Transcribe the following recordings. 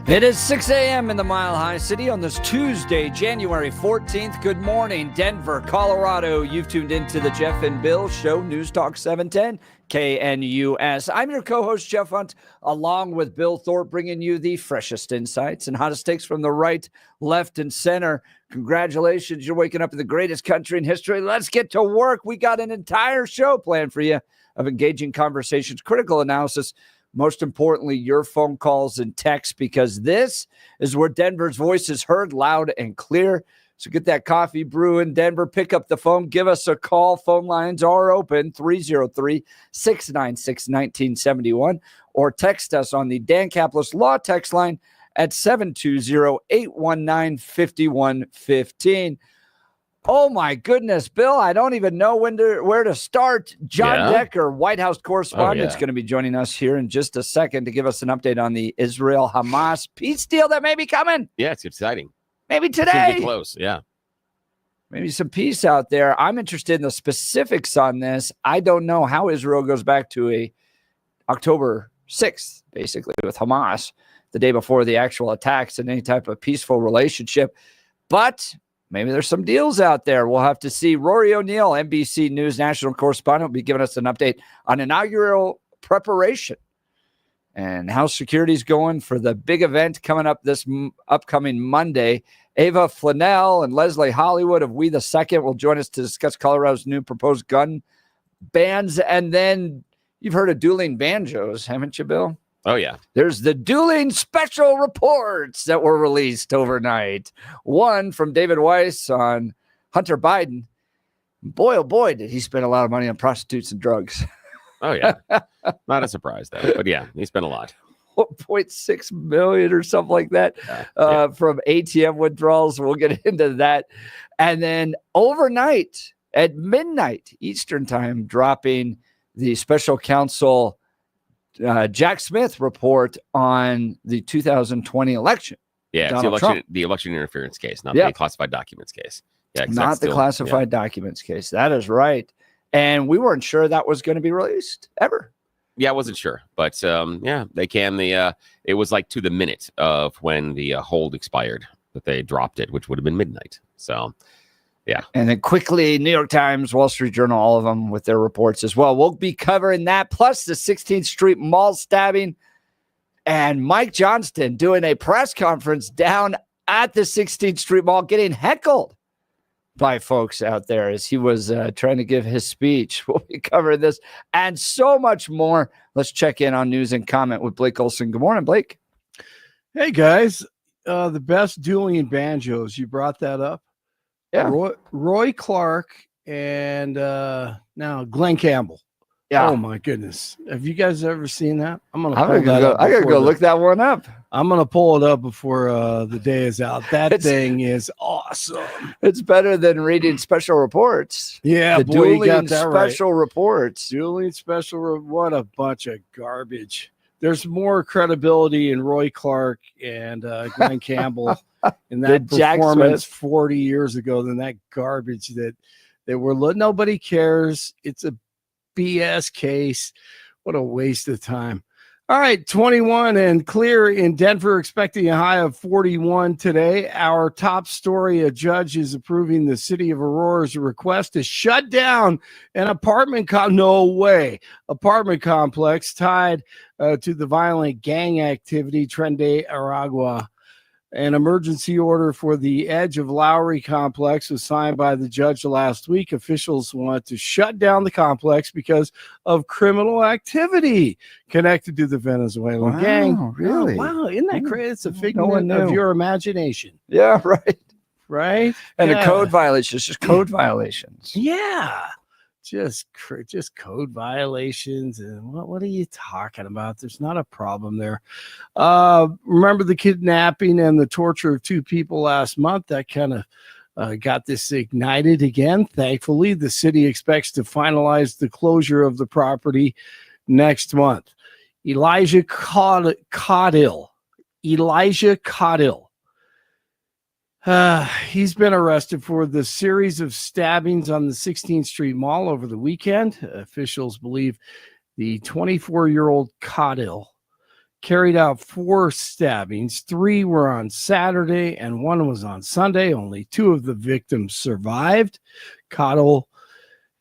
It is 6 a.m. in the Mile High City on this Tuesday, January 14th. Good morning, Denver, Colorado. You've tuned into the Jeff and Bill Show, News Talk 710, KNUS. I'm your co-host, Jeff Hunt, along with Bill Thorpe, bringing you the freshest insights and hottest takes from the right, left, and center. Congratulations, you're waking up in the greatest country in history. Let's get to work. We got an entire show planned for you of engaging conversations, critical analysis, most importantly, your phone calls and texts, because this is where Denver's voice is heard loud and clear. So get that coffee brewing, Denver. Pick up the phone. Give us a call. Phone lines are open, 303-696-1971, or text us on the Dan Caplis Law text line at 720-819-5115. Oh, my goodness, Bill, I don't even know where to start. John Decker, White House correspondent, is going to be joining us here in just a second to give us an update on the Israel-Hamas peace deal that may be coming. Yeah, it's exciting. Maybe today. It's gonna get close, yeah. Maybe some peace out there. I'm interested in the specifics on this. I don't know how Israel goes back to a October 6th, basically, with Hamas, the day before the actual attacks, and any type of peaceful relationship. But maybe there's some deals out there. We'll have to see. Rory O'Neill, NBC News national correspondent, will be giving us an update on inaugural preparation and how security is going for the big event coming up this upcoming Monday. Ava Flanell and Leslie Hollywood of We the Second will join us to discuss Colorado's new proposed gun bans. And then you've heard of dueling banjos, haven't you, Bill? Oh, yeah. There's the dueling special reports that were released overnight. One from David Weiss on Hunter Biden. Boy, oh boy, did he spend a lot of money on prostitutes and drugs. Oh, yeah. Not a surprise, though. But, yeah, he spent a lot. 1.6 million or something like that from ATM withdrawals. We'll get into that. And then overnight at midnight Eastern time, dropping the special counsel Jack Smith report on the 2020 election. Yeah, it's the election interference case, not the classified documents case. Yeah, not the classified documents case. That is right. And we weren't sure that was going to be released ever. Yeah, I wasn't sure. But they can. It was like to the minute of when the hold expired that they dropped it, which would have been midnight. So, yeah. And then quickly, New York Times, Wall Street Journal, all of them with their reports as well. We'll be covering that, plus the 16th Street Mall stabbing, and Mike Johnston doing a press conference down at the 16th Street Mall, getting heckled by folks out there as he was trying to give his speech. We'll be covering this and so much more. Let's check in on news and comment with Blake Olson. Good morning, Blake. Hey, guys. The best dueling banjos. You brought that up. Yeah. Roy Clark and now Glenn Campbell. Yeah. Oh my goodness. Have you guys ever seen that? I gotta go look that one up. I'm gonna pull it up before the day is out. That thing is awesome. It's better than reading special reports. Yeah, the boy, dueling you got that special reports. Dueling special. What a bunch of garbage. There's more credibility in Roy Clark and Glenn Campbell in that performance 40 years ago than that garbage that nobody cares. It's a BS case. What a waste of time. All right, 21 and clear in Denver, expecting a high of 41 today. Our top story, a judge is approving the city of Aurora's request to shut down an apartment complex tied to the violent gang activity, Trende Aragua. An emergency order for the Edge of Lowry complex was signed by the judge last week. Officials want to shut down the complex because of criminal activity connected to the Venezuelan gang. Really? Oh, wow. Isn't that crazy? It's a figment of your imagination. Yeah, right. Right? And the code violations, just code violations. Yeah. Just code violations. And what are you talking about? There's not a problem there. Remember the kidnapping and the torture of two people last month? That kind of got this ignited again. Thankfully, the city expects to finalize the closure of the property next month. Elijah Caudill. He's been arrested for the series of stabbings on the 16th Street Mall over the weekend. Officials believe the 24-year-old Caudill carried out 4 stabbings. 3 were on Saturday and 1 was on Sunday. Only 2 of the victims survived. Cottle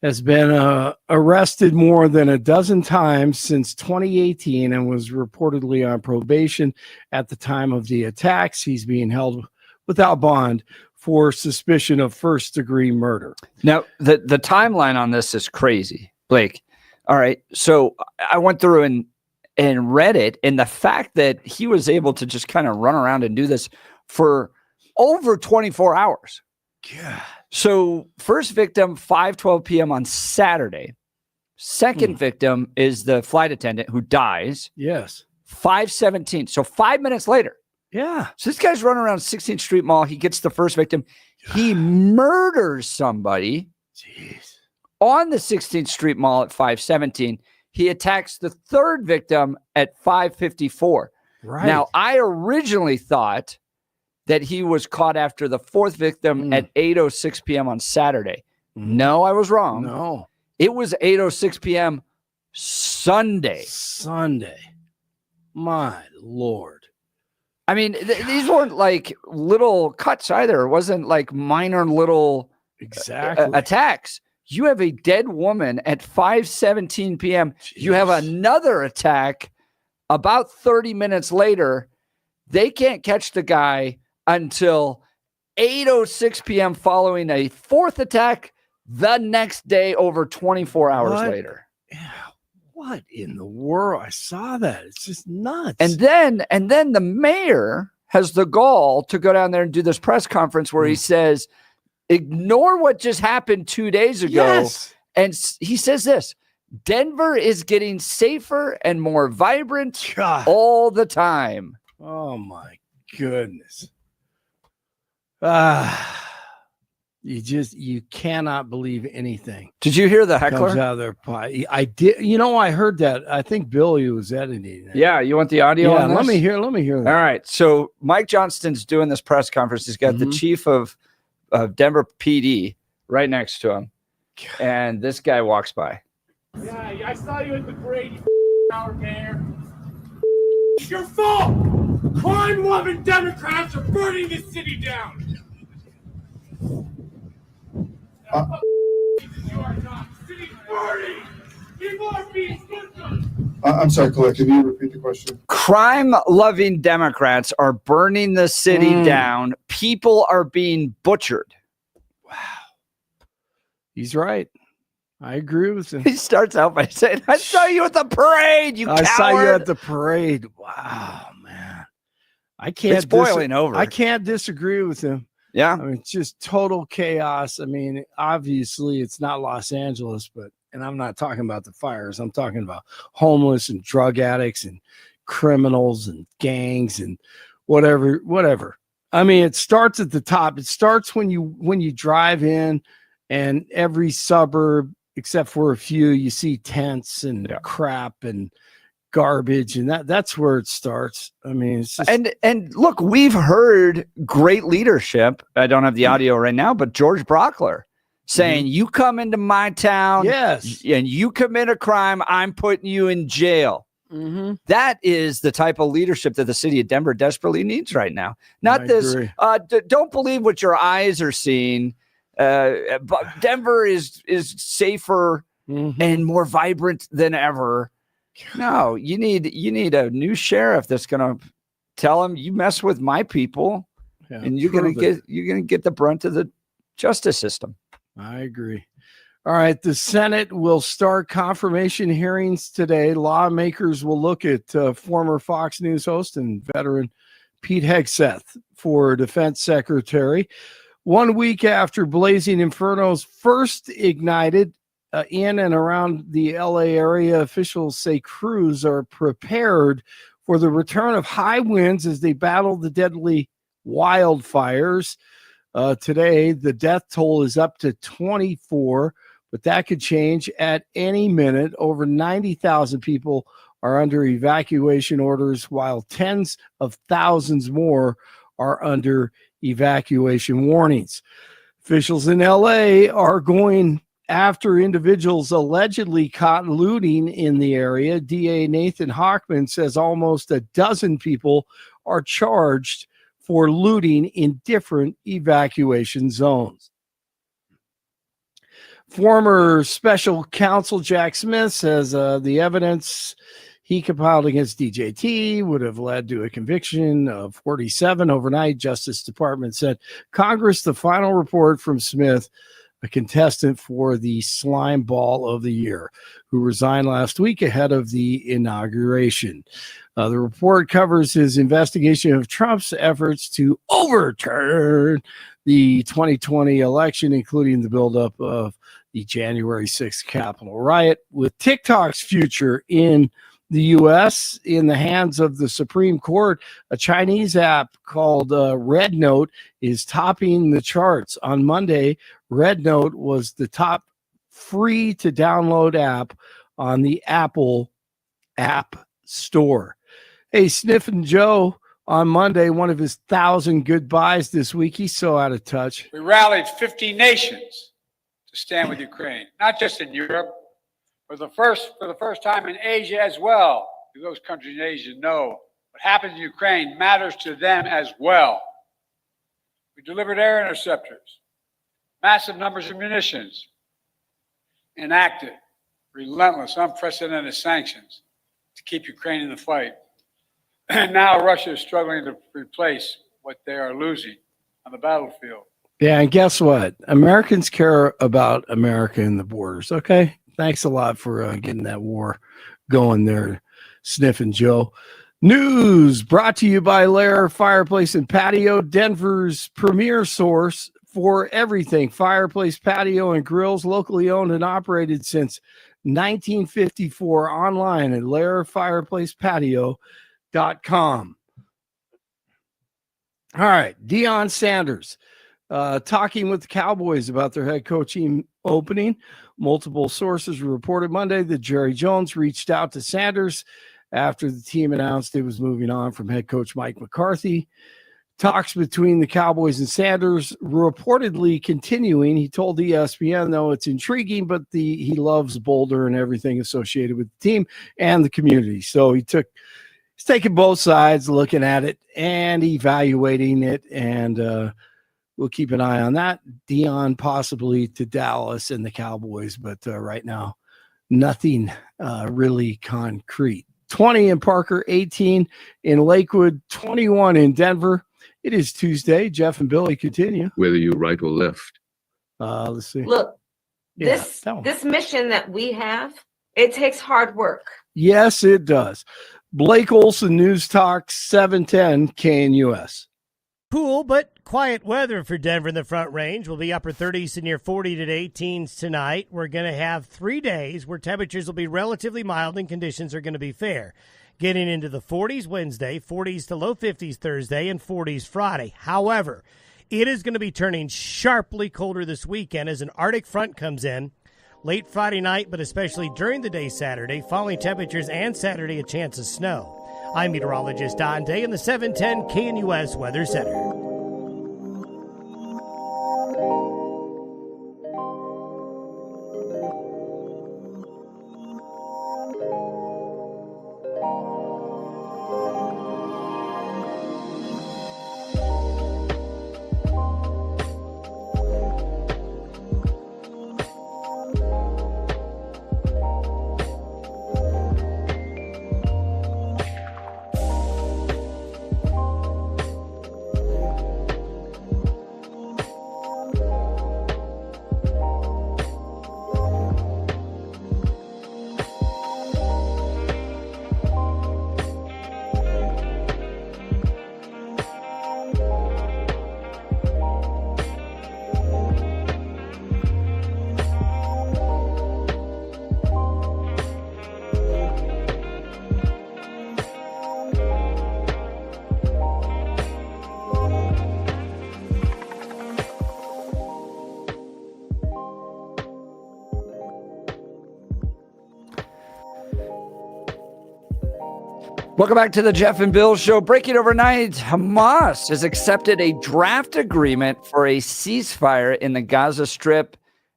has been arrested more than a dozen times since 2018 and was reportedly on probation at the time of the attacks. He's being held without bond for suspicion of first-degree murder. Now, the timeline on this is crazy, Blake. All right, so I went through and read it, and the fact that he was able to just kind of run around and do this for over 24 hours. God. So first victim, 5:12 p.m. on Saturday. Second victim is the flight attendant who dies. Yes. 5:17. So 5 minutes later. Yeah. So this guy's running around 16th Street Mall. He gets the first victim. He murders somebody. Jeez. On the 16th Street Mall at 5:17. He attacks the third victim at 5:54. Right. Now, I originally thought that he was caught after the fourth victim at 8:06 p.m. on Saturday. No, I was wrong. No. It was 8:06 p.m. Sunday. My Lord. I mean, these weren't like little cuts either. It wasn't like minor little attacks. You have a dead woman at 5:17 p.m. Jeez. You have another attack about 30 minutes later. They can't catch the guy until 8:06 p.m. following a fourth attack the next day, over 24 hours later. Yeah. What in the world? I saw that. It's just nuts. And then the mayor has the gall to go down there and do this press conference where he says, ignore what just happened 2 days ago. Yes. And he says this: Denver is getting safer and more vibrant all the time. Oh my goodness. You cannot believe anything. Did you hear the Comes heckler? out of their pie. I did. I heard that. I think Billy was editing it. Yeah, you want the audio on this? Let me hear that. All right. So Mike Johnston's doing this press conference. He's got the chief of Denver PD right next to him. And this guy walks by. Yeah, I saw you at the parade, you hour bear. It's your fault! Crime-loving Democrats are burning this city down! You are not. The city's burning! People are being victims! I'm sorry, Colette, can you repeat the question? Crime-loving Democrats are burning the city down. People are being butchered. Wow. He's right. I agree with him. He starts out by saying, I saw you at the parade, you coward. I saw you at the parade. Wow, man. It's boiling over. I can't disagree with him. Yeah. I mean, it's just total chaos. I mean, obviously it's not Los Angeles, and I'm not talking about the fires. I'm talking about homeless and drug addicts and criminals and gangs and whatever. I mean, it starts at the top. It starts when you drive in, and every suburb, except for a few, you see tents and crap and garbage, and that's where it starts. I mean, it's just... and look, we've heard great leadership. I don't have the audio right now, but George Brockler saying, you come into my town, yes, and you commit a crime, I'm putting you in jail. That is the type of leadership that the city of Denver desperately needs right now. Not this, don't believe what your eyes are seeing. But Denver is safer and more vibrant than ever. No, you need a new sheriff that's going to tell him, you mess with my people, and you're going to get the brunt of the justice system. I agree. All right, the Senate will start confirmation hearings today. Lawmakers will look at former Fox News host and veteran Pete Hegseth for defense secretary. 1 week after blazing infernos first ignited in and around the LA area, officials say crews are prepared for the return of high winds as they battle the deadly wildfires. Today, the death toll is up to 24, but that could change at any minute. Over 90,000 people are under evacuation orders, while tens of thousands more are under evacuation warnings. Officials in LA are going after individuals allegedly caught looting in the area. DA Nathan Hochman says almost a dozen people are charged for looting in different evacuation zones. Former special counsel Jack Smith says the evidence he compiled against DJT would have led to a conviction of 47 overnight. Justice Department said Congress, the final report from Smith, a contestant for the Slime Ball of the Year, who resigned last week ahead of the inauguration. The report covers his investigation of Trump's efforts to overturn the 2020 election, including the buildup of the January 6th Capitol riot. With TikTok's future in the U.S. in the hands of the Supreme Court, a Chinese app called Red Note is topping the charts. On Monday, Red Note was the top free-to-download app on the Apple App Store. Hey, Sniffin' Joe, on Monday, one of his 1,000 goodbyes this week. He's so out of touch. We rallied 50 nations to stand with Ukraine, not just in Europe, for the first time in Asia as well. Those countries in Asia know what happens in Ukraine matters to them as well. We delivered air interceptors, massive numbers of munitions, enacted relentless, unprecedented sanctions to keep Ukraine in the fight. And now Russia is struggling to replace what they are losing on the battlefield. Yeah, and guess what? Americans care about America and the borders, okay? Thanks a lot for getting that war going there, Sniffin' Joe. News brought to you by Lair Fireplace and Patio, Denver's premier source for everything fireplace, patio, and grills, locally owned and operated since 1954, online at lairfireplacepatio.com. All right, Deion Sanders talking with the Cowboys about their head coaching opening. Multiple sources reported Monday that Jerry Jones reached out to Sanders after the team announced it was moving on from head coach Mike McCarthy. Talks between the Cowboys and Sanders reportedly continuing. He told ESPN, though, it's intriguing, but he loves Boulder and everything associated with the team and the community. So he's taking both sides, looking at it and evaluating it, and we'll keep an eye on that. Deion possibly to Dallas and the Cowboys, but right now, nothing really concrete. 20 in Parker, 18 in Lakewood, 21 in Denver. It is Tuesday. Jeff and Billy continue. Whether you're right or left. Let's see. Look, Yeah, this mission that we have, it takes hard work. Yes, it does. Blake Olson, News Talk 710 KNUS. Cool but quiet weather for Denver in the Front Range. Will be upper 30s to near 40 to 18s tonight. We're going to have 3 days where temperatures will be relatively mild and conditions are going to be fair. Getting into the 40s Wednesday, 40s to low 50s Thursday, and 40s Friday. However, it is going to be turning sharply colder this weekend as an Arctic front comes in. Late Friday night, but especially during the day Saturday, falling temperatures and Saturday a chance of snow. I'm meteorologist Don Day in the 710 KNUS Weather Center. Welcome back to the Jeff and Bill Show. Breaking overnight, Hamas has accepted a draft agreement for a ceasefire in the Gaza Strip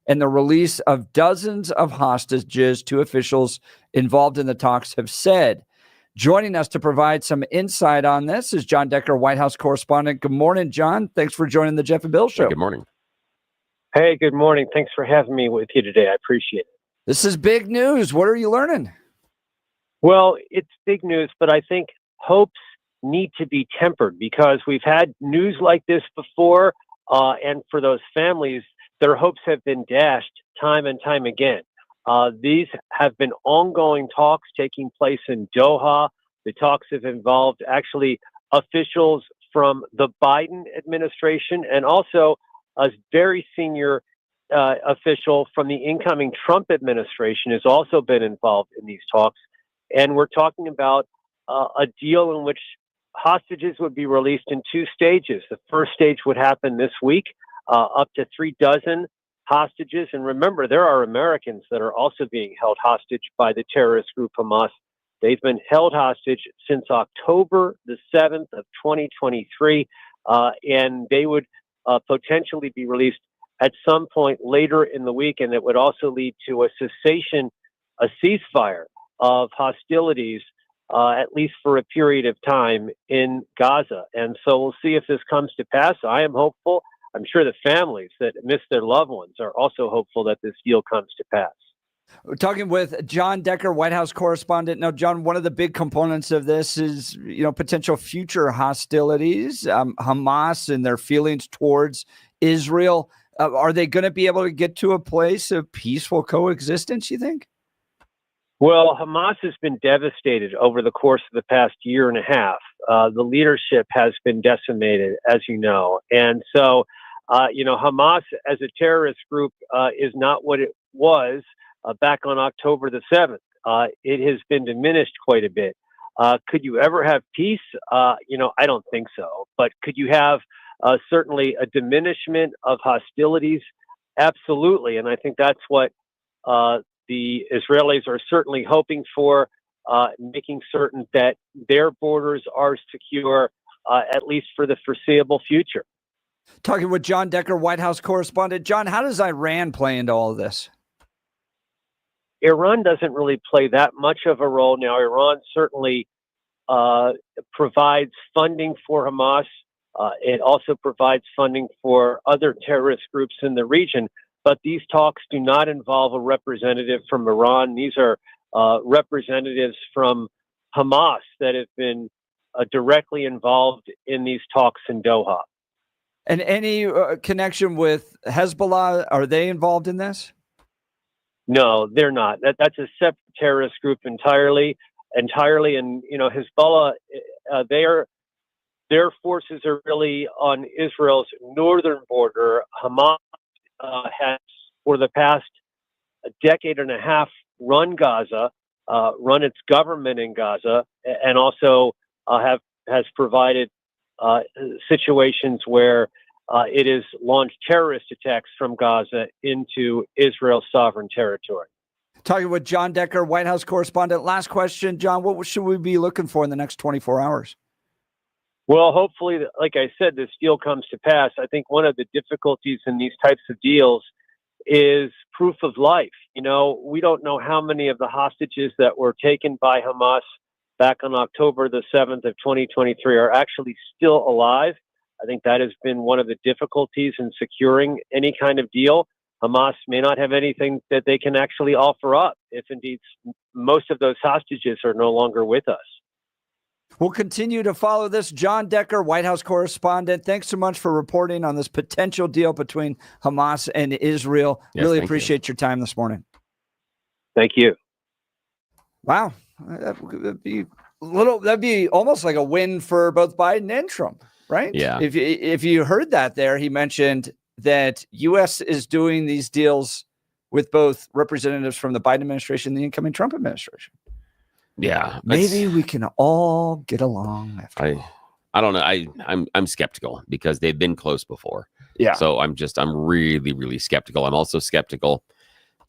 and the release of dozens of hostages, two officials involved in the talks have said. Joining us to provide some insight on this is John Decker, White House correspondent. Good morning, John. Thanks for joining the Jeff and Bill Show. Hey, good morning. Hey, good morning. Thanks for having me with you today. I appreciate it. This is big news. What are you learning? Well, it's big news, but I think hopes need to be tempered because we've had news like this before, and for those families, their hopes have been dashed time and time again. These have been ongoing talks taking place in Doha. The talks have involved actually officials from the Biden administration and also a very senior official from the incoming Trump administration has also been involved in these talks. And we're talking about a deal in which hostages would be released in two stages. The first stage would happen this week, up to 36 hostages. And remember, there are Americans that are also being held hostage by the terrorist group Hamas. They've been held hostage since October the 7th of 2023, and they would potentially be released at some point later in the week. And it would also lead to a ceasefire of hostilities, at least for a period of time in Gaza. And so we'll see if this comes to pass. I am hopeful. I'm sure the families that miss their loved ones are also hopeful that this deal comes to pass. We're talking with John Decker, White House correspondent. Now, John, one of the big components of this is, potential future hostilities, Hamas and their feelings towards Israel. Are they going to be able to get to a place of peaceful coexistence, you think? Well, Hamas has been devastated over the course of the past year and a half. The leadership has been decimated, as you know. And so, Hamas as a terrorist group is not what it was back on October the 7th. It has been diminished quite a bit. Could you ever have peace? I don't think so. But could you have certainly a diminishment of hostilities? Absolutely. And I think that's what the Israelis are certainly hoping for, making certain that their borders are secure, at least for the foreseeable future. Talking with John Decker, White House correspondent. John, how does Iran play into all of this? Iran doesn't really play that much of a role now. Iran certainly provides funding for Hamas. It also provides funding for other terrorist groups in the region. But these talks do not involve a representative from Iran. These are representatives from Hamas that have been directly involved in these talks in Doha. And any connection with Hezbollah? Are they involved in this? No, they're not. That's a separate terrorist group entirely. And Hezbollah, their forces are really on Israel's northern border. Hamas has, for the past decade and a half, run Gaza, run its government in Gaza, and also has provided situations where it has launched terrorist attacks from Gaza into Israel's sovereign territory. Talking with John Decker, White House correspondent. Last question, John, what should we be looking for in the next 24 hours? Well, hopefully, like I said, this deal comes to pass. I think one of the difficulties in these types of deals is proof of life. We don't know how many of the hostages that were taken by Hamas back on October the 7th of 2023 are actually still alive. I think that has been one of the difficulties in securing any kind of deal. Hamas may not have anything that they can actually offer up if indeed most of those hostages are no longer with us. We'll continue to follow this. John Decker, White House correspondent, thanks so much for reporting on this potential deal between Hamas and Israel. Yes, really appreciate your time this morning. Thank you. Wow. That'd be almost like a win for both Biden and Trump, right? Yeah. If you heard that there, he mentioned that U.S. is doing these deals with both representatives from the Biden administration and the incoming Trump administration. Yeah, Maybe we can all get along after all. I don't know. I'm skeptical because they've been close before. Yeah. So I'm really, really skeptical. I'm also skeptical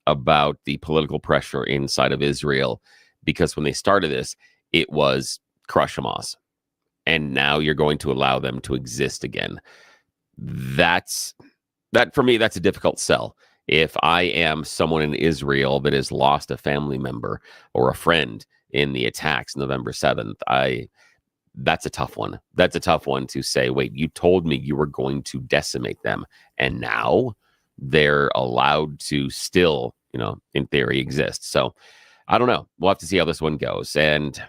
about the political pressure inside of Israel because when they started this, it was crush Hamas. And now you're going to allow them to exist again. That for me, that's a difficult sell. If I am someone in Israel that has lost a family member or a friend in the attacks November 7th, that's a tough one. That's a tough one to say, wait, you told me you were going to decimate them, and now they're allowed to still, in theory, exist. So I don't know. We'll have to see how this one goes. And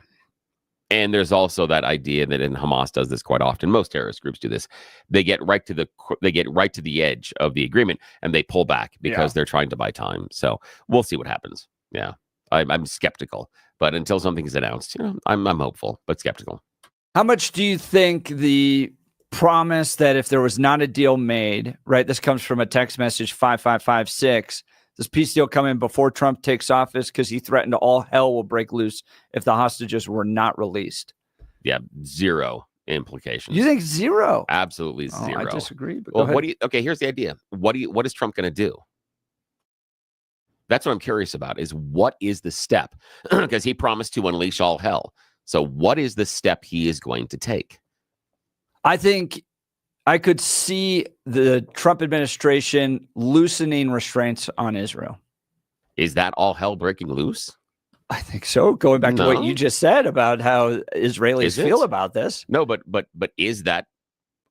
there's also that idea that, and Hamas does this quite often, most terrorist groups do this, they get right to the edge of the agreement and they pull back because they're trying to buy time. So we'll see what happens. Yeah, I'm skeptical, but until something is announced, I'm hopeful but skeptical. How much do you think the promise that if there was not a deal made, right? This comes from a text message 5556. Does peace deal come in before Trump takes office because he threatened all hell will break loose if the hostages were not released? Yeah, zero implications. You think zero? Absolutely zero. I disagree. But well, okay, here's the idea. What is Trump going to do? That's what I'm curious about, is what is the step? Because he promised to unleash all hell. So what is the step he is going to take? I think I could see the Trump administration loosening restraints on Israel. Is that all hell breaking loose? I think so. Going back to what you just said about how Israelis feel about this. No, but is that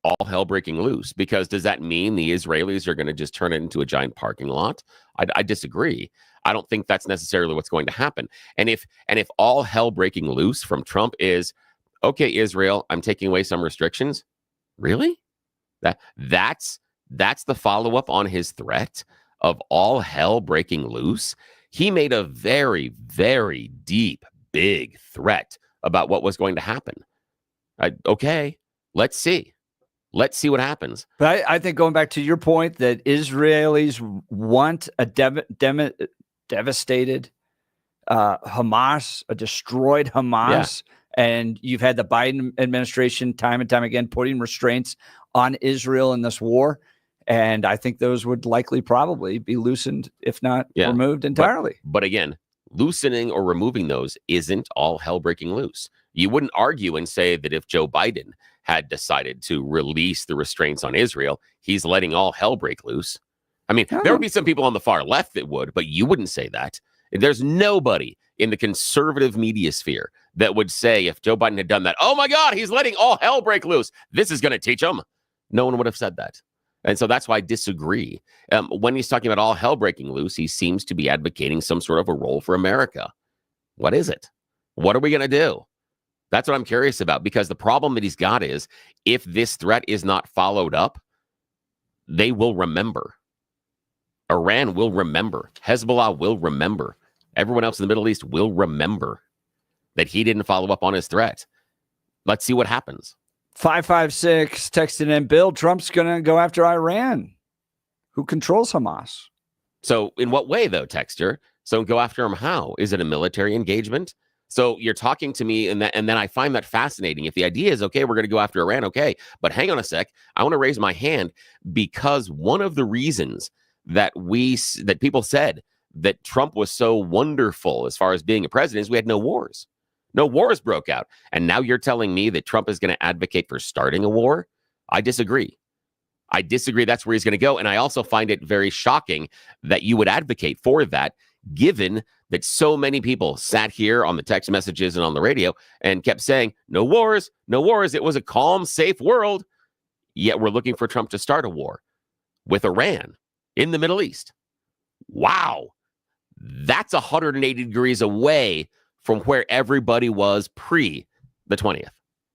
all hell breaking loose? Because does that mean the Israelis are going to just turn it into a giant parking lot? I disagree. I don't think that's necessarily what's going to happen. And if all hell breaking loose from Trump is, okay, Israel, I'm taking away some restrictions. Really? That's the follow-up on his threat of all hell breaking loose. He made a very, very deep, big threat about what was going to happen. Okay, let's see. Let's see what happens. But I think going back to your point that Israelis want a devastated Hamas, a destroyed Hamas. Yeah. And you've had the Biden administration time and time again putting restraints on Israel in this war. And I think those would likely probably be loosened, if not removed entirely. But again, loosening or removing those isn't all hell breaking loose. You wouldn't argue and say that if Joe Biden had decided to release the restraints on Israel, he's letting all hell break loose. I mean, there would be some people on the far left that would, but you wouldn't say that. There's nobody in the conservative media sphere that would say if Joe Biden had done that, oh my God, he's letting all hell break loose. This is going to teach him. No one would have said that. And so that's why I disagree. When he's talking about all hell breaking loose, he seems to be advocating some sort of a role for America. What is it? What are we going to do? That's what I'm curious about, because the problem that he's got is if this threat is not followed up, they will remember. Iran will remember. Hezbollah will remember. Everyone else in the Middle East will remember that he didn't follow up on his threat. Let's see what happens. 556 texted in, Bill, Trump's going to go after Iran. Who controls Hamas? So in what way, though, Texter? So go after him how? Is it a military engagement? So you're talking to me, and then I find that fascinating. If the idea is, okay, we're going to go after Iran, okay, but hang on a sec. I want to raise my hand because one of the reasons that people said that Trump was so wonderful as far as being a president is we had no wars. No wars broke out. And now you're telling me that Trump is going to advocate for starting a war? I disagree. That's where he's going to go. And I also find it very shocking that you would advocate for that, given that so many people sat here on the text messages and on the radio and kept saying, no wars, no wars. It was a calm, safe world. Yet we're looking for Trump to start a war with Iran in the Middle East. Wow. That's 180 degrees away from where everybody was pre the 20th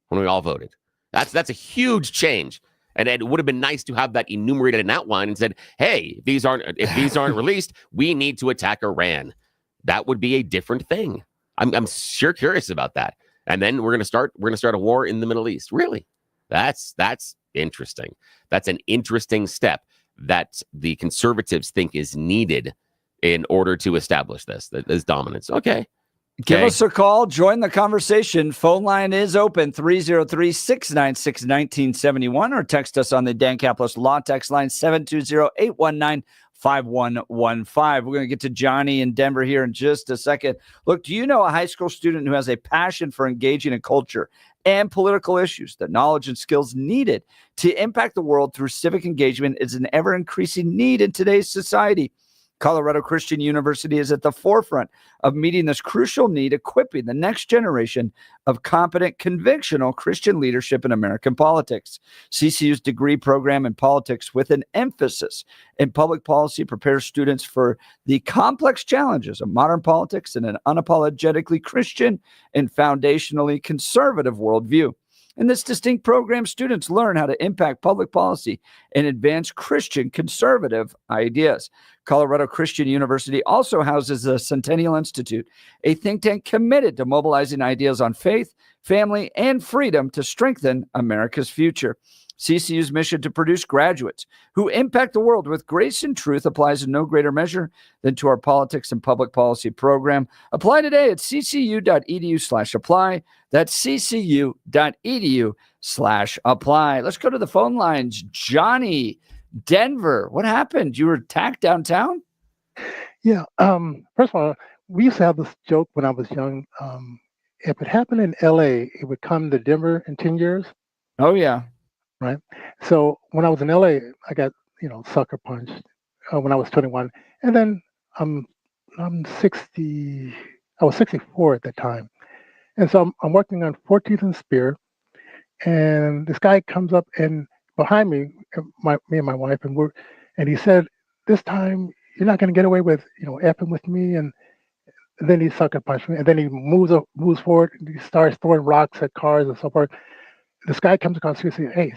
when we all voted. That's a huge change. And it would have been nice to have that enumerated and outlined and said, hey, if these aren't released, we need to attack Iran. That would be a different thing. I'm sure curious about that. And then we're gonna start a war in the Middle East. Really? That's interesting. That's an interesting step that the conservatives think is needed in order to establish this dominance. Okay. Give us a call. Join the conversation. Phone line is open, 303-696-1971, or text us on the Dan Caplis Law text line, 720-819-5115. We're going to get to Johnny in Denver here in just a second. Look, do you know a high school student who has a passion for engaging in culture, and political issues. The knowledge and skills needed to impact the world through civic engagement is an ever-increasing need in today's society. Colorado Christian University is at the forefront of meeting this crucial need, equipping the next generation of competent, convictional Christian leadership in American politics. CCU's degree program in politics with an emphasis in public policy prepares students for the complex challenges of modern politics and an unapologetically Christian and foundationally conservative worldview. In this distinct program, students learn how to impact public policy and advance Christian conservative ideas. Colorado Christian University also houses the Centennial Institute, a think tank committed to mobilizing ideas on faith, family, and freedom to strengthen America's future. CCU's mission to produce graduates who impact the world with grace and truth applies in no greater measure than to our politics and public policy program. Apply today at ccu.edu/apply. That's ccu.edu/apply. Let's go to the phone lines. Johnny, Denver. What happened? You were attacked downtown? Yeah. First of all, we used to have this joke when I was young. If it happened in LA, it would come to Denver in 10 years. Oh, yeah. Right. So when I was in LA, I got, sucker punched when I was 21. And then I'm 60. I was 64 at that time. And so I'm working on 14th and Spear. And this guy comes up and behind me, me and my wife, and he said, "This time you're not going to get away with, effing with me." And then he sucker punched me. And then he moves forward. And he starts throwing rocks at cars and so forth. This guy comes across the street and says, "Hey,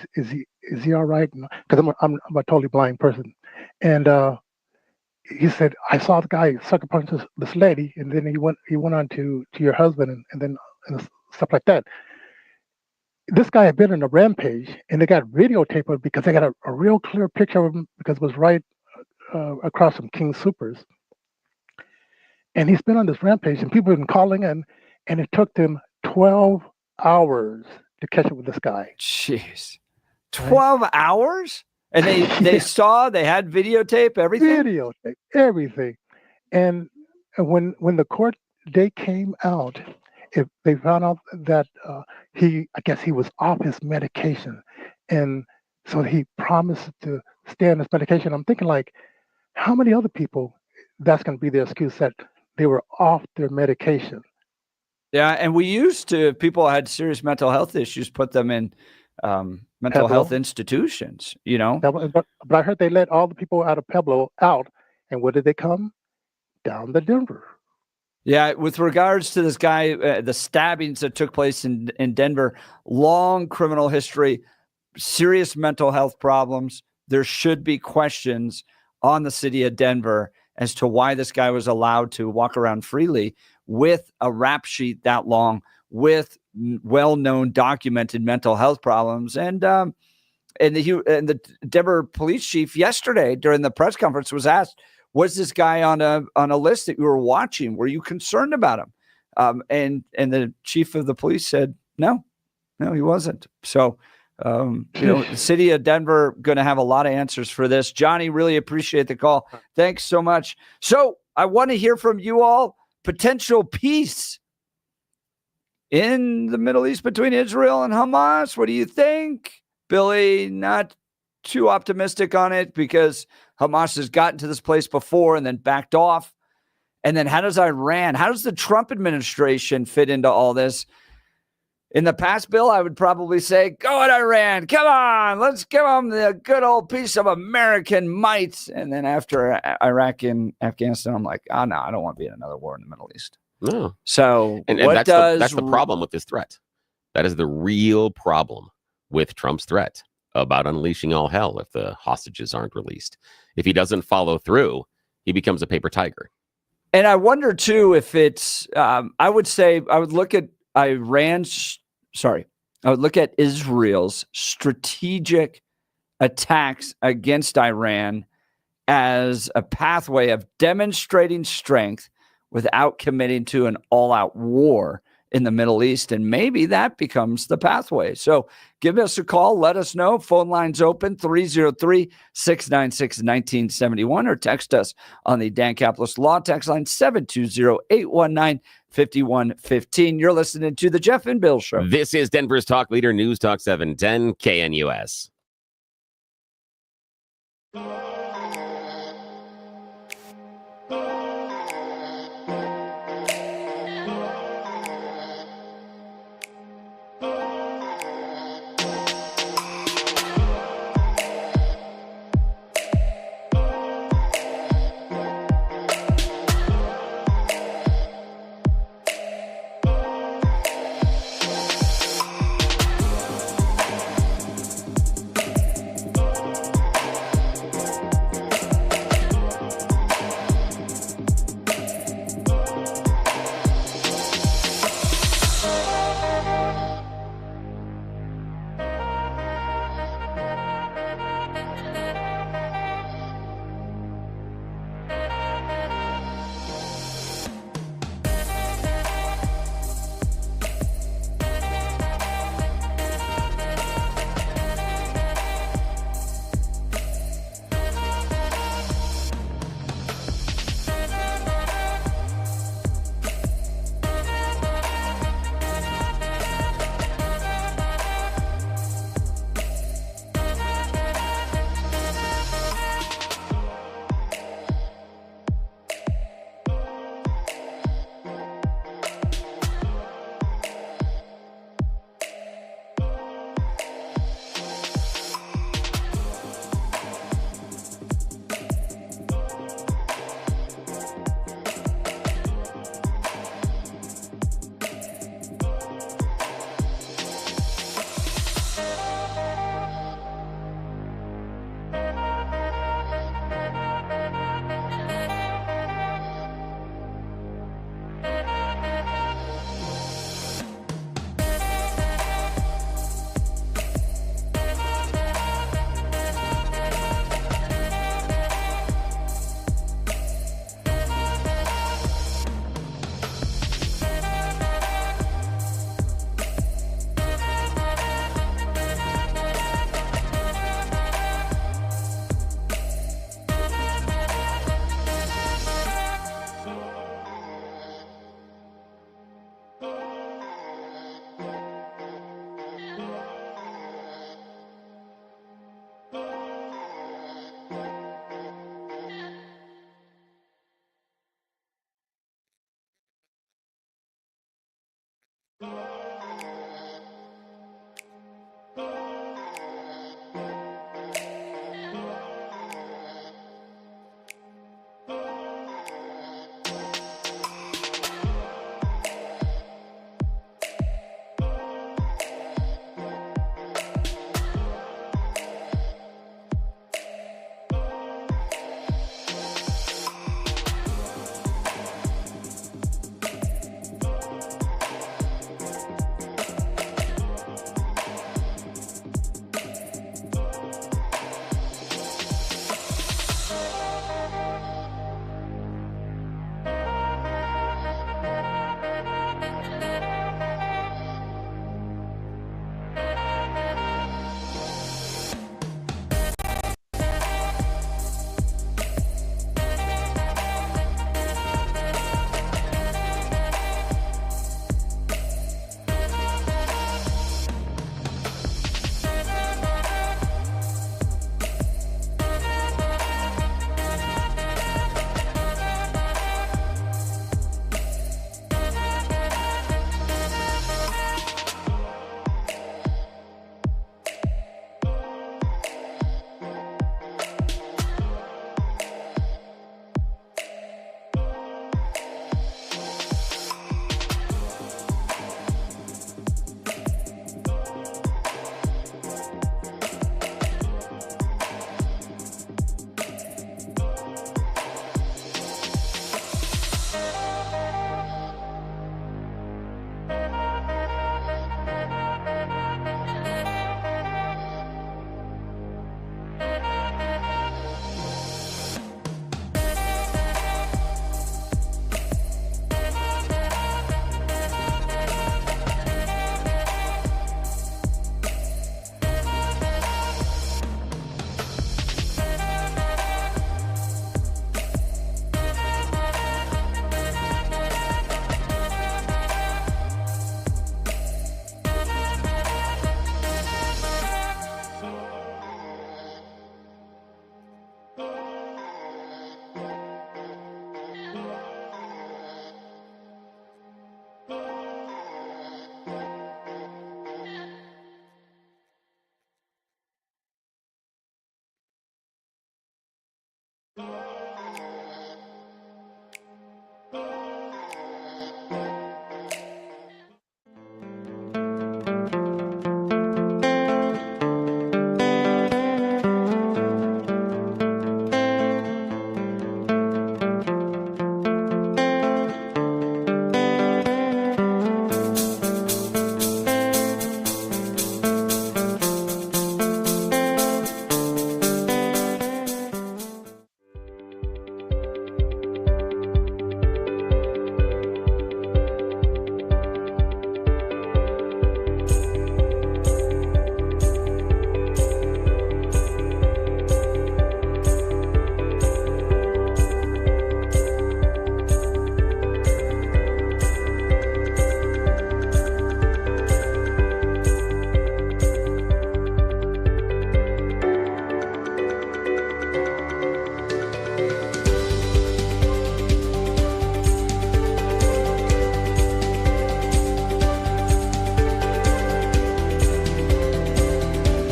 is he all right?" Because I'm a totally blind person. And he said, "I saw the guy sucker punch this lady," and then he went on to your husband and stuff like that. This guy had been in a rampage, and they got videotape of it because they got a real clear picture of him because it was right across from King Soopers. And he's been on this rampage, and people have been calling in, and it took them 12 hours to catch up with this guy. Jeez. 12 hours? And they they had videotape, everything? Videotape, everything. And when the court date came out, they found out that I guess he was off his medication. And so he promised to stay on his medication. I'm thinking, like, how many other people that's going to be their excuse that they were off their medication? Yeah, and we used to, if people had serious mental health issues, put them in mental health institutions, But I heard they let all the people out of Pueblo out, and where did they come? Down to Denver. Yeah, with regards to this guy, the stabbings that took place in Denver, long criminal history, serious mental health problems. There should be questions on the city of Denver as to why this guy was allowed to walk around freely with a rap sheet that long, with well-known documented mental health problems. And the Denver police chief yesterday during the press conference was asked, was this guy on a list that you were watching? Were you concerned about him? And the chief of the police said, no, he wasn't. So, the city of Denver going to have a lot of answers for this. Johnny, really appreciate the call. Thanks so much. So I want to hear from you all. Potential peace in the Middle East between Israel and Hamas. What do you think? Billy, not too optimistic on it because Hamas has gotten to this place before and then backed off. And then how does the Trump administration fit into all this? In the past, Bill, I would probably say, go at Iran. Come on, let's give them the good old piece of American might. And then after Iraq and Afghanistan, I'm like, no, I don't want to be in another war in the Middle East. No. So and that's the problem with this threat. That is the real problem with Trump's threat about unleashing all hell if the hostages aren't released. If he doesn't follow through, he becomes a paper tiger. And I wonder, too, if it's, I would look at Israel's strategic attacks against Iran as a pathway of demonstrating strength without committing to an all-out war in the Middle East, and maybe that becomes the pathway. So give us a call. Let us know. Phone lines open 303-696-1971 or text us on the Dan Caplis Law text line 720-819-5115. You're listening to the Jeff and Bill Show. This is Denver's Talk Leader, News Talk 710 KNUS.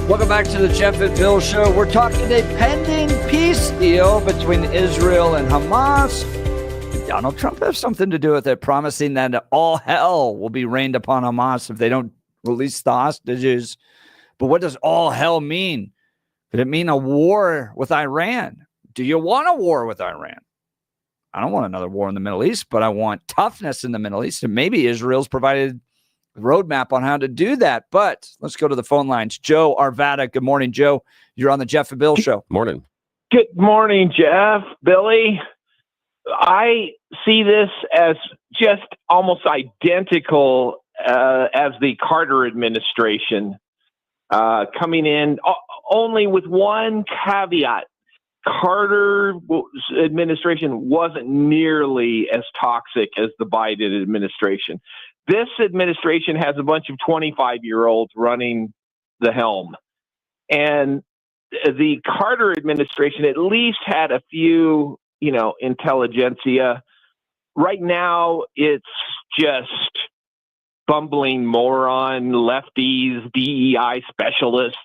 Welcome back to the Jeff and Bill Show. We're talking a pending peace deal between Israel and Hamas. Did Donald Trump have something to do with it, promising that all hell will be rained upon Hamas if they don't release the hostages? But what does all hell mean? Could it mean a war with Iran? Do you want a war with Iran? I don't want another war in the Middle East, but I want toughness in the Middle East. And maybe Israel's provided a roadmap on how to do that. But let's go to the phone lines. Joe Arvada. Good morning, Joe. You're on the Jeff and Bill Show. Morning. Good morning, Jeff, Billy. I see this as just almost identical as the Carter administration coming in, only with one caveat. Carter administration wasn't nearly as toxic as the Biden administration. This administration has a bunch of 25-year-olds running the helm. And the Carter administration at least had a few, intelligentsia. Right now, it's just bumbling moron, lefties, DEI specialists,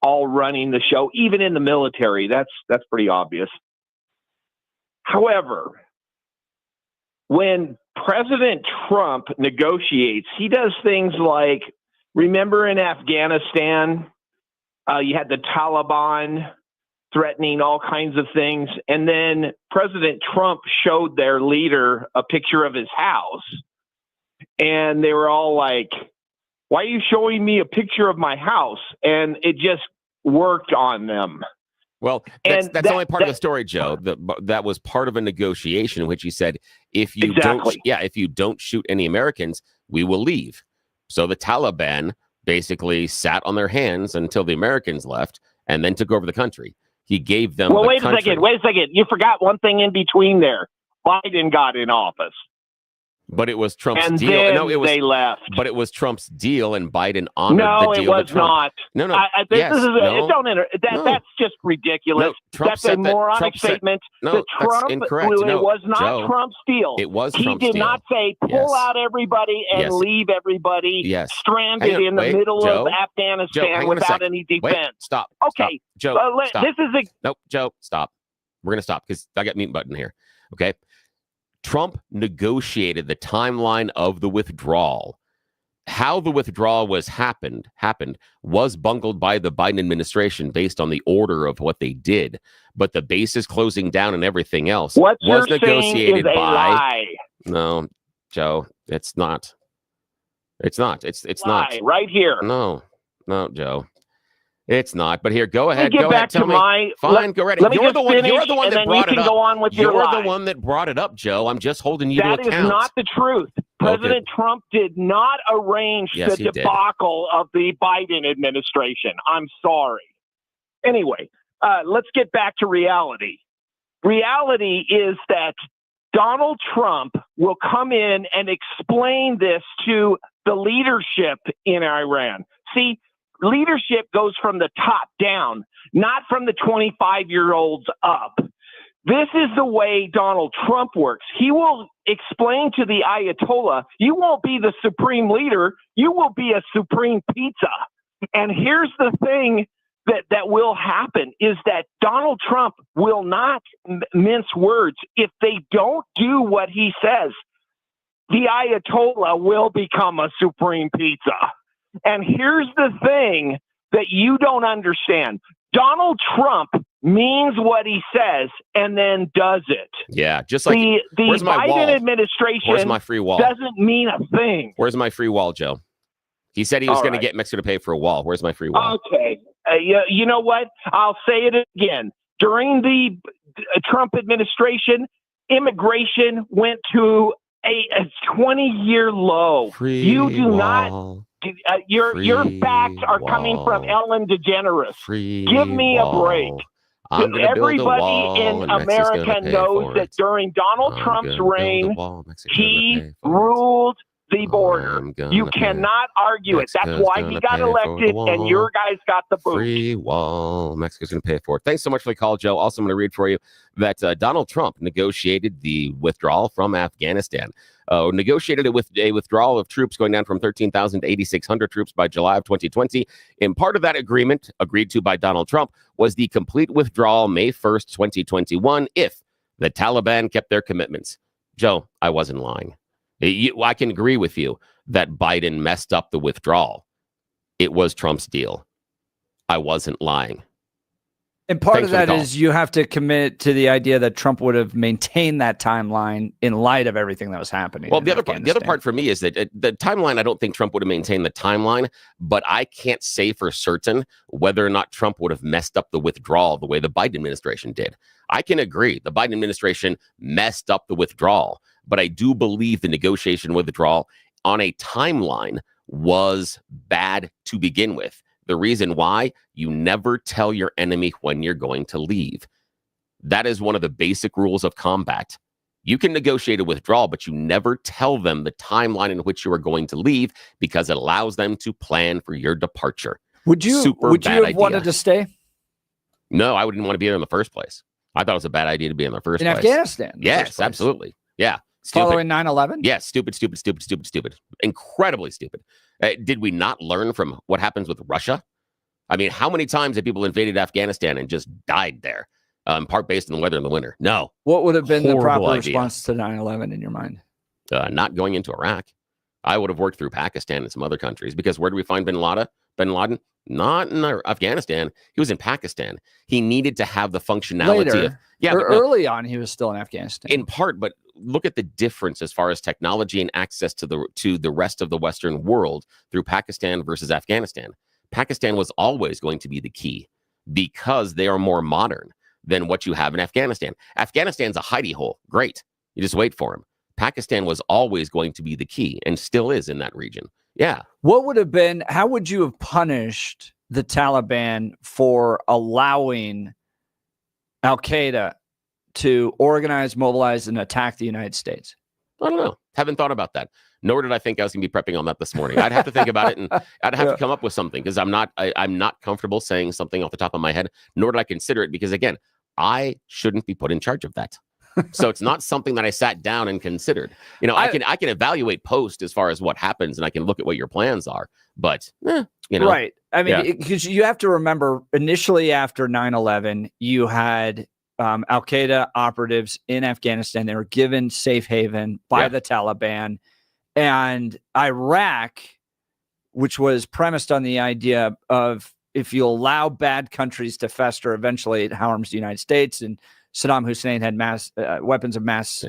all running the show, even in the military. That's pretty obvious. However, when President Trump negotiates, he does things like, remember in Afghanistan, you had the Taliban threatening all kinds of things, and then President Trump showed their leader a picture of his house, and they were all like, why are you showing me a picture of my house? And it just worked on them. Well, that's only part of the story, Joe. That was part of a negotiation in which he said, if you don't shoot any Americans, we will leave. So the Taliban basically sat on their hands until the Americans left and then took over the country. He gave them wait a second. You forgot one thing in between there. Biden got in office. But it was Trump's deal. Then they left. But it was Trump's deal, and Biden honored the deal. No, it was not. No. That's just ridiculous. No, that's a moronic statement. That's incorrect. It was not Trump's deal. It was Trump's deal. He did not say pull out everybody and leave everybody stranded in the middle of Afghanistan without any defense. Stop. Okay, Joe. Stop. Joe, stop. We're gonna stop because I got mute button here. Okay. Trump negotiated the timeline of the withdrawal. How the withdrawal happened was bungled by the Biden administration based on the order of what they did. But the bases closing down and everything else was negotiated by. Lie. No, Joe, it's not. It's not. It's not. Right here. No, Joe. It's not, but here, go ahead. Go ahead. Tell me. Fine, go right ahead. You're the one that brought it up. Go on with your You're lie. the one that brought it up, Joe. I'm just holding you to account. That is not the truth. President Trump did not arrange the debacle of the Biden administration. I'm sorry. Anyway, let's get back to reality. Reality is that Donald Trump will come in and explain this to the leadership in Iran. See, leadership goes from the top down, not from the 25-year-olds up. This is the way Donald Trump works. He will explain to the Ayatollah, you won't be the supreme leader, you will be a supreme pizza. And here's the thing that will happen is that Donald Trump will not mince words. If they don't do what he says, the Ayatollah will become a supreme pizza. And here's the thing that you don't understand. Donald Trump means what he says and then does it. Yeah, just like the Biden administration where's my free wall? Doesn't mean a thing. Where's my free wall, Joe? He said he was going to get Mexico to pay for a wall. Where's my free wall? Okay. You know what? I'll say it again. During the Trump administration, immigration went to a 20-year low. Your facts are coming from Ellen DeGeneres. Give me a break. Everybody in America knows that during Donald Trump's reign, he ruled the border. You cannot argue it. That's why he got elected, and your guys got the boot. Free wall. Mexico's going to pay for it. Thanks so much for the call, Joe. Also, I'm going to read for you that Donald Trump negotiated the withdrawal from Afghanistan. negotiated a withdrawal of troops going down from 13,000 to 8,600 troops by July of 2020. And part of that agreement, agreed to by Donald Trump, was the complete withdrawal May 1st, 2021, if the Taliban kept their commitments. Joe, I wasn't lying. I can agree with you that Biden messed up the withdrawal. It was Trump's deal. I wasn't lying. And part of that is you have to commit to the idea that Trump would have maintained that timeline in light of everything that was happening. Well, the other part for me is that the timeline, I don't think Trump would have maintained the timeline, but I can't say for certain whether or not Trump would have messed up the withdrawal the way the Biden administration did. I can agree the Biden administration messed up the withdrawal, but I do believe the negotiation withdrawal on a timeline was bad to begin with. The reason why, you never tell your enemy when you're going to leave. That is one of the basic rules of combat. You can negotiate a withdrawal, but you never tell them the timeline in which you are going to leave because it allows them to plan for your departure. Would you have wanted to stay? No, I wouldn't want to be there in the first place. I thought it was a bad idea to be in the first place. In Afghanistan? Yes, absolutely. Yeah. Stupid. Following 9/11? Yes, stupid. Incredibly stupid. Did we not learn from what happens with Russia? I mean, how many times have people invaded Afghanistan and just died there, in part based on the weather in the winter? No. What would have been the proper response to 9/11 in your mind? Not going into Iraq. I would have worked through Pakistan and some other countries because where do we find bin Laden? Not in Afghanistan. He was in Pakistan. He needed to have the functionality. Later, early on, he was still in Afghanistan. In part, but look at the difference as far as technology and access to the rest of the Western world through Pakistan versus Afghanistan. Pakistan was always going to be the key because they are more modern than what you have in Afghanistan. Afghanistan's a hidey hole. Great. You just wait for him. Pakistan was always going to be the key and still is in that region. Yeah. How would you have punished the Taliban for allowing Al-Qaeda to organize, mobilize, and attack the United States? I don't know. Haven't thought about that. Nor did I think I was going to be prepping on that this morning. I'd have to think about it, and I'd have to come up with something because I'm not comfortable saying something off the top of my head. Nor did I consider it because, again, I shouldn't be put in charge of that. So it's not something that I sat down and considered. I can evaluate post as far as what happens, and I can look at what your plans are. But right. I mean, because you have to remember, initially after 9/11, you had Al-Qaeda operatives in Afghanistan. They were given safe haven by the Taliban, and Iraq, which was premised on the idea of if you allow bad countries to fester, eventually it harms the United States. And Saddam Hussein had mass weapons of mass.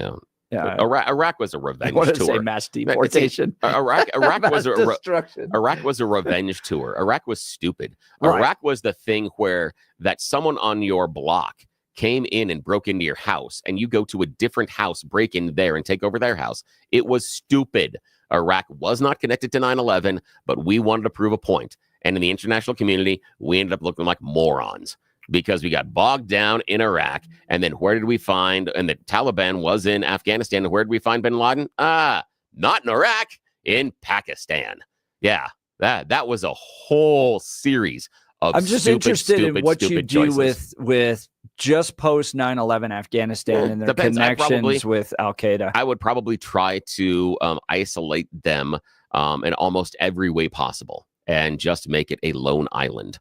Iraq was a revenge tour. Say mass deportation. Iraq was destruction. Iraq was a revenge tour. Iraq was stupid. Right. Iraq was the thing where that someone on your block came in and broke into your house, and you go to a different house, break in there, and take over their house. It was stupid. Iraq was not connected to 9/11, but we wanted to prove a point. And in the international community, we ended up looking like morons because we got bogged down in Iraq. And then where did we find, and the Taliban was in Afghanistan. And where did we find bin Laden? Not in Iraq, in Pakistan. Yeah, that was a whole series of I'm just interested in what you do with just post 9/11 Afghanistan and their connections with Al-Qaeda. I would probably try to isolate them in almost every way possible and just make it a lone island.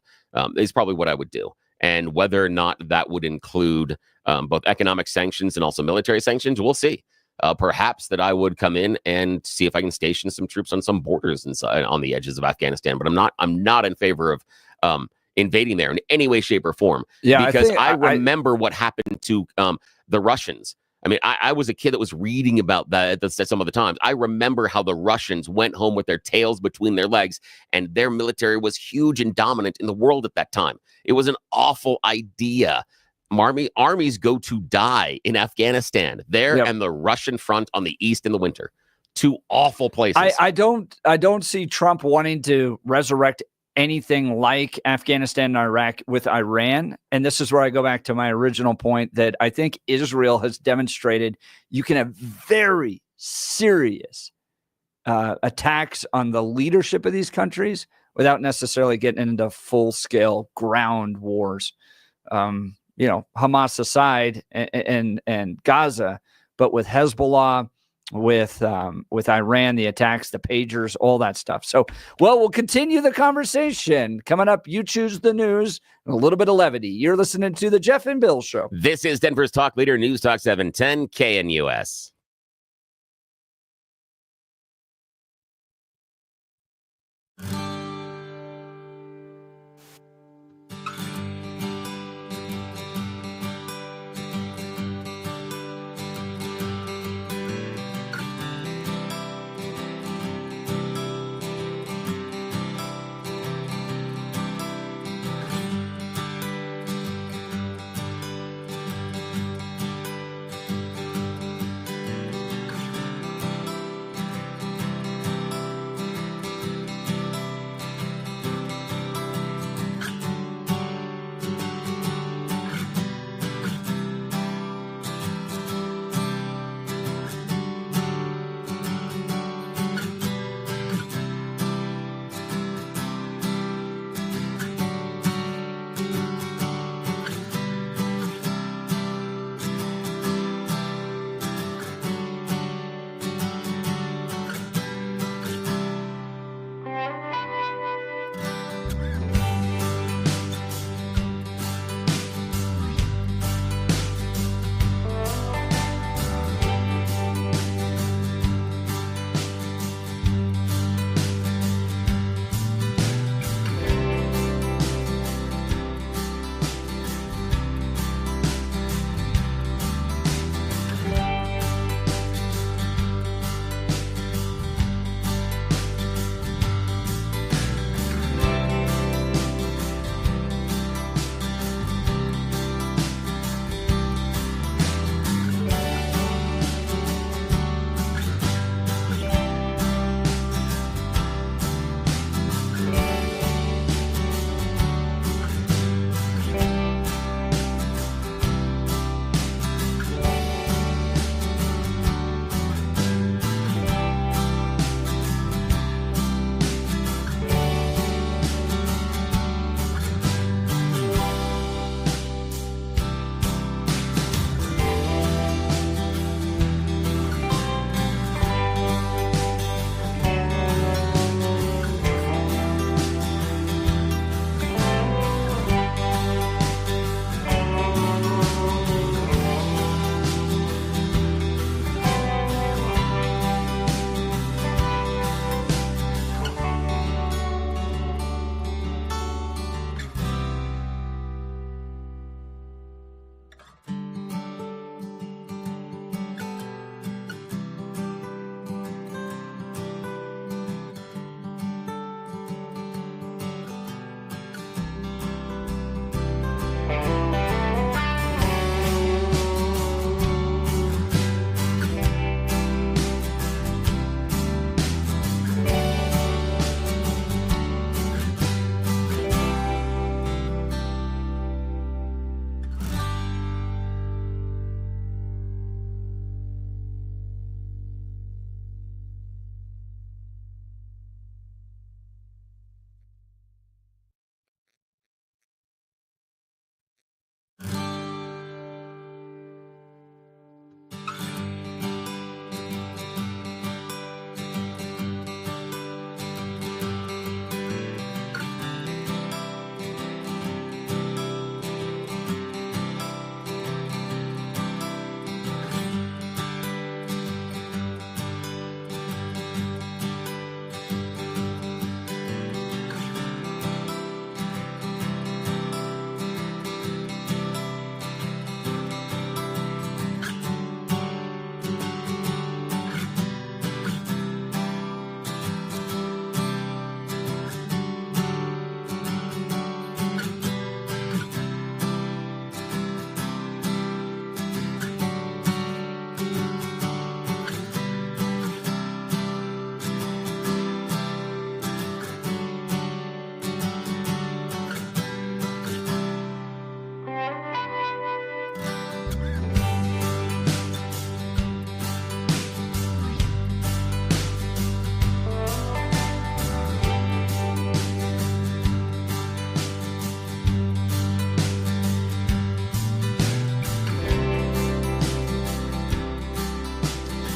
Is probably what I would do. And whether or not that would include both economic sanctions and also military sanctions, we'll see. Perhaps that I would come in and see if I can station some troops on some borders inside on the edges of Afghanistan. But I'm not in favor of invading there in any way, shape, or form. Yeah, because I remember what happened to the Russians. I mean, I was a kid that was reading about that some of the times. I remember how the Russians went home with their tails between their legs, and their military was huge and dominant in the world at that time. It was an awful idea. Armies go to die in Afghanistan there and the Russian front on the east in the winter. Two awful places. I don't see Trump wanting to resurrect anything like Afghanistan and Iraq with Iran. And this is where I go back to my original point that I think Israel has demonstrated you can have very serious attacks on the leadership of these countries without necessarily getting into full-scale ground wars. Hamas aside and Gaza, but with Hezbollah, with Iran, the attacks, the pagers, all that stuff. So, well, we'll continue the conversation. Coming up, you choose the news and a little bit of levity. You're listening to the Jeff and Bill Show. This is Denver's Talk Leader, News Talk 710 KNUS.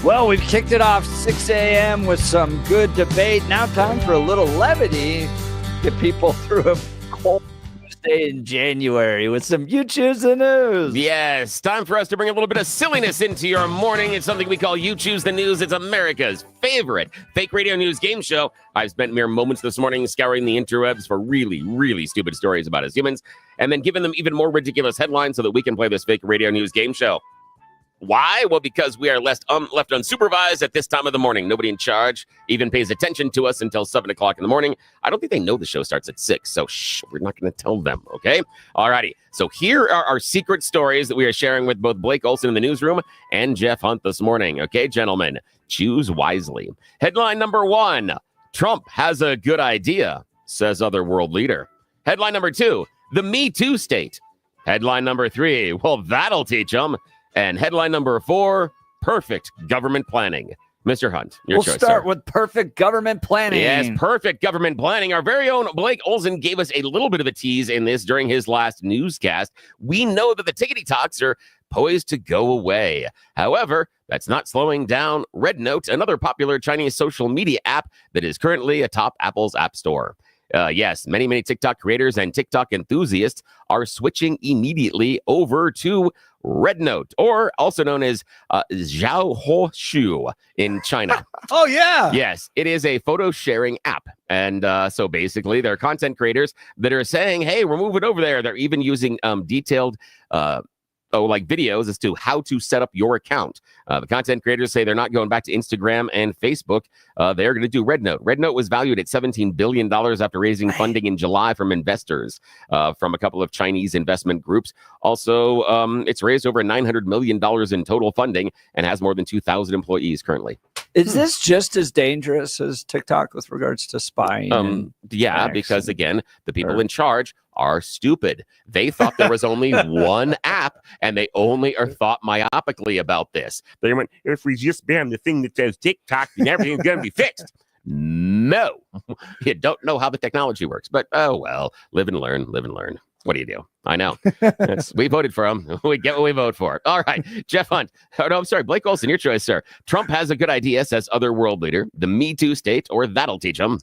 Well, we've kicked it off 6 a.m. with some good debate. Now time for a little levity. Get people through a cold Tuesday in January with some You Choose the News. Yes, time for us to bring a little bit of silliness into your morning. It's something we call You Choose the News. It's America's favorite fake radio news game show. I've spent mere moments this morning scouring the interwebs for really, really stupid stories about us humans, and then giving them even more ridiculous headlines so that we can play this fake radio news game show. Why? Well, because we are left unsupervised at this time of the morning. Nobody in charge even pays attention to us until 7 o'clock in the morning. I don't think they know the show starts at 6, so we're not going to tell them, okay? All righty. So here are our secret stories that we are sharing with both Blake Olson in the newsroom and Jeff Hunt this morning. Okay, gentlemen, choose wisely. Headline number 1, Trump has a good idea, says other world leader. Headline number 2, the Me Too state. Headline number 3, well, that'll teach them. And headline number 4, perfect government planning. Mr. Hunt, your choice. We'll start with perfect government planning. Yes, perfect government planning. Our very own Blake Olson gave us a little bit of a tease in this during his last newscast. We know that the tickety talks are poised to go away. However, that's not slowing down RedNote, another popular Chinese social media app that is currently atop Apple's App Store. Yes, many TikTok creators and TikTok enthusiasts are switching immediately over to RedNote, or also known as Xiaohongshu in China. Oh, yeah. Yes, it is a photo sharing app. And so basically, there are content creators that are saying, hey, we're moving over there. They're even using detailed videos as to how to set up your account. The content creators say they're not going back to Instagram and Facebook. They're going to do RedNote. RedNote was valued at $17 billion after raising funding in July from investors from a couple of Chinese investment groups. Also, it's raised over $900 million in total funding and has more than 2,000 employees currently. Is this just as dangerous as TikTok with regards to spying? Yeah, because again, the people in charge are stupid. They thought there was only one app, and they only are thought myopically about this. They went, if we just ban the thing that says TikTok, then everything's going to be fixed. No, you don't know how the technology works, but oh well, live and learn. What do you do? I know. We voted for him. We get what we vote for. All right. Jeff Hunt. Oh, no, I'm sorry. Blake Olson, your choice, sir. Trump has a good idea, says other world leader. The Me Too state, or that'll teach him.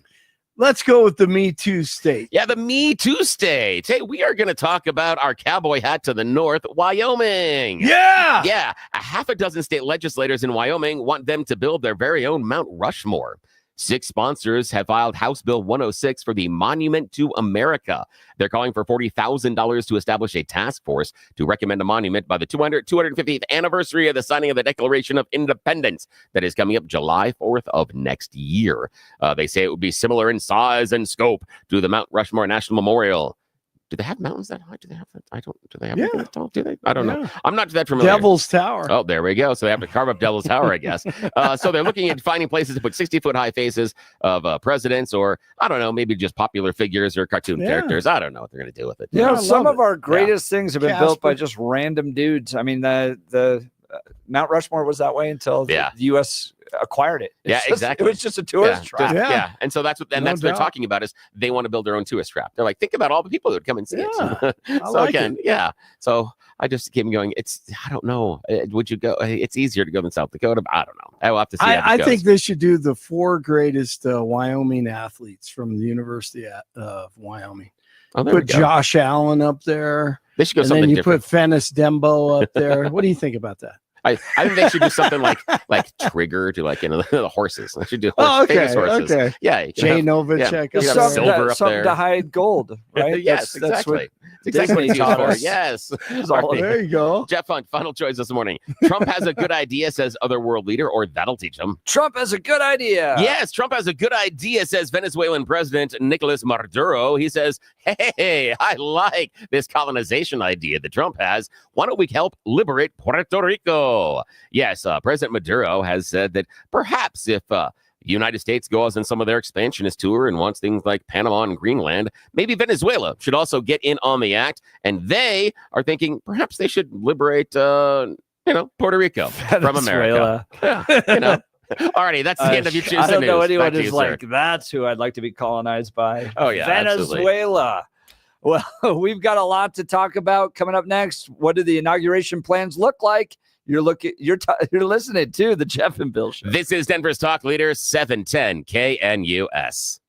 Let's go with the Me Too state. Yeah, the Me Too state. Hey, we are going to talk about our cowboy hat to the north, Wyoming. Yeah. Yeah. A half a dozen state legislators in Wyoming want them to build their very own Mount Rushmore. 6 sponsors have filed House Bill 106 for the Monument to America. They're calling for $40,000 to establish a task force to recommend a monument by the 250th anniversary of the signing of the Declaration of Independence that is coming up July 4th of next year. They say it would be similar in size and scope to the Mount Rushmore National Memorial. Do they have mountains that high? Do they have that? I don't. Do they have that tall? Do they? I don't know. I'm not that familiar. Devil's Tower. Oh, there we go. So they have to carve up Devil's Tower, I guess. So they're looking at finding places to put 60-foot high faces of presidents, or I don't know, maybe just popular figures or cartoon characters. I don't know what they're going to do with it. You know, some of our greatest things have been built by just random dudes. I mean, the Mount Rushmore was that way until the U.S. acquired it. Exactly. It was just a tourist trap. Yeah. And so that's what that's what they're talking about is they want to build their own tourist trap. They're like, think about all the people who would come and see it. So I just keep going. I don't know. Would you go? It's easier to go than South Dakota. But I don't know. I will have to see. I think they should do the 4 greatest Wyoming athletes from the University of Wyoming. Oh, put Josh Allen up there. They should go and something then you different. put Fennis Dembo up there. What do you think about that? I think they should do something like Trigger to the horses. They should do famous horses. Okay. Yeah. Jay Novacek. You have silver up there. To hide gold, right? Yes, exactly. That's exactly what he was for. Yes. There you go. Jeff Hunt, final choice this morning. Trump has a good idea, says other world leader, or that'll teach him. Trump has a good idea. Yes, Trump has a good idea, says Venezuelan President Nicolas Maduro. He says, hey, I like this colonization idea that Trump has. Why don't we help liberate Puerto Rico? Yes, President Maduro has said that perhaps if the United States goes on some of their expansionist tour and wants things like Panama and Greenland, maybe Venezuela should also get in on the act. And they are thinking perhaps they should liberate, Puerto Rico from America. Yeah, Alrighty, that's the end of You Choose the News. I don't know anyone who's like, that's who I'd like to be colonized by. Oh, yeah, Venezuela. Absolutely. Well, we've got a lot to talk about coming up next. What do the inauguration plans look like? You're listening to the Jeff and Bill Show. This is Denver's Talk Leader, 710 KNUS.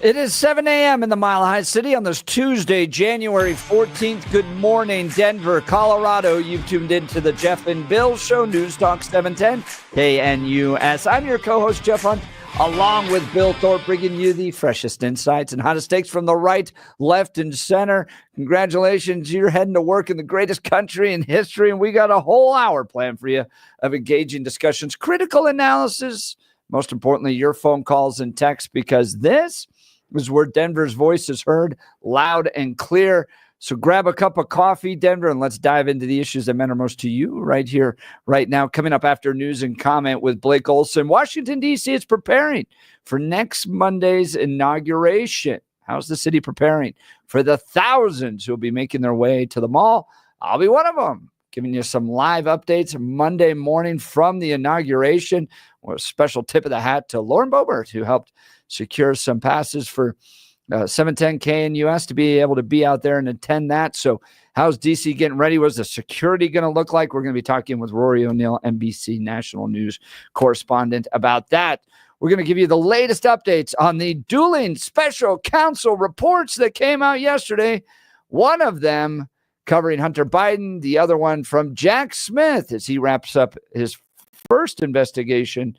It is 7 a.m. in the Mile High City on this Tuesday, January 14th. Good morning, Denver, Colorado. You've tuned into the Jeff and Bill Show, News Talk 710 KNUS. I'm your co-host, Jeff Hunt, along with Bill Thorpe, bringing you the freshest insights and hottest takes from the right, left, and center. Congratulations, you're heading to work in the greatest country in history, and we got a whole hour planned for you of engaging discussions, critical analysis, most importantly, your phone calls and texts, because this is where Denver's voice is heard loud and clear. So grab a cup of coffee, Denver, and let's dive into the issues that matter most to you right here, right now. Coming up after news and comment with Blake Olson. Washington, D.C. is preparing for next Monday's inauguration. How's the city preparing for the thousands who will be making their way to the mall? I'll be one of them, giving you some live updates Monday morning from the inauguration. With a special tip of the hat to Lauren Boebert, who helped secure some passes for 710 KNUS to be able to be out there and attend that. So how's DC getting ready? What's the security going to look like? We're going to be talking with Rory O'Neill, NBC National News correspondent, about that. We're going to give you the latest updates on the dueling special counsel reports that came out yesterday. One of them covering Hunter Biden, the other one from Jack Smith as he wraps up his first investigation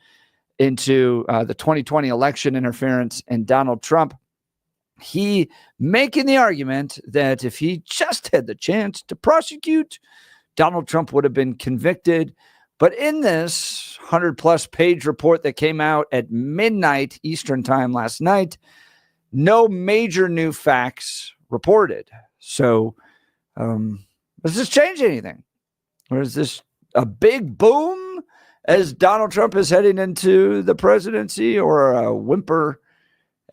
into the 2020 election interference and Donald Trump. He making the argument that if he just had the chance to prosecute, Donald Trump would have been convicted. But in this 100-plus page report that came out at midnight Eastern time last night, no major new facts reported. So does this change anything? Or is this a big boom as Donald Trump is heading into the presidency, or a whimper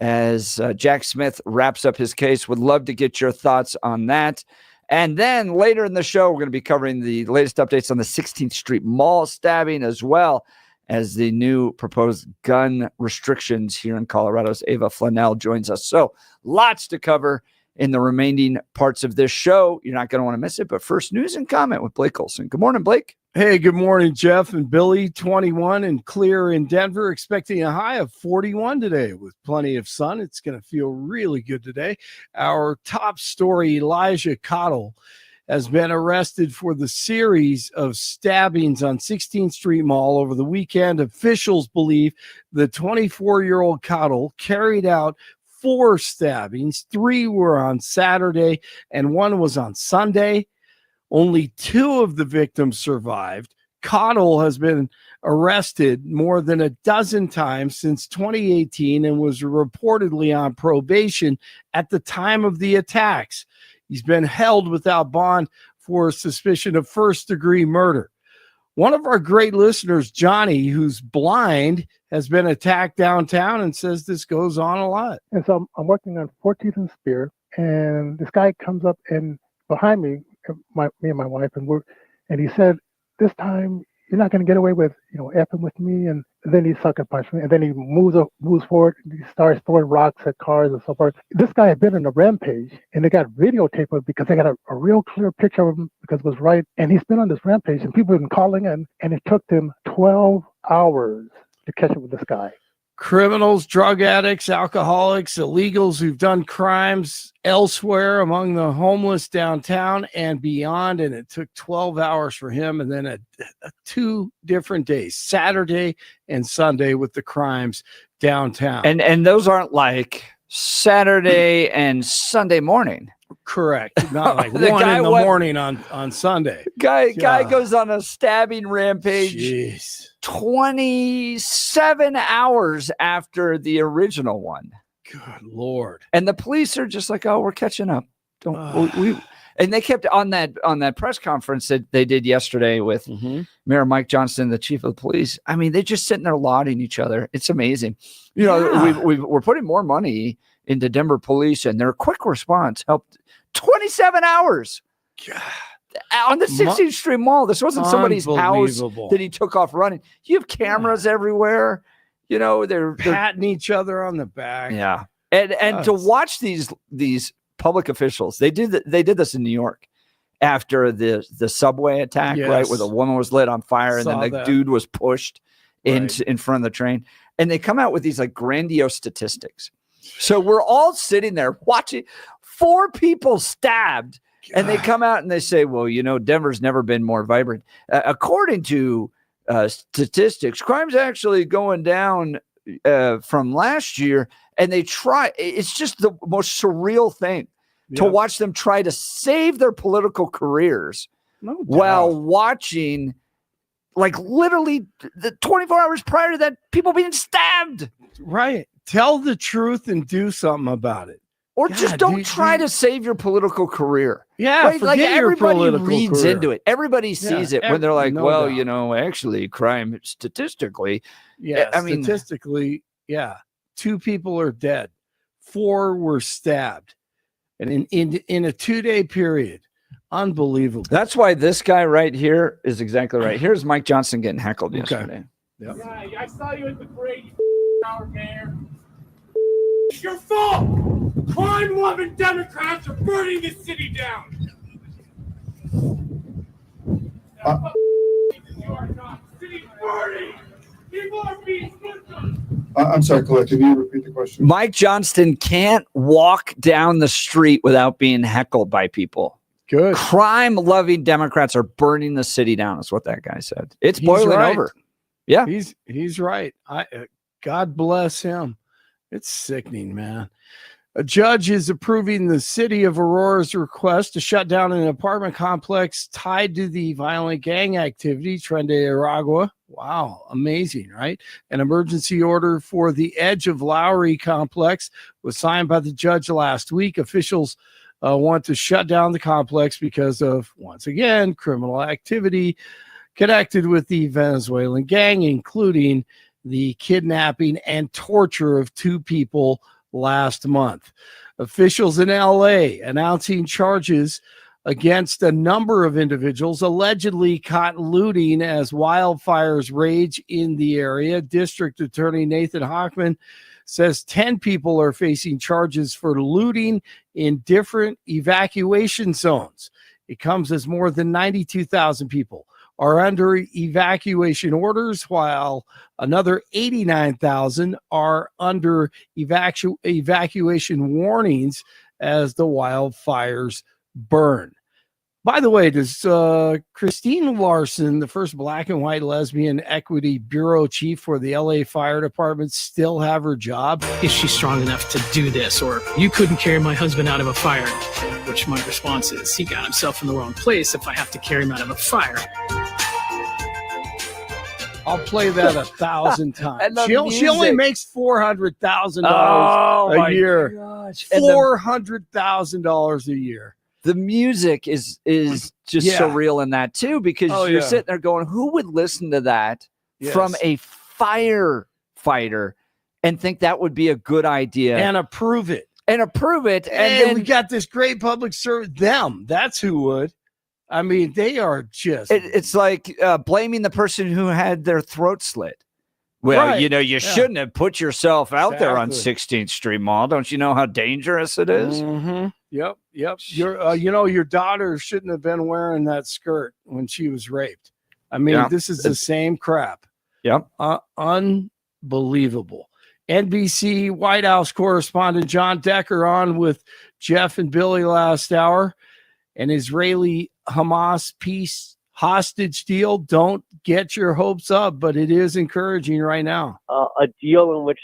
as Jack Smith wraps up his case? Would love to get your thoughts on that. And then later in the show, we're going to be covering the latest updates on the 16th Street Mall stabbing, as well as the new proposed gun restrictions here in Colorado's Ava Flanell joins us. So lots to cover in the remaining parts of this show. You're not going to want to miss it. But first, news and comment with Blake Olson. Good morning, Blake. Hey, good morning, Jeff and Billy. 21 and clear in Denver, expecting a high of 41 today with plenty of sun. It's going to feel really good today. Our top story, Elijah Cottle, has been arrested for the series of stabbings on 16th Street Mall over the weekend. Officials believe the 24-year-old Cottle carried out 4 stabbings. 3 were on Saturday and 1 was on Sunday. Only 2 of the victims survived. Cottle has been arrested more than a dozen times since 2018 and was reportedly on probation at the time of the attacks. He's been held without bond for suspicion of first-degree murder. One of our great listeners, Johnny, who's blind, has been attacked downtown and says this goes on a lot. And so I'm working on 14th and Spear, and this guy comes up and behind me, me and my wife, and he said, "This time you're not going to get away with, effing with me." And then he sucker punched me, and then he moves forward. And he starts throwing rocks at cars and so forth. This guy had been on a rampage, and they got videotape of it because they got a real clear picture of him because it was right. And he's been on this rampage, and people have been calling in, and it took them 12 hours to catch up with this guy. Criminals, drug addicts, alcoholics, illegals who've done crimes elsewhere among the homeless downtown and beyond. And it took 12 hours for him. And then 2 different days, Saturday and Sunday, with the crimes downtown. And those aren't like Saturday and Sunday morning. Correct. Not like 1 in the morning on Sunday. Guy goes on a stabbing rampage. Jeez. 27 hours after the original one. Good Lord. And the police are just like, "Oh, we're catching up." And they kept on that press conference that they did yesterday with Mayor Mike Johnson, the chief of the police. I mean, they're just sitting there lauding each other. It's amazing. We're putting more money into Denver police, and their quick response helped. 27 hours. God. On the 16th Street Mall. This wasn't somebody's house that he took off running. You have cameras everywhere. They're patting each other on the back. Yeah. And to watch these public officials, they did this in New York after the subway attack, right? Where the woman was lit on fire and then the dude was pushed in front of the train. And they come out with these like grandiose statistics. So we're all sitting there watching 4 people stabbed. And they come out and they say, well, Denver's never been more vibrant. According to statistics, crime's actually going down from last year. And it's just the most surreal thing to watch them try to save their political careers while watching, like, literally the 24 hours prior to that, people being stabbed. Right. Tell the truth and do something about it. Or just don't try to save your political career. Yeah, right? Like everybody reads into it. Everybody sees it when they're like, actually, crime statistically. Yeah, statistically, 2 people are dead. 4 were stabbed. And in a 2-day period. Unbelievable. That's why this guy right here is exactly right. Here's Mike Johnson getting heckled yesterday. Yep. Yeah, I saw you at the parade, you mayor. It's your fault. Crime-loving Democrats are burning the city down. You are not. The city's burning. People are being victims. I'm sorry, Colette, can you repeat the question? Mike Johnston can't walk down the street without being heckled by people. Good. Crime-loving Democrats are burning the city down, is what that guy said. It's He's boiling right. over. Yeah. He's right. God bless him. It's sickening, man. A judge is approving the city of Aurora's request to shut down an apartment complex tied to the violent gang activity, Tren de Aragua. Wow, amazing, right? An emergency order for the Edge of Lowry complex was signed by the judge last week. Officials want to shut down the complex because of, once again, criminal activity connected with the Venezuelan gang, including the kidnapping and torture of 2 people last month. Officials in LA announcing charges against a number of individuals allegedly caught looting as wildfires rage in the area. District Attorney Nathan Hochman says 10 people are facing charges for looting in different evacuation zones. It comes as more than 92,000 people are under evacuation orders, while another 89,000 are under evacuation warnings as the wildfires burn. By the way, does Christine Larson, the first black and white lesbian equity bureau chief for the LA Fire Department, still have her job? Is she strong enough to do this? Or you couldn't carry my husband out of a fire, which my response is, he got himself in the wrong place if I have to carry him out of a fire. I'll play that 1,000 times. She only makes $400,000 a year. $400,000 a year. The music is just surreal in that too, because you're sitting there going, who would listen to that from a firefighter and think that would be a good idea and approve it? And then we got this great public service. That's who would. I mean, they are just. It's like blaming the person who had their throat slit. Well, you shouldn't have put yourself out there on 16th Street Mall. Don't you know how dangerous it is? Mm-hmm. Yep. Your daughter shouldn't have been wearing that skirt when she was raped. I mean, this is the same crap. Yep. Unbelievable. NBC White House correspondent John Decker on with Jeff and Billy last hour. An Israeli Hamas peace hostage deal. Don't get your hopes up, but it is encouraging right now. A deal in which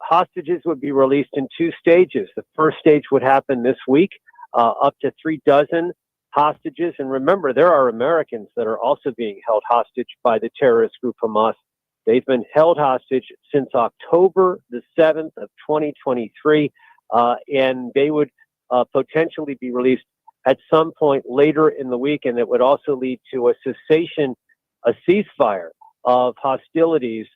hostages would be released in 2 stages. The first stage would happen this week, up to 36 hostages. And remember, there are Americans that are also being held hostage by the terrorist group Hamas. They've been held hostage since October the 7th of 2023, and they would potentially be released at some point later in the week, and it would also lead to a ceasefire of hostilities,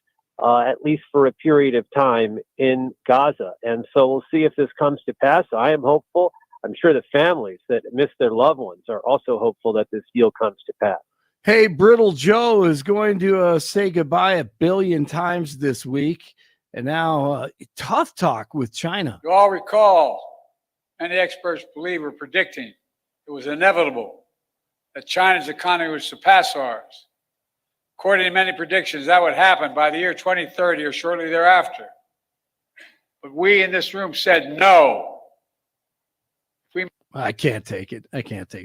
at least for a period of time in Gaza. And so we'll see if this comes to pass. I am hopeful. I'm sure the families that miss their loved ones are also hopeful that this deal comes to pass. Hey, Brittle Joe is going to say goodbye 1 billion times this week. And now tough talk with China. You all recall, many experts believe or predicting it was inevitable that China's economy would surpass ours. According to many predictions, that would happen by the year 2030 or shortly thereafter. But we in this room said no. I can't take it.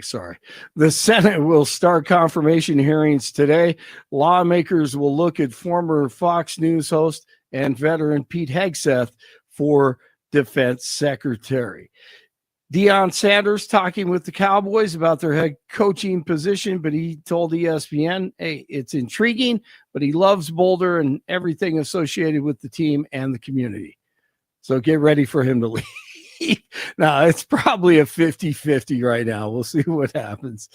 Sorry. The Senate will start confirmation hearings today. Lawmakers will look at former Fox News host and veteran Pete Hegseth for defense secretary. Deion Sanders talking with the Cowboys about their head coaching position, but he told ESPN, hey, it's intriguing, but he loves Boulder and everything associated with the team and the community. So get ready for him to leave. Now, it's probably a 50-50 right now. We'll see what happens.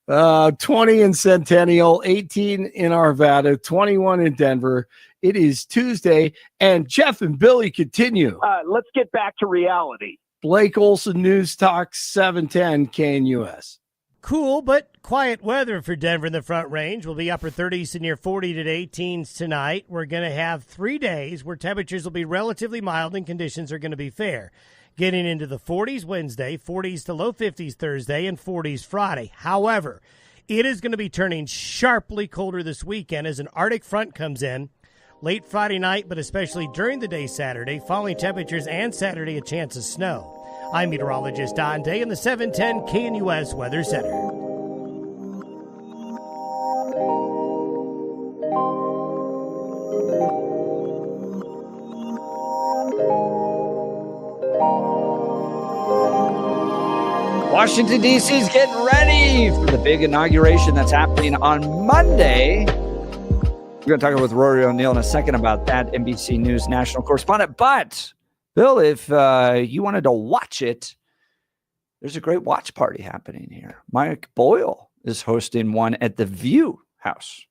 20 in Centennial, 18 in Arvada, 21 in Denver. It is Tuesday, and Jeff and Billy continue. Let's get back to reality. Blake Olson, News Talk 710 KNUS. Cool but quiet weather for Denver in the Front Range. We'll be upper 30s to near 40 to 18s tonight. We're going to have 3 days where temperatures will be relatively mild and conditions are going to be fair. Getting into the 40s Wednesday, 40s to low 50s Thursday, and 40s Friday. However, it is going to be turning sharply colder this weekend as an Arctic front comes in. Late Friday night, but especially during the day Saturday, falling temperatures and Saturday a chance of snow. I'm meteorologist Don Day in the 710 KNUS Weather Center. Washington, D.C. is getting ready for the big inauguration that's happening on Monday. We're going to talk with Rory O'Neill in a second about that, NBC News national correspondent. But, Bill, if you wanted to watch it, there's a great watch party happening here. Mike Boyle is hosting one at the View House.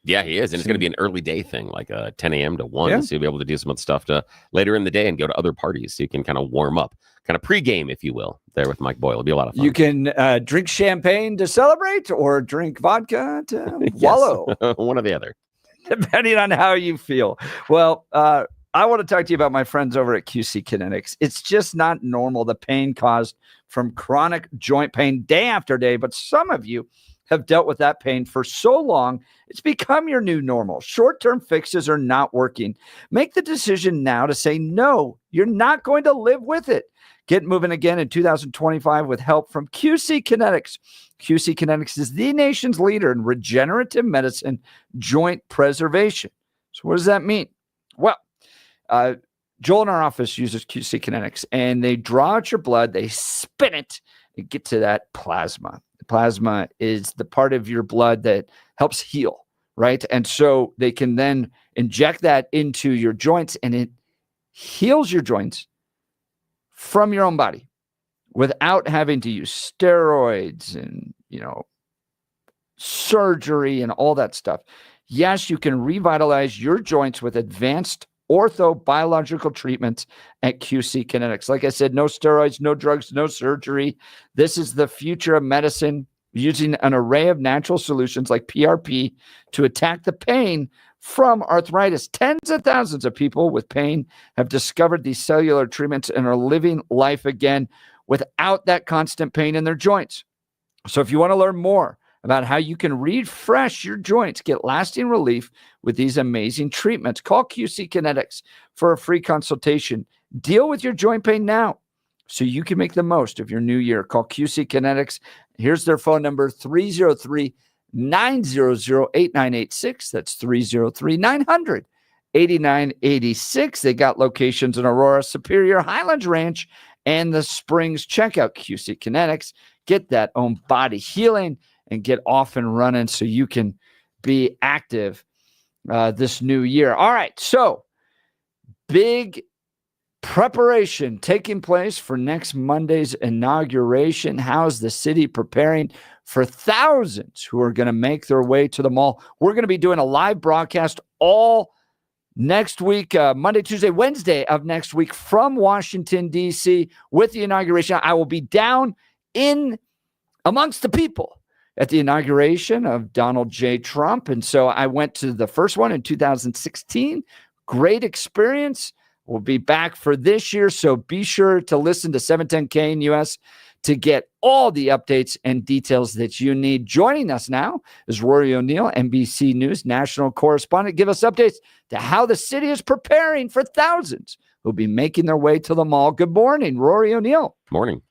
Yeah, he is. And it's going to be an early day thing, like 10 a.m. to 1. Yeah. So you'll be able to do some other stuff later in the day and go to other parties. So you can kind of warm up, kind of pregame, if you will, there with Mike Boyle. It'll be a lot of fun. You can drink champagne to celebrate or drink vodka to wallow. One or the other. Depending on how you feel. Well, I want to talk to you about my friends over at QC Kinetics. It's just not normal, the pain caused from chronic joint pain day after day, but some of you have dealt with that pain for so long, it's become your new normal. Short-term fixes are not working. Make the decision now to say no. You're not going to live with it. Get moving again in 2025 with help from QC Kinetics. QC Kinetics is the nation's leader in regenerative medicine joint preservation. So what does that mean? Well, Joel in our office uses QC Kinetics, and they draw out your blood, they spin it, and get to that plasma. The plasma is the part of your blood that helps heal, right? And so they can then inject that into your joints, and it heals your joints from your own body without having to use steroids and, surgery and all that stuff. Yes, you can revitalize your joints with advanced orthobiological treatments at QC Kinetics. Like I said, no steroids, no drugs, no surgery. This is the future of medicine, using an array of natural solutions like PRP to attack the pain from arthritis. Tens of thousands of people with pain have discovered these cellular treatments and are living life again without that constant pain in their joints. So if you want to learn more about how you can refresh your joints, get lasting relief with these amazing treatments, call QC Kinetics for a free consultation. Deal with your joint pain now so you can make the most of your new year. Call QC Kinetics. Here's their phone number, 303-900-8986. That's 303-900-8986. They got locations in Aurora, Superior, Highlands Ranch, and the Springs. Check out QC Kinetics. Get that own body healing and get off and running so you can be active this new year. All right, so big preparation taking place for next Monday's inauguration. How's the city preparing for thousands who are going to make their way to the mall? We're going to be doing a live broadcast all next week, Monday, Tuesday, Wednesday of next week from Washington, D.C. with the inauguration. I will be down in amongst the people at the inauguration of Donald J. Trump. And so I went to the first one in 2016. Great experience. We'll be back for this year. So be sure to listen to 710 KNUS to get all the updates and details that you need. Joining us now is Rory O'Neill, NBC News national correspondent. Give us updates to how the city is preparing for thousands who'll be making their way to the mall. Good morning, Rory O'Neill. Morning.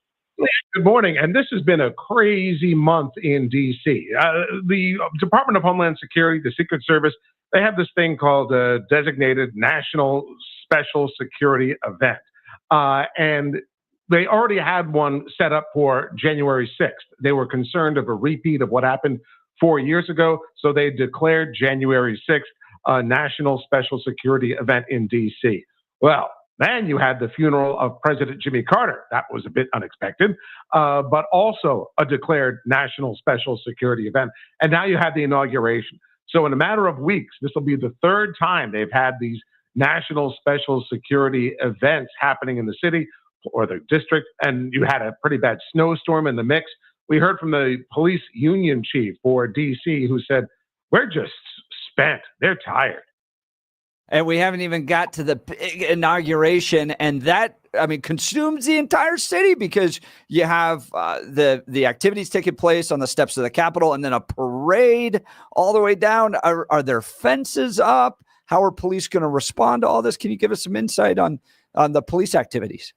Good morning. And this has been a crazy month in D.C. The Department of Homeland Security, the Secret Service, they have this thing called a designated national special security event. And they already had one set up for January 6th. They were concerned of a repeat of what happened 4 years ago. So they declared January 6th a national special security event in D.C. Well, then you had the funeral of President Jimmy Carter. That was a bit unexpected, but also a declared national special security event. And now you have the inauguration. So in a matter of weeks, this will be the third time they've had these national special security events happening in the city or the district. And you had a pretty bad snowstorm in the mix. We heard from the police union chief for DC who said, we're just spent. They're tired. And we haven't even got to the big inauguration, and that, I mean, consumes the entire city because you have the activities taking place on the steps of the Capitol, and then a parade all the way down. Are there fences up? How are police going to respond to all this? Can you give us some insight on the police activities?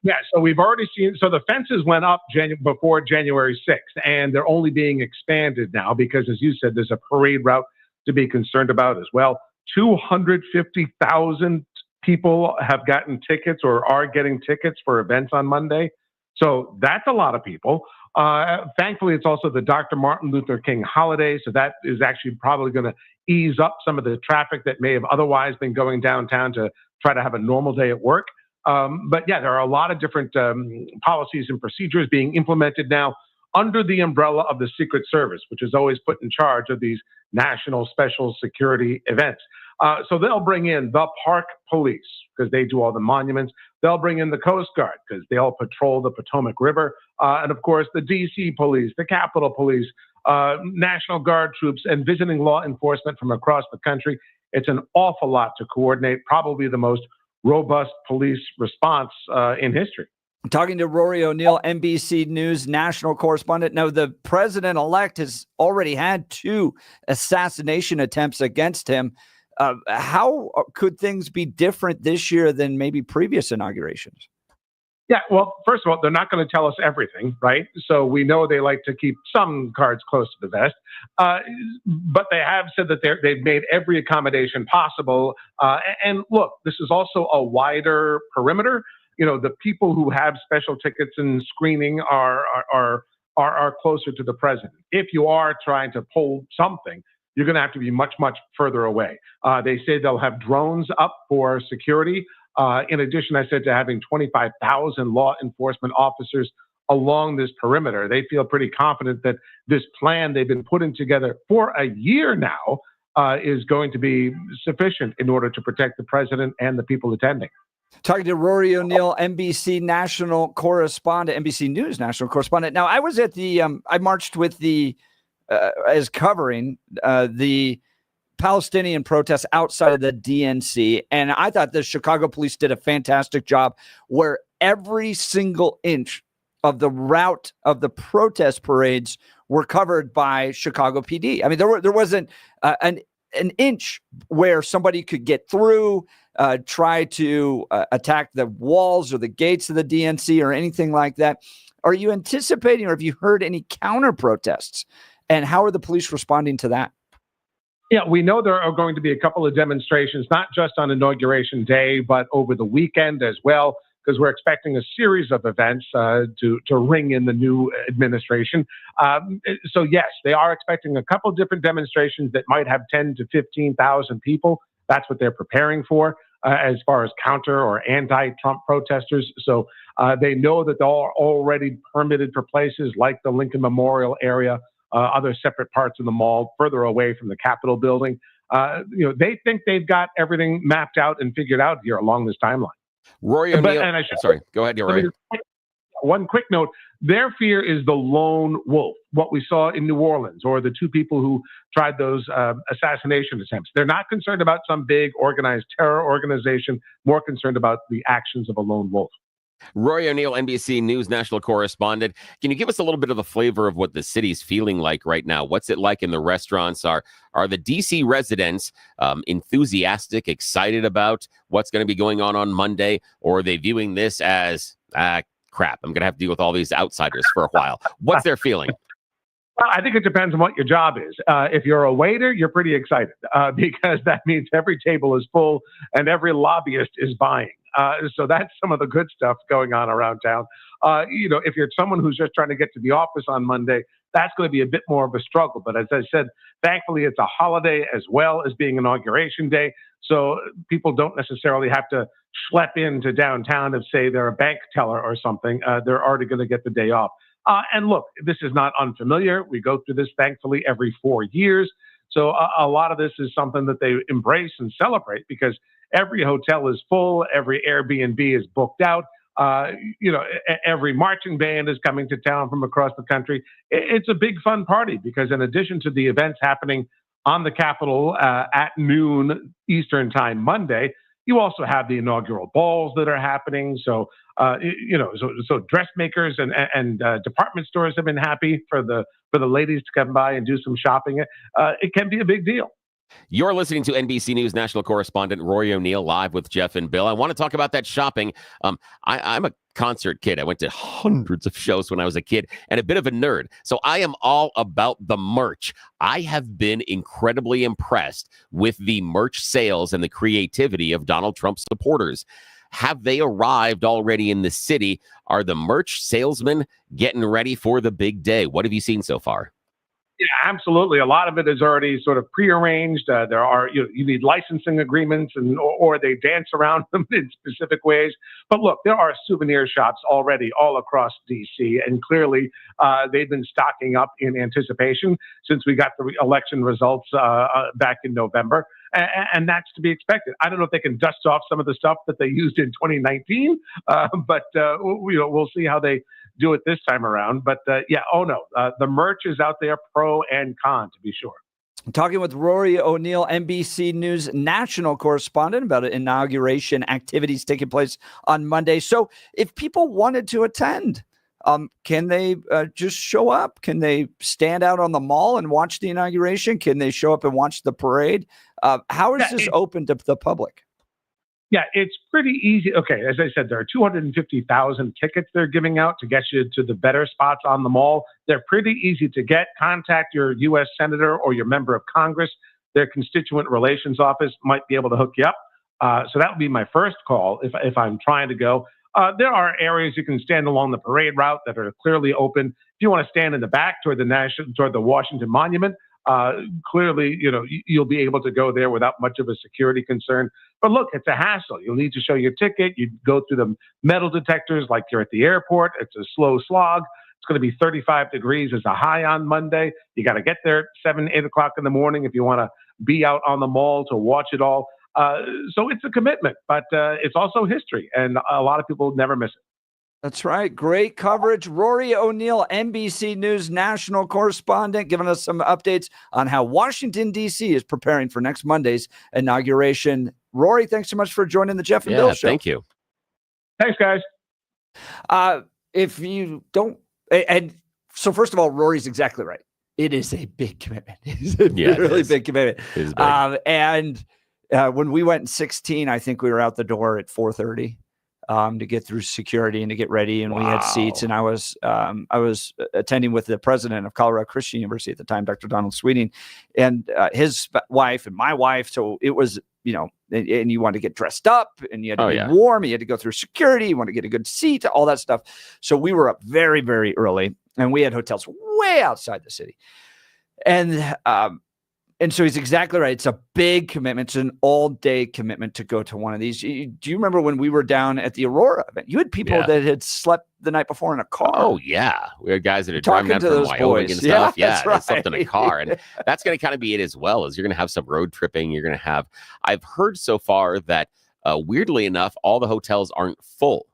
Yeah, so we've already seen, so the fences went up before January 6th, and they're only being expanded now because, as you said, there's a parade route to be concerned about as well. 250,000 people have gotten tickets or are getting tickets for events on Monday. So that's a lot of people. Thankfully, it's also the Dr. Martin Luther King holiday. So that is actually probably going to ease up some of the traffic that may have otherwise been going downtown to try to have a normal day at work. But yeah, there are a lot of different policies and procedures being implemented now under the umbrella of the Secret Service, which is always put in charge of these national special security events. So they'll bring in the park police because they do all the monuments. They'll bring in the Coast Guard because they'll patrol the Potomac River. And of course, the DC police, the Capitol Police, National Guard troops, and visiting law enforcement from across the country. It's an awful lot to coordinate, probably the most robust police response in history. I'm talking to Rory O'Neill, NBC News national correspondent. Now, the president-elect has already had 2 assassination attempts against him. How could things be different this year than maybe previous inaugurations? Yeah, well, first of all, they're not going to tell us everything, right? So we know they like to keep some cards close to the vest. But they have said that they've made every accommodation possible. And look, this is also a wider perimeter. You know, the people who have special tickets and screening are closer to the president. If you are trying to pull something, you're going to have to be much, much further away. They say they'll have drones up for security. In addition, I said to having 25,000 law enforcement officers along this perimeter. They feel pretty confident that this plan they've been putting together for a year now is going to be sufficient in order to protect the president and the people attending. Talking to Rory O'Neill, NBC national correspondent, NBC News national correspondent. Now, I was at I marched with as covering the Palestinian protests outside of the DNC. And I thought the Chicago police did a fantastic job where every single inch of the route of the protest parades were covered by Chicago PD. I mean, there wasn't an inch where somebody could get through, try to attack the walls or the gates of the DNC or anything like that. Are you anticipating or have you heard any counter protests? And how are the police responding to that? Yeah, we know there are going to be a couple of demonstrations, not just on Inauguration Day, but over the weekend as well, because we're expecting a series of events to ring in the new administration. So yes, they are expecting a couple of different demonstrations that might have 10 to 15,000 people. That's what they're preparing for as far as counter or anti-Trump protesters. So they know that they're already permitted for places like the Lincoln Memorial area, other separate parts of the mall further away from the Capitol building. They think they've got everything mapped out and figured out here along this timeline. Rory O'Neill. Sorry, go ahead, Rory. One quick note. Their fear is the lone wolf, what we saw in New Orleans, or the 2 people who tried those assassination attempts. They're not concerned about some big organized terror organization, more concerned about the actions of a lone wolf. Rory O'Neill, NBC News national correspondent. Can you give us a little bit of a flavor of what the city's feeling like right now? What's it like in the restaurants? Are the DC residents enthusiastic, excited about what's going to be going on Monday? Or are they viewing this as, crap, I'm going to have to deal with all these outsiders for a while? What's their feeling? Well, I think it depends on what your job is. If you're a waiter, you're pretty excited because that means every table is full and every lobbyist is buying. So that's some of the good stuff going on around town. If you're someone who's just trying to get to the office on Monday, that's going to be a bit more of a struggle. But as I said, thankfully, it's a holiday as well as being Inauguration Day. So people don't necessarily have to schlep into downtown if, say, they're a bank teller or something. They're already going to get the day off. And look, this is not unfamiliar. We go through this, thankfully, every 4 years. So a lot of this is something that they embrace and celebrate because every hotel is full, every Airbnb is booked out. Every marching band is coming to town from across the country. It's a big fun party because in addition to the events happening on the Capitol at noon Eastern time Monday, you also have the inaugural balls that are happening. So, so dressmakers and department stores have been happy for the ladies to come by and do some shopping. It can be a big deal. You're listening to NBC News national correspondent Rory O'Neill live with Jeff and Bill. I want to talk about that shopping. I'm a concert kid. I went to hundreds of shows when I was a kid and a bit of a nerd. So I am all about the merch. I have been incredibly impressed with the merch sales and the creativity of Donald Trump supporters. Have they arrived already in the city? Are the merch salesmen getting ready for the big day? What have you seen so far? Yeah, absolutely. A lot of it is already sort of prearranged. There are you need licensing agreements, or they dance around them in specific ways. But look, there are souvenir shops already all across D.C., and clearly they've been stocking up in anticipation since we got the election results back in November, and that's to be expected. I don't know if they can dust off some of the stuff that they used in 2019, but we'll see how they do it this time around. But the merch is out there, pro and con, to be sure. I'm talking with Rory O'Neill, NBC News national correspondent, about inauguration activities taking place on Monday. So if people wanted to attend, can they just show up? Can they stand out on the mall and watch the inauguration? Can they show up and watch the parade? How is this open to the public? Yeah, it's pretty easy. Okay, as I said, there are 250,000 tickets they're giving out to get you to the better spots on the mall. They're pretty easy to get. Contact your U.S. Senator or your member of Congress. Their constituent relations office might be able to hook you up. So that would be my first call if I'm trying to go. There are areas you can stand along the parade route that are clearly open. If you want to stand in the back toward the Washington Monument, clearly, you'll be able to go there without much of a security concern. But look, it's a hassle. You'll need to show your ticket. You go through the metal detectors like you're at the airport. It's a slow slog. It's going to be 35 degrees as a high on Monday. You got to get there at 7, 8 o'clock in the morning if you want to be out on the mall to watch it all. So it's a commitment, but it's also history, and a lot of people never miss it. That's right. Great coverage. Rory O'Neill, NBC News national correspondent, giving us some updates on how Washington, D.C. is preparing for next Monday's inauguration. Rory, thanks so much for joining the Jeff and Bill Show. Thank you. Thanks, guys. If you don't, and so first of all, Rory's exactly right. It is a big commitment. It's a really big commitment. It is big. And when we went in 2016, I think we were out the door at 4:30. To get through security and to get ready, and we had seats. And I was attending with the president of Colorado Christian University at the time, Dr. Donald Sweeting, and his wife and my wife. So it was, and you wanted to get dressed up, and you had to be warm. You had to go through security. You want to get a good seat, all that stuff. So we were up very, very early, and we had hotels way outside the city, and so he's exactly right. It's a big commitment. It's an all-day commitment to go to one of these. Do you remember when we were down at the Aurora event? You had people that had slept the night before in a car. Oh, yeah. We had guys that are driving down from Wyoming and stuff. Yeah, right. They slept in a car. And that's going to kind of be it as well, is you're going to have some road tripping. You're going to have – I've heard so far that, weirdly enough, all the hotels aren't full.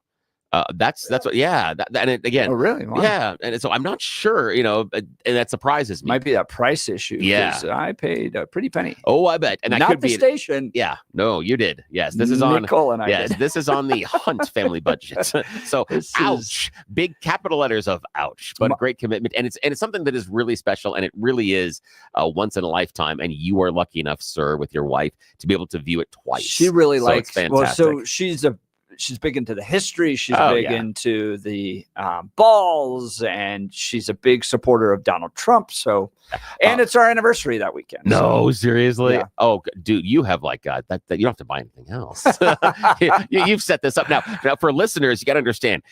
That's what, and again, oh really? Wow. Yeah, and so I'm not sure, and that surprises me. Might be that price issue. Yeah, I paid a pretty penny. Oh, I bet, and that not could the be station. Yeah, no, you did. Yes, this is on. Nicole and I yes, did. This is on the Hunt family budget. So, ouch, big capital letters of ouch, but a great commitment, and it's something that is really special, and it really is once in a lifetime. And you are lucky enough, sir, with your wife, to be able to view it twice. She really likes. Well, so she's big into the history. She's big into the balls, and she's a big supporter of Donald Trump. So, and it's our anniversary that weekend. No, seriously. Yeah. Oh, dude, you have that you don't have to buy anything else. You've set this up now for listeners. You got to understand,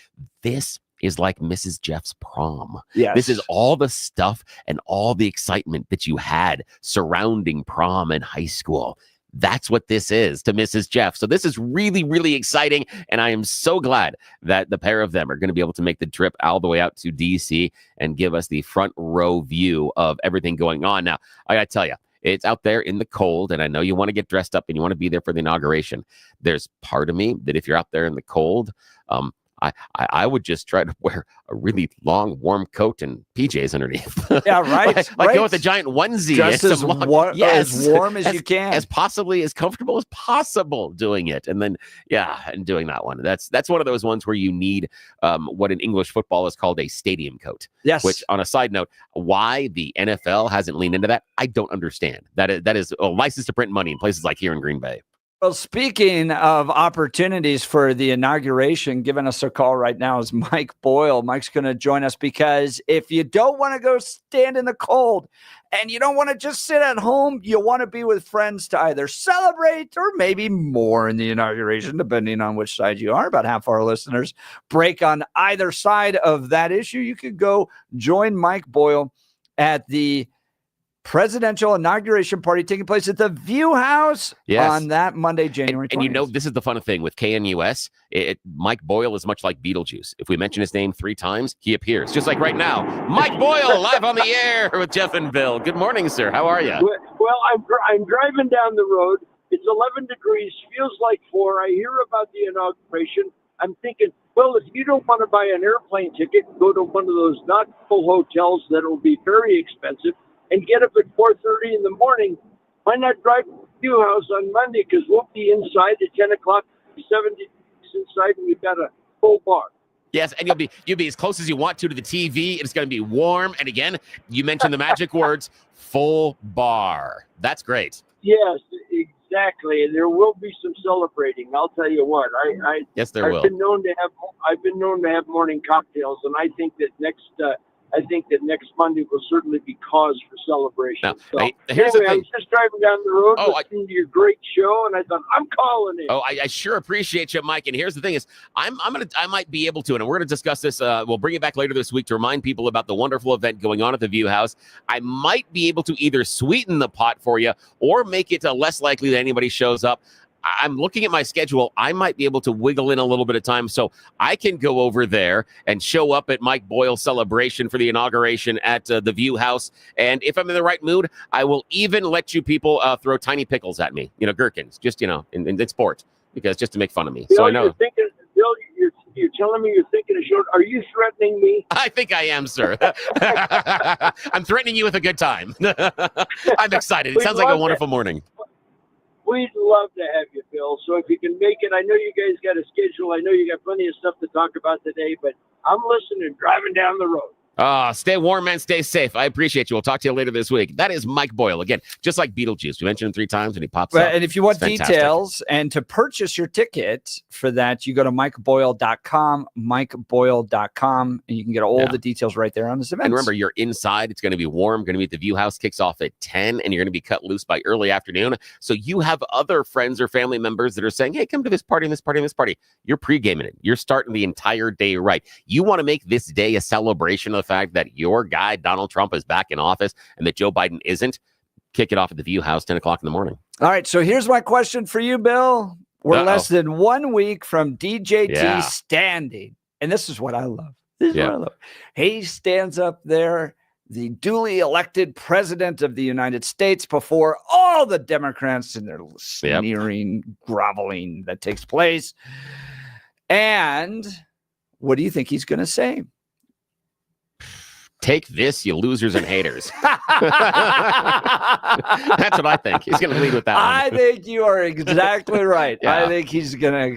this is like Mrs. Jeff's prom. Yes. This is all the stuff and all the excitement that you had surrounding prom in high school. That's what this is to Mrs. Jeff. So this is really, really exciting. And I am so glad that the pair of them are going to be able to make the trip all the way out to DC and give us the front row view of everything going on. Now, I got to tell you, it's out there in the cold, and I know you want to get dressed up and you want to be there for the inauguration. There's part of me that if you're out there in the cold, I would just try to wear a really long, warm coat and PJs underneath. Yeah, right. like go with a giant onesie. Just as warm as you can. As possibly as comfortable as possible doing it. And then, and doing that one. That's one of those ones where you need what in English football is called a stadium coat. Yes. Which, on a side note, why the NFL hasn't leaned into that, I don't understand. That is a license to print money in places like here in Green Bay. Well, speaking of opportunities for the inauguration, giving us a call right now is Mike Boyle. Mike's going to join us because if you don't want to go stand in the cold and you don't want to just sit at home, you want to be with friends to either celebrate or maybe more in the inauguration, depending on which side you are. About half our listeners break on either side of that issue. You could go join Mike Boyle at the presidential inauguration party taking place at the View House on that Monday, January 20th. And you know, this is the fun thing with KNUS. Mike Boyle is much like Beetlejuice. If we mention his name 3 times, he appears. Just like right now. Mike Boyle live on the air with Jeff and Bill. Good morning, sir. How are you? Well, I'm driving down the road. It's 11 degrees, feels like 4. I hear about the inauguration. I'm thinking, well, if you don't want to buy an airplane ticket, go to one of those not full hotels that will be very expensive and get up at 4:30 in the morning. Why not drive to the View House on Monday? Because we'll be inside at 10 o'clock, 70 inside, and we've got a full bar. Yes, and you'll be as close as you want to the TV. It's going to be warm. And again, you mentioned the magic words, full bar. That's great. Yes, exactly. And there will be some celebrating. I'll tell you what. Yes, there will. I've been known to have morning cocktails, and I think that next Monday will certainly be cause for celebration. Now, so, here's the thing. I was just driving down the road listening to your great show, and I thought, I'm calling it. Oh, I sure appreciate you, Mike. And here's the thing is, I might be able to, and we're going to discuss this. We'll bring it back later this week to remind people about the wonderful event going on at the View House. I might be able to either sweeten the pot for you or make it less likely that anybody shows up. I'm looking at my schedule. I might be able to wiggle in a little bit of time so I can go over there and show up at Mike Boyle's celebration for the inauguration at the View House. And if I'm in the right mood, I will even let you people throw tiny pickles at me, gherkins, just, in sport, because just to make fun of me. Bill, so I know. Bill, you're telling me you're thinking of short. Are you threatening me? I think I am, sir. I'm threatening you with a good time. I'm excited. It sounds like a wonderful morning. We'd love to have you, Bill. So if you can make it, I know you guys got a schedule. I know you got plenty of stuff to talk about today, but I'm listening, driving down the road. Stay warm and stay safe. I appreciate you. We'll talk to you later this week. That is Mike Boyle. Again, just like Beetlejuice. We mentioned him 3 times and he pops up. And if you want details and to purchase your ticket for that, you go to mikeboyle.com, mikeboyle.com, and you can get all the details right there on this event. And remember, you're inside. It's going to be warm. Going to be at the View House. Kicks off at 10, and you're going to be cut loose by early afternoon. So you have other friends or family members that are saying, hey, come to this party and this party and this party. You're pre-gaming it. You're starting the entire day right. You want to make this day a celebration of the fact that your guy, Donald Trump, is back in office and that Joe Biden isn't. Kick it off at the View House, 10 o'clock in the morning. All right, so here's my question for you, Bill. We're less than 1 week from DJT standing. And this is what I love. This is what I love. He stands up there, the duly elected president of the United States, before all the Democrats and their sneering, groveling that takes place. And what do you think he's going to say? Take this, you losers and haters. That's what I think. He's going to lead with that one. I think you are exactly right. I think he's gonna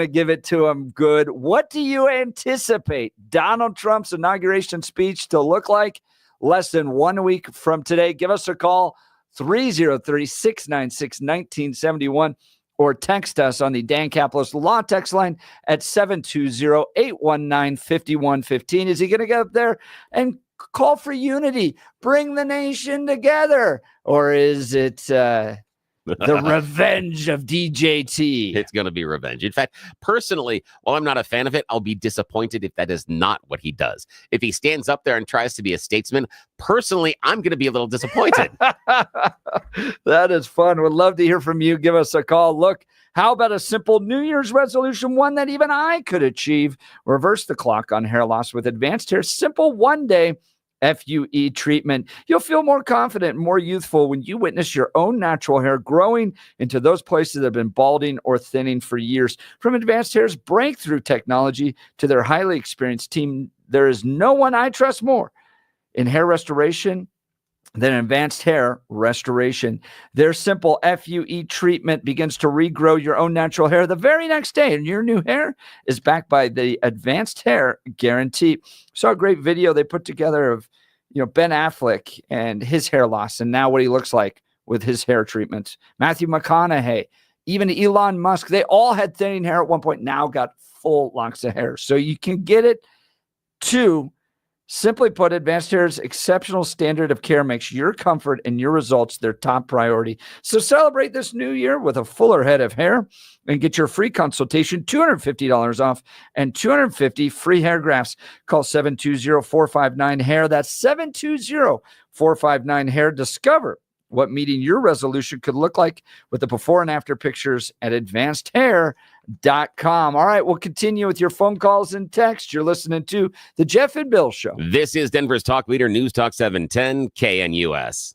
give it to him good. What do you anticipate Donald Trump's inauguration speech to look like less than 1 week from today? Give us a call, 303-696-1971. Or text us on the Dan Capitalist Law text line at 720-819-5115. Is he going to get up there and call for unity, bring the nation together? Or is it the revenge of DJT? It's going to be revenge. In fact, personally, while I'm not a fan of it, I'll be disappointed if that is not what he does. If he stands up there and tries to be a statesman, personally, I'm going to be a little disappointed. That is fun. Would love to hear from you. Give us a call. Look, how about a simple New Year's resolution, one that even I could achieve? Reverse the clock on hair loss with advanced hair. Simple, one day FUE treatment. You'll feel more confident and more youthful when you witness your own natural hair growing into those places that have been balding or thinning for years. From Advanced Hair's breakthrough technology to their highly experienced team, there is no one I trust more in hair restoration than Advanced Hair Restoration. Their simple FUE treatment begins to regrow your own natural hair the very next day, and your new hair is backed by the Advanced Hair Guarantee. Saw a great video they put together of Ben Affleck and his hair loss, and now what he looks like with his hair treatments. Matthew McConaughey, even Elon Musk, they all had thinning hair at one point, now got full locks of hair. So you can get it too. Simply put, Advanced Hair's exceptional standard of care makes your comfort and your results their top priority. So celebrate this new year with a fuller head of hair and get your free consultation, $250 off, and 250 free hair grafts. Call 720-459-HAIR. That's 720-459-HAIR. Discover what meeting your resolution could look like with the before and after pictures at advancedhair.com. All right, we'll continue with your phone calls and text. You're listening to the Jeff and Bill Show. This is Denver's Talk Leader, News Talk 710 KNUS.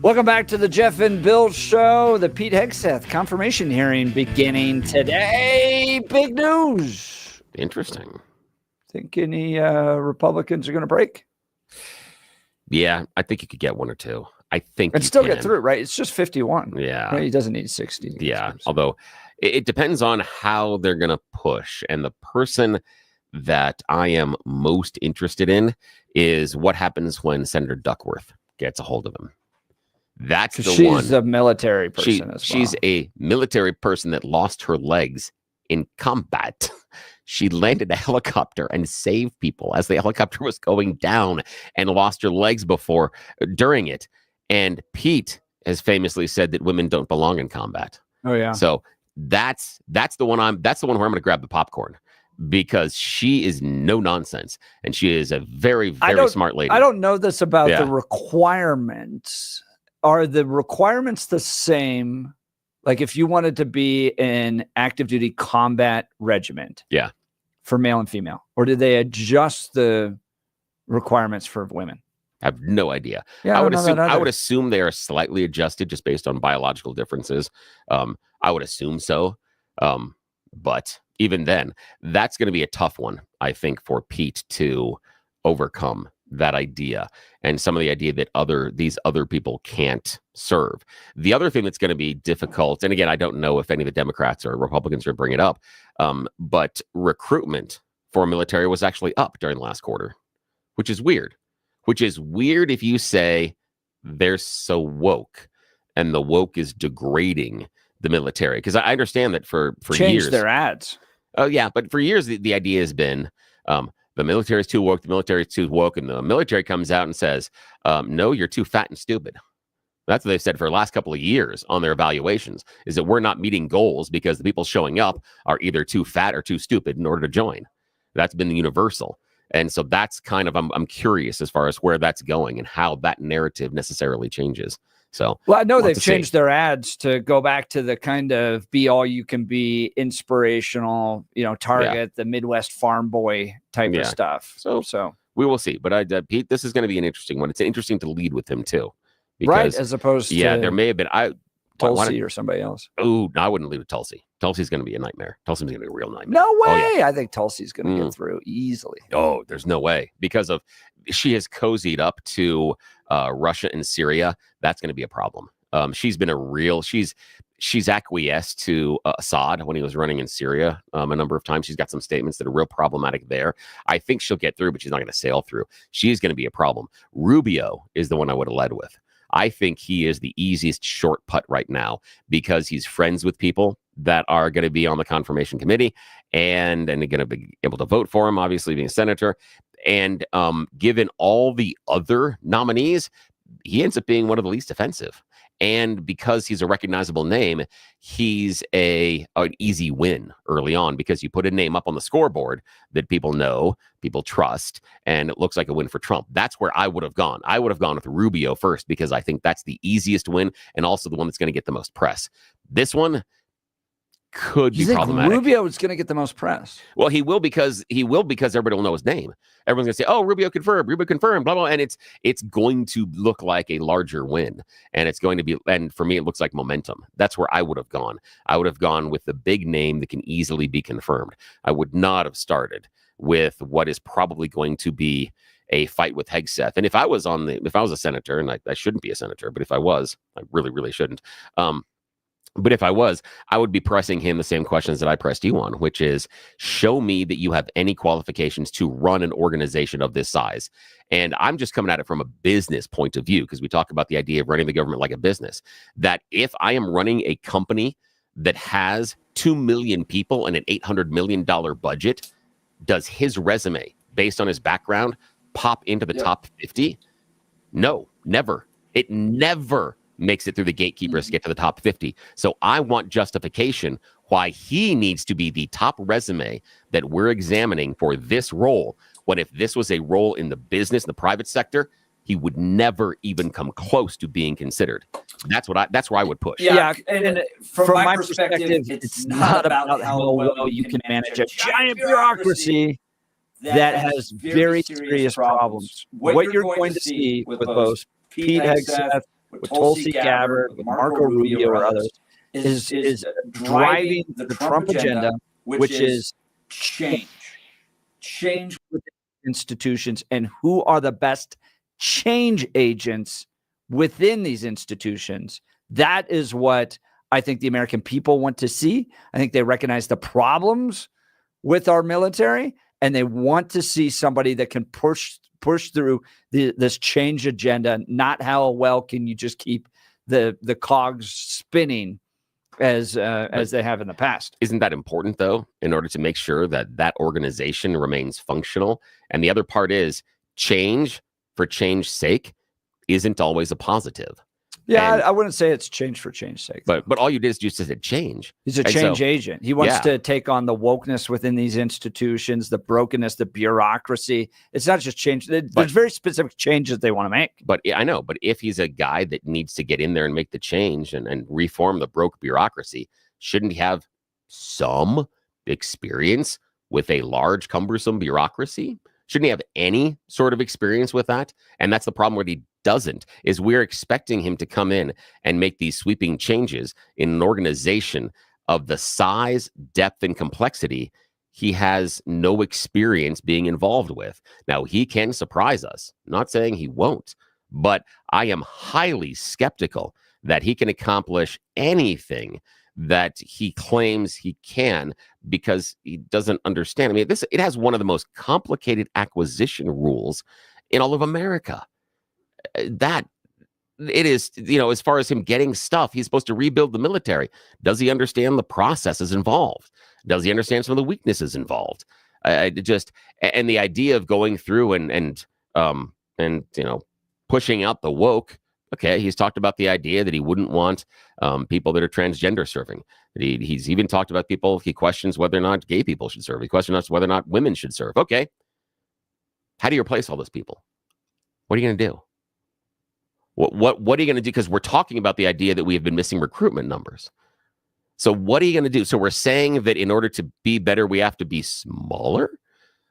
Welcome back to the Jeff and Bill Show. The Pete Hegseth confirmation hearing beginning today. Big news. Interesting. Think any Republicans are going to break? Yeah, I think you could get one or two. I think and still get through, right? It's just 51. Yeah. Right? He doesn't need 60. Yeah, although it depends on how they're going to push. And the person that I am most interested in is what happens when Senator Duckworth gets a hold of him. That's the she's one. She's a military person as well. She's a military person that lost her legs in combat. She landed a helicopter and saved people as the helicopter was going down and lost her legs during it. And Pete has famously said that women don't belong in combat. Oh yeah. So that's the one where I'm going to grab the popcorn, because she is no nonsense and she is a very, very smart lady. I don't know this about the requirements. Are the requirements the same? Like if you wanted to be an active duty combat regiment, for male and female, or did they adjust the requirements for women? I have no idea. Yeah, I would assume they are slightly adjusted just based on biological differences. I would assume so. But even then, that's going to be a tough one, I think, for Pete to overcome that idea and some of the idea that these other people can't serve. The other thing that's going to be difficult, and again, I don't know if any of the Democrats or Republicans are bringing it up, but recruitment for military was actually up during the last quarter, which is weird. Which is weird if you say they're so woke and the woke is degrading the military. Because I understand that for years. Change their ads. Oh, yeah. But for years, the idea has been the military is too woke. The military is too woke. And the military comes out and says, no, you're too fat and stupid. That's what they've said for the last couple of years on their evaluations, is that we're not meeting goals because the people showing up are either too fat or too stupid in order to join. That's been the universal. And so that's kind of, I'm curious as far as where that's going and how that narrative necessarily changes. So, well, I know they've changed their ads to go back to the kind of be all you can be, inspirational, target the Midwest farm boy type of stuff. So we will see. But Pete, this is going to be an interesting one. It's interesting to lead with him too, right? As opposed to there may have been Tulsi or somebody else. Oh, no, I wouldn't leave with Tulsi. Tulsi's going to be a nightmare. Tulsi's going to be a real nightmare. No way. Oh, yeah. I think Tulsi's going to get through easily. Oh, there's no way, because she has cozied up to Russia and Syria. That's going to be a problem. She's been she's acquiesced to Assad when he was running in Syria a number of times. She's got some statements that are real problematic there. I think she'll get through, but she's not going to sail through. She's going to be a problem. Rubio is the one I would have led with. I think he is the easiest short putt right now because he's friends with people that are going to be on the confirmation committee and they're going to be able to vote for him, obviously being a senator. And given all the other nominees, he ends up being one of the least offensive. And because he's a recognizable name, he's an easy win early on because you put a name up on the scoreboard that people know, people trust, and it looks like a win for Trump. That's where I would have gone. I would have gone with Rubio first because I think that's the easiest win and also the one that's going to get the most press. This one could be problematic. Rubio is going to get the most press. Well, he will because everybody will know his name. Everyone's going to say, "Oh, Rubio confirmed, blah blah," and it's going to look like a larger win, and it's going to be. And for me, it looks like momentum. That's where I would have gone. I would have gone with the big name that can easily be confirmed. I would not have started with what is probably going to be a fight with Hegseth. And if I was a senator, and I shouldn't be a senator, but if I was, I really, really shouldn't. But if I was, I would be pressing him the same questions that I pressed you on, which is show me that you have any qualifications to run an organization of this size. And I'm just coming at it from a business point of view, because we talk about the idea of running the government like a business, that if I am running a company that has 2 million people and an $800 million budget, does his resume, based on his background, pop into the top 50? No, never. It never makes it through the gatekeepers to get to the top 50. So I want justification why he needs to be the top resume that we're examining for this role, when if this was a role in the business, the private sector, he would never even come close to being considered. That's where I would push. Yeah, and from my perspective, it's not about how well you can manage a giant bureaucracy that has very serious problems. What you're going to see with both Pete Hegseth with Tulsi Gabbard, with Marco Rubio or others, is driving the Trump agenda, which is change within institutions, and who are the best change agents within these institutions. That is what I think the American people want to see. I think they recognize the problems with our military, and they want to see somebody that can push through this change agenda. Not how well can you just keep the cogs spinning as they have in the past. Isn't that important, though, in order to make sure that that organization remains functional? And the other part is change for change's sake isn't always a positive. Yeah, I wouldn't say it's change for change's sake. But all you did is just said change. He's a change agent. He wants to take on the wokeness within these institutions, the brokenness, the bureaucracy. It's not just change. There's very specific changes they want to make. But I know. But if he's a guy that needs to get in there and make the change and reform the broke bureaucracy, shouldn't he have some experience with a large, cumbersome bureaucracy? Shouldn't he have any sort of experience with that? And that's the problem where he doesn't, is we're expecting him to come in and make these sweeping changes in an organization of the size, depth, and complexity he has no experience being involved with. Now, he can surprise us. I'm not saying he won't, but I am highly skeptical that he can accomplish anything that he claims he can, because he doesn't understand. I mean, it has one of the most complicated acquisition rules in all of America. That it is, as far as him getting stuff, he's supposed to rebuild the military. Does he understand the processes involved? Does he understand some of the weaknesses involved? And the idea of going through and pushing out the woke. Okay, he's talked about the idea that he wouldn't want people that are transgender serving. He's even talked about people. He questions whether or not gay people should serve. He questions whether or not women should serve. Okay, how do you replace all those people? What are you going to do? What are you going to do? Because we're talking about the idea that we have been missing recruitment numbers. So what are you going to do? So we're saying that in order to be better, we have to be smaller.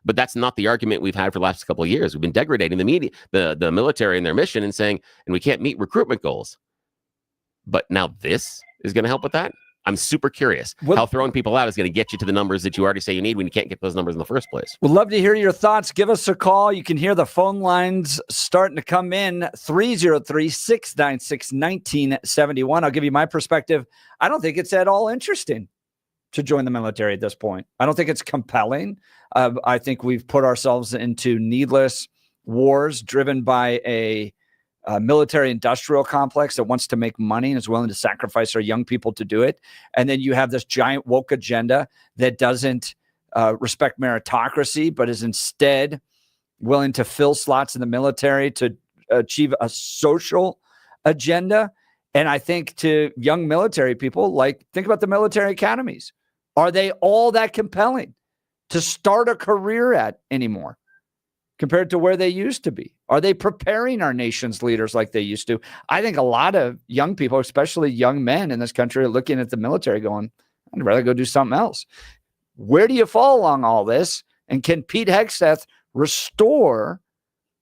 But that's not the argument we've had for the last couple of years. We've been degrading the media, the military and their mission, and saying, and we can't meet recruitment goals. But now this is going to help with that? I'm super curious how throwing people out is going to get you to the numbers that you already say you need when you can't get those numbers in the first place. We'd love to hear your thoughts. Give us a call. You can hear the phone lines starting to come in. 303-696-1971. I'll give you my perspective. I don't think it's at all interesting to join the military at this point. I don't think it's compelling. I think we've put ourselves into needless wars driven by a military industrial complex that wants to make money and is willing to sacrifice our young people to do it. And then you have this giant woke agenda that doesn't respect meritocracy, but is instead willing to fill slots in the military to achieve a social agenda. And I think to young military people, think about the military academies. Are they all that compelling to start a career at anymore compared to where they used to be? Are they preparing our nation's leaders like they used to? I think a lot of young people, especially young men in this country, are looking at the military going, I'd rather go do something else. Where do you fall along all this? And can Pete Hegseth restore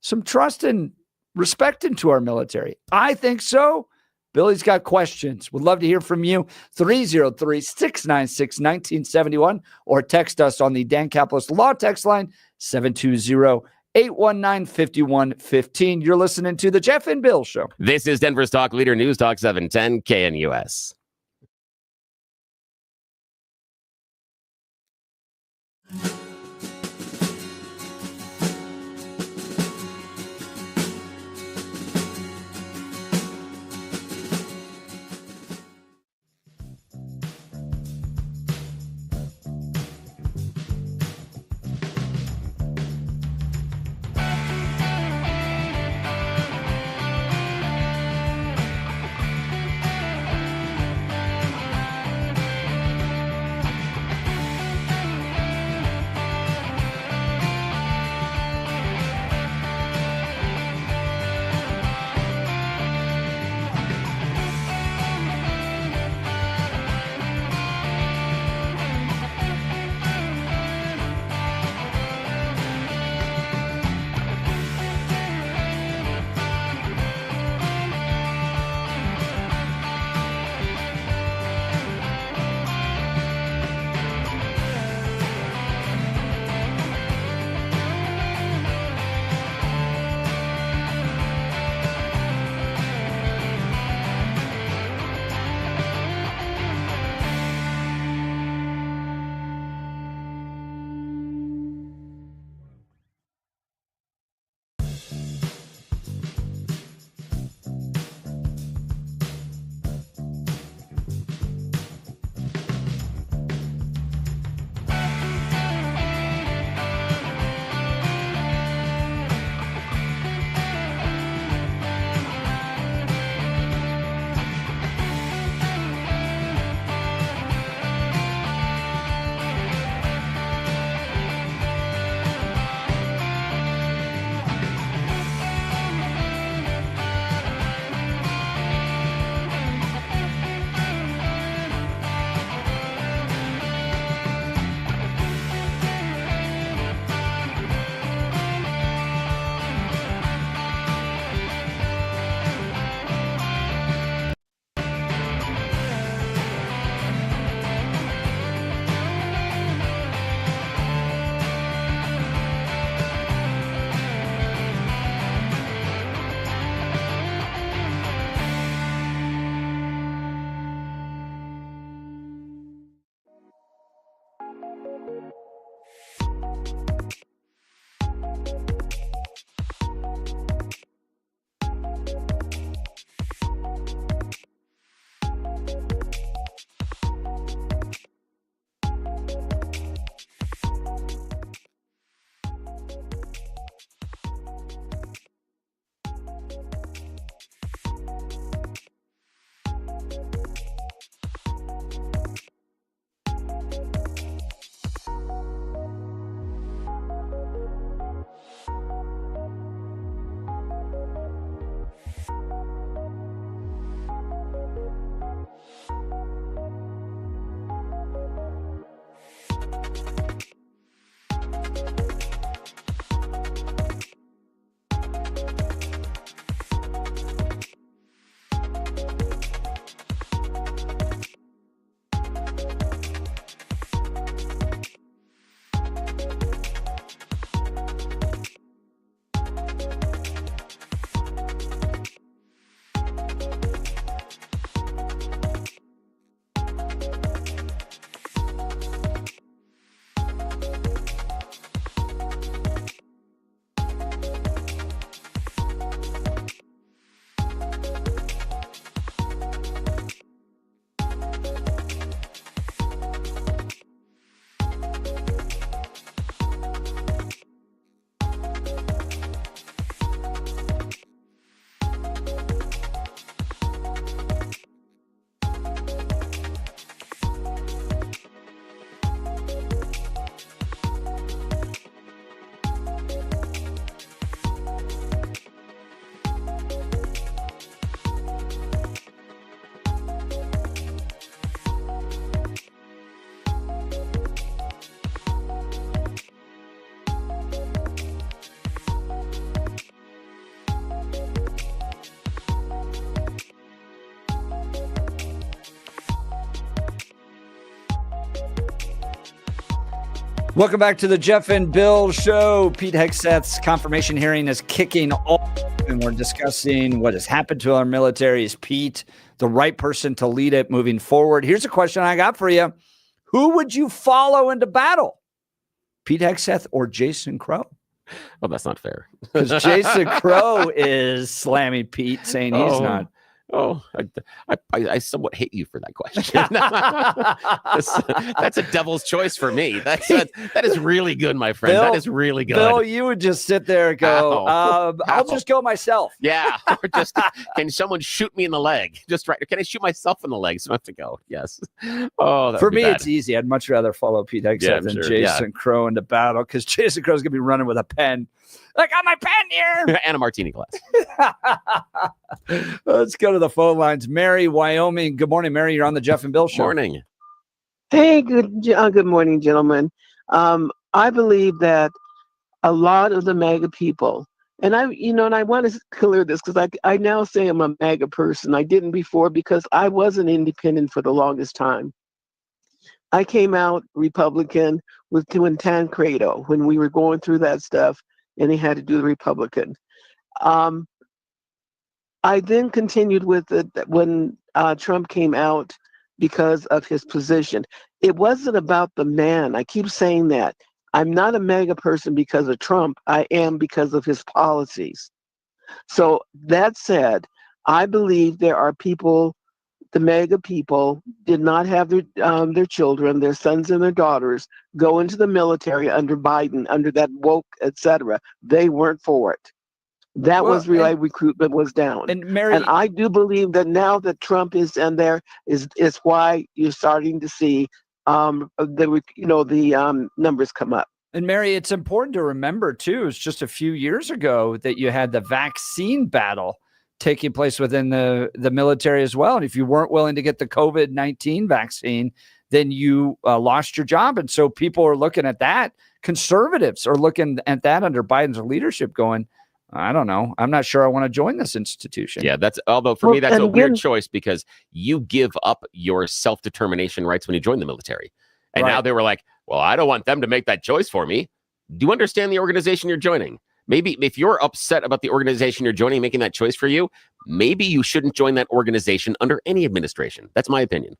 some trust and respect into our military? I think so. Billy's got questions. Would love to hear from you. 303-696-1971 or text us on the Dan Caplis Law text line 720-819-5115. You're listening to the Jeff and Bill Show. This is Denver's Talk Leader News Talk 710 KNUS. Welcome back to the Jeff and Bill Show. Pete Hegseth's confirmation hearing is kicking off, and we're discussing what has happened to our military. Is Pete the right person to lead it moving forward? Here's a question I got for you. Who would you follow into battle? Pete Hegseth or Jason Crow? Well, that's not fair. Because Jason Crow is slamming Pete, saying he's not. Oh, I somewhat hate you for that question. That's a devil's choice for me. That is really good, my friend. Bill, that is really good. Bill, you would just sit there and go, I'll just go myself. Yeah. Or just, can someone shoot me in the leg? Just right. Can I shoot myself in the leg so I have to go? Yes. Oh, for me, it's easy. I'd much rather follow Pete Hegseth than Jason Crow into battle, because Jason Crow's going to be running with a pen. I got my pen here. And a martini glass. Let's go to the phone lines. Mary, Wyoming. Good morning, Mary. You're on the Jeff and Bill Show. Morning. Hey, good morning, gentlemen. I believe that a lot of the MAGA people, and I want to clear this because I now say I'm a MAGA person. I didn't before because I was an independent for the longest time. I came out Republican with Tancredo when we were going through that stuff, and he had to do the Republican. I then continued with it when Trump came out because of his position. It wasn't about the man. I keep saying that. I'm not a MAGA person because of Trump. I am because of his policies. So that said, I believe there are people, the MAGA people did not have their children, their sons and their daughters go into the military under Biden, under that woke, etc. They weren't for it. That was why recruitment was down. And Mary, and I do believe that now that Trump is in there is why you're starting to see the numbers come up. And Mary, it's important to remember too, it's just a few years ago that you had the vaccine battle taking place within the military as well. And if you weren't willing to get the COVID-19 vaccine, then you lost your job. And so people are looking at that. Conservatives are looking at that under Biden's leadership going, I don't know. I'm not sure I want to join this institution. Yeah, although for me, that's a weird choice because you give up your self-determination rights when you join the military. And now they were like, well, I don't want them to make that choice for me. Do you understand the organization you're joining? Maybe if you're upset about the organization you're joining, making that choice for you, maybe you shouldn't join that organization under any administration. That's my opinion.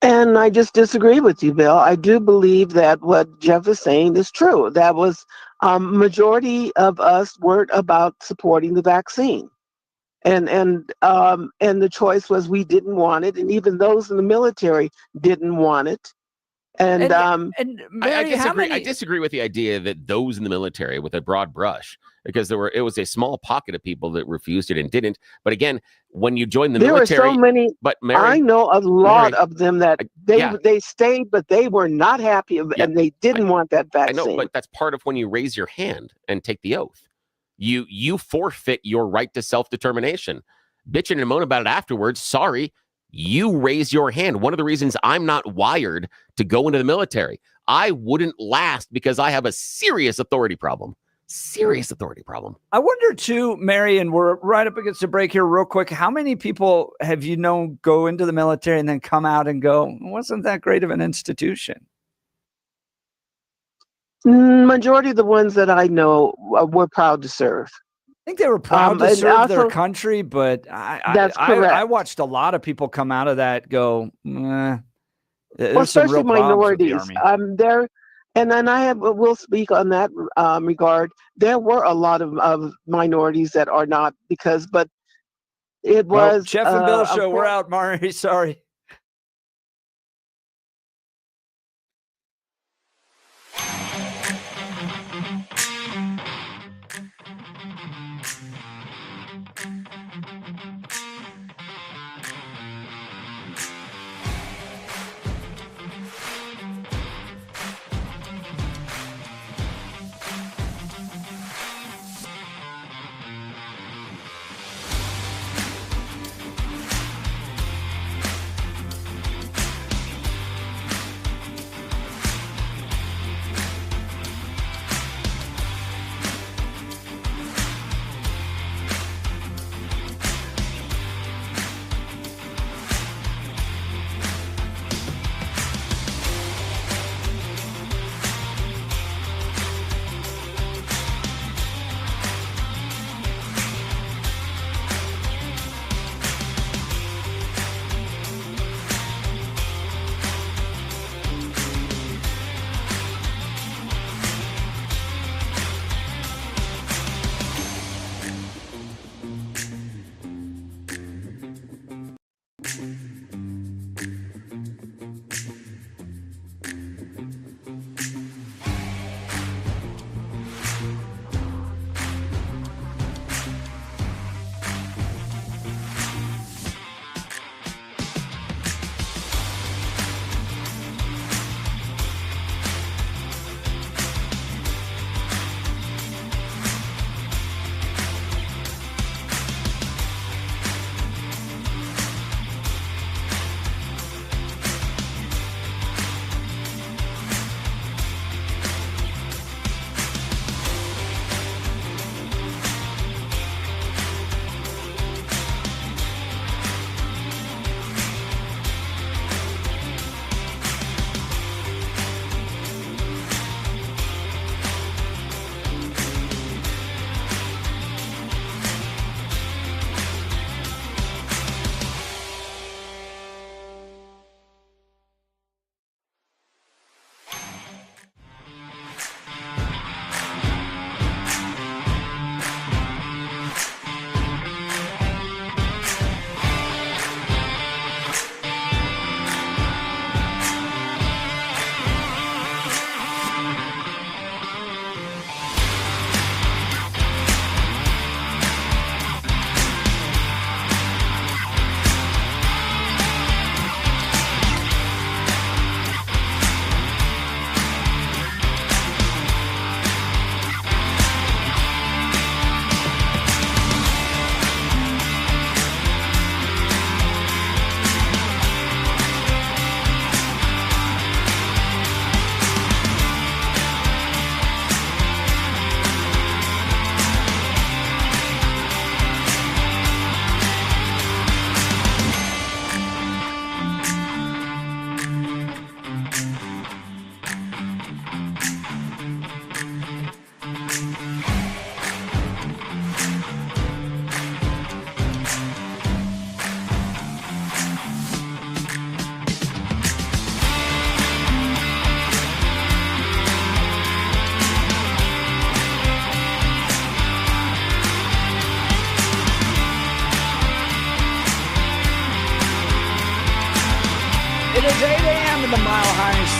And I just disagree with you, Bill. I do believe that what Jeff is saying is true. That was majority of us weren't about supporting the vaccine, and the choice was we didn't want it, and even those in the military didn't want it. And Mary, I disagree with the idea that those in the military with a broad brush, because it was a small pocket of people that refused it and didn't. But again, when you join the military, there were so many. But Mary, I know a lot of them that they stayed, but they were not happy, and they didn't want that vaccine. I know, but that's part of when you raise your hand and take the oath. You forfeit your right to self-determination. Bitching and moan about it afterwards. Sorry. You raise your hand. One of the reasons I'm not wired to go into the military, I wouldn't last because I have a serious authority problem. Serious authority problem. I wonder too, Mary, and we're right up against the break here real quick. How many people have you known go into the military and then come out and go, wasn't that great of an institution? Majority of the ones that I know were proud to serve. I think they were proud to serve their country, but I watched a lot of people come out of that go, especially minorities. There, and then will speak on that regard. There were a lot of minorities that are not but it was Jeff and Bill Show. We're out, Mari. Sorry.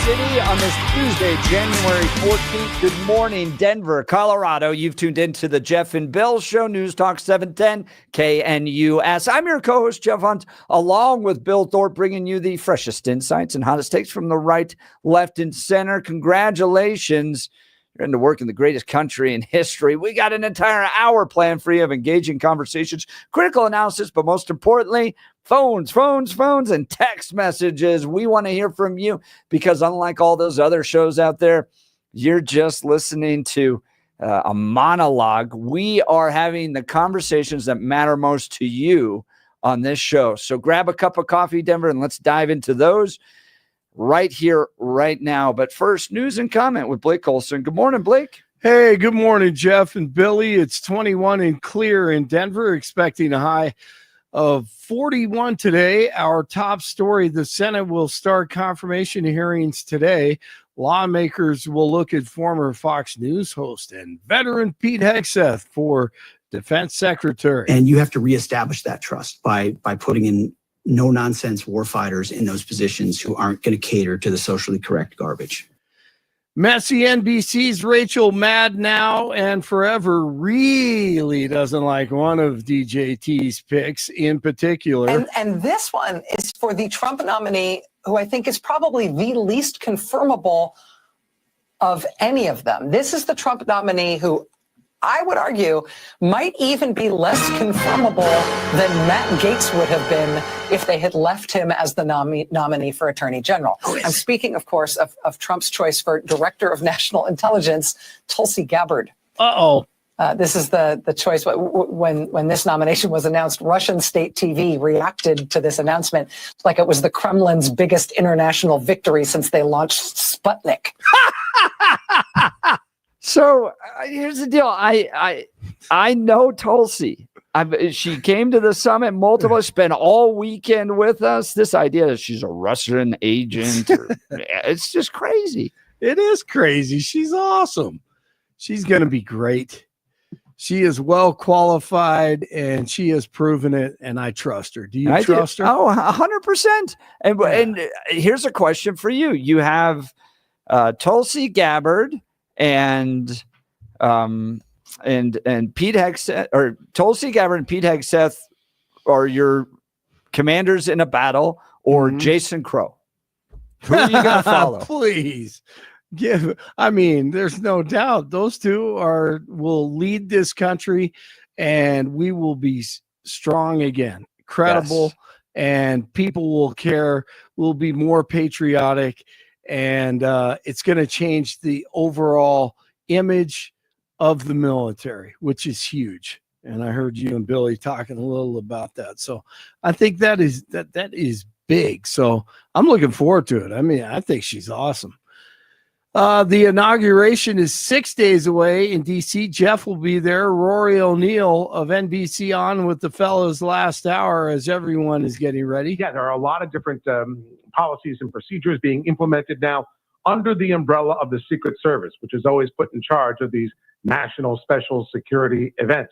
City on this Tuesday, January 14th. Good morning, Denver, Colorado. You've tuned into the Jeff and Bill Show, News Talk 710 KNUS. I'm your co-host, Jeff Hunt, along with Bill Thorpe, bringing you the freshest insights and hottest takes from the right, left, and center. Congratulations. You're into work in the greatest country in history. We got an entire hour planned for you of engaging conversations, critical analysis, but most importantly, phones, and text messages. We want to hear from you because unlike all those other shows out there, you're just listening to a monologue. We are having the conversations that matter most to you on this show. So grab a cup of coffee, Denver, and let's dive into those right here, right now. But first, news and comment with Blake Olson. Good morning, Blake. Hey, good morning, Jeff and Billy. It's 21 and clear in Denver, expecting a high of 41 today. Our top story, the Senate will start confirmation hearings today. Lawmakers will look at former Fox News host and veteran Pete Hegseth for defense secretary. And you have to reestablish that trust by putting in no-nonsense warfighters in those positions who aren't going to cater to the socially correct garbage. Messy NBC's Rachel Maddow and forever really doesn't like one of DJT's picks in particular. And this one is for the Trump nominee, who I think is probably the least confirmable of any of them. This is the Trump nominee who I would argue might even be less confirmable than Matt Gaetz would have been if they had left him as the nominee for Attorney General. I'm speaking, of course, of Trump's choice for Director of National Intelligence, Tulsi Gabbard. This is the choice. When this nomination was announced, Russian state TV reacted to this announcement like it was the Kremlin's biggest international victory since they launched Sputnik. So here's the deal. I know Tulsi. She came to the summit multiple, spent all weekend with us. This idea that she's a Russian agent, it's just crazy. It is crazy. She's awesome. She's going to be great. She is well qualified and she has proven it. And I trust her. Do you trust her? Oh, 100%. And here's a question for you. You have Tulsi Gabbard and Pete Hegseth, or Tulsi Gabbard and Pete Hegseth are your commanders in a battle, or Jason Crow. Who are you going to follow? Please there's no doubt those two will lead this country and we will be strong again, credible, and people will care. We'll be more patriotic. And it's going to change the overall image of the military, which is huge. And I heard you and Billy talking a little about that. So I think that is big. So I'm looking forward to it. I mean, I think she's awesome. The inauguration is 6 days away in D.C. Jeff will be there. Rory O'Neill of NBC on with the fellas last hour as everyone is getting ready. Yeah, there are a lot of different policies and procedures being implemented now under the umbrella of the Secret Service, which is always put in charge of these national special security events.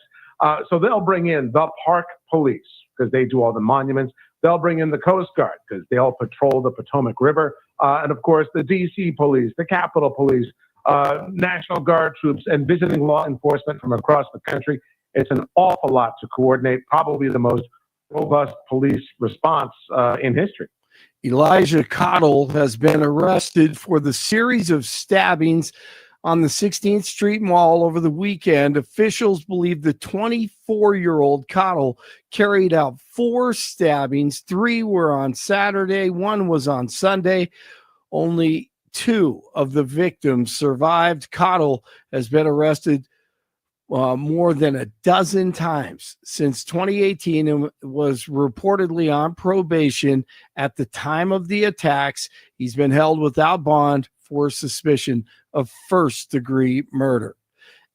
So they'll bring in the Park Police because they do all the monuments. They'll bring in the Coast Guard because they'll patrol the Potomac River. And of course, the DC Police, the Capitol Police, National Guard troops, and visiting law enforcement from across the country. It's an awful lot to coordinate, probably the most robust police response in history. Elijah Cottle has been arrested for the series of stabbings on the 16th Street Mall over the weekend. Officials believe the 24-year-old Cottle carried out 4 stabbings. 3 were on Saturday, 1 was on Sunday. Only 2 of the victims survived. Cottle has been arrested more than a dozen times since 2018 and was reportedly on probation at the time of the attacks. He's been held without bond for suspicion of first-degree murder.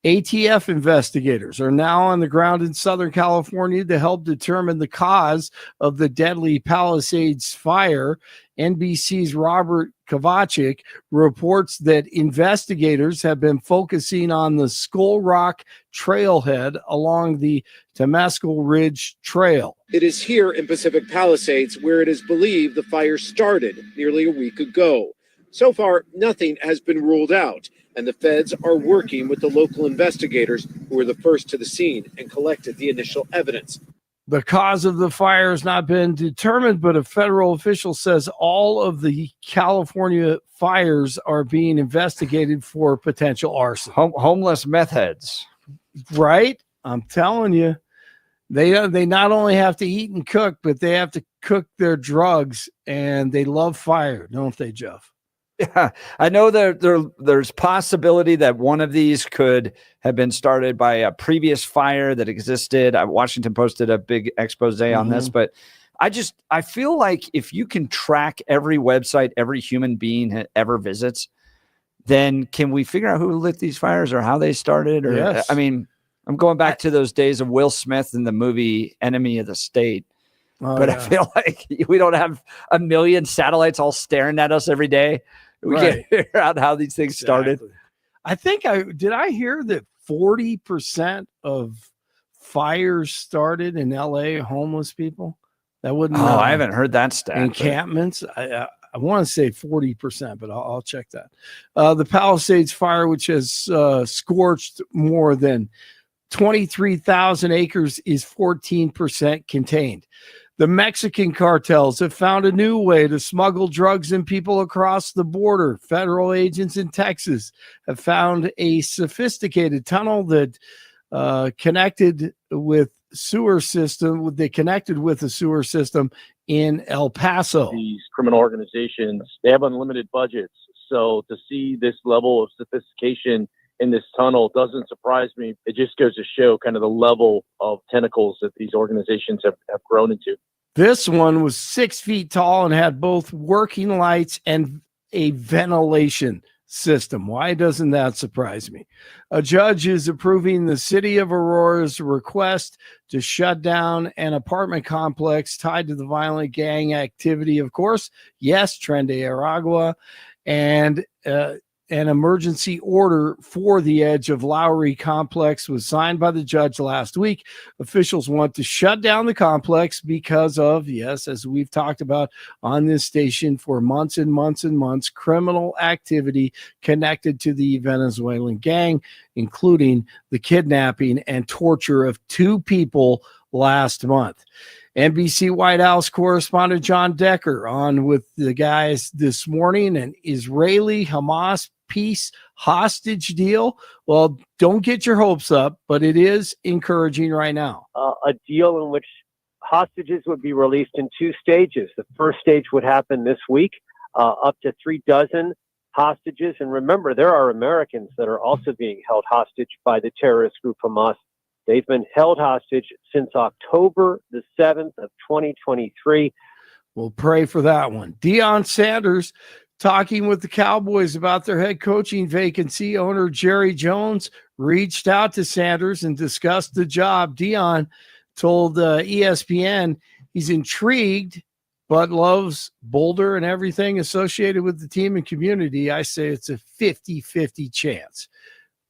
ATF investigators are now on the ground in Southern California to help determine the cause of the deadly Palisades fire. NBC's Robert Kovacic reports that investigators have been focusing on the Skull Rock trailhead along the Temescal Ridge Trail. It is here in Pacific Palisades where it is believed the fire started nearly a week ago. So far, nothing has been ruled out, and the feds are working with the local investigators who were the first to the scene and collected the initial evidence. The cause of the fire has not been determined, but a federal official says all of the California fires are being investigated for potential arson. Homeless meth heads. Right? I'm telling you. They not only have to eat and cook, but they have to cook their drugs, and they love fire, don't they, Jeff? Yeah, I know there's possibility that one of these could have been started by a previous fire that existed. Washington Post did a big expose on this, but I feel like if you can track every website every human being ever visits, then can we figure out who lit these fires or how they started? Or Yes. I mean, I'm going back to those days of Will Smith in the movie Enemy of the State. But I feel like we don't have a million satellites all staring at us every day. We can't figure out how these things started. I think I hear that 40% of fires started in LA, homeless people. That wouldn't. I haven't heard that stat. Encampments. I want to say 40%, but I'll check that. The Palisades fire, which has scorched more than 23,000 acres, is 14% contained. The Mexican cartels have found a new way to smuggle drugs and people across the border. Federal agents in Texas have found a sophisticated tunnel that connected with sewer system. They connected with a sewer system in El Paso. These criminal organizations, they have unlimited budgets. So to see this level of sophistication in this tunnel doesn't surprise me. It just goes to show kind of the level of tentacles that these organizations have grown into. This one was 6 feet tall and had both working lights and a ventilation system. Why doesn't that surprise me? A judge is approving the city of Aurora's request to shut down an apartment complex tied to the violent gang activity. Of course, yes, Tren de Aragua, and an emergency order for the Edge of Lowry complex was signed by the judge last week. Officials want to shut down the complex because of, yes, as we've talked about on this station for months and months and months, criminal activity connected to the Venezuelan gang, including the kidnapping and torture of 2 people last month. NBC White House correspondent John Decker on with the guys this morning. An Israeli-Hamas peace hostage deal. Well, don't get your hopes up, but it is encouraging right now. A deal in which hostages would be released in 2 stages. The first stage would happen this week, up to 36 hostages. And remember, there are Americans that are also being held hostage by the terrorist group Hamas. They've been held hostage since October the 7th of 2023. We'll pray for that one. Deion Sanders talking with the Cowboys about their head coaching vacancy. Owner Jerry Jones reached out to Sanders and discussed the job. Deion told ESPN he's intrigued but loves Boulder and everything associated with the team and community. I say it's a 50-50 chance.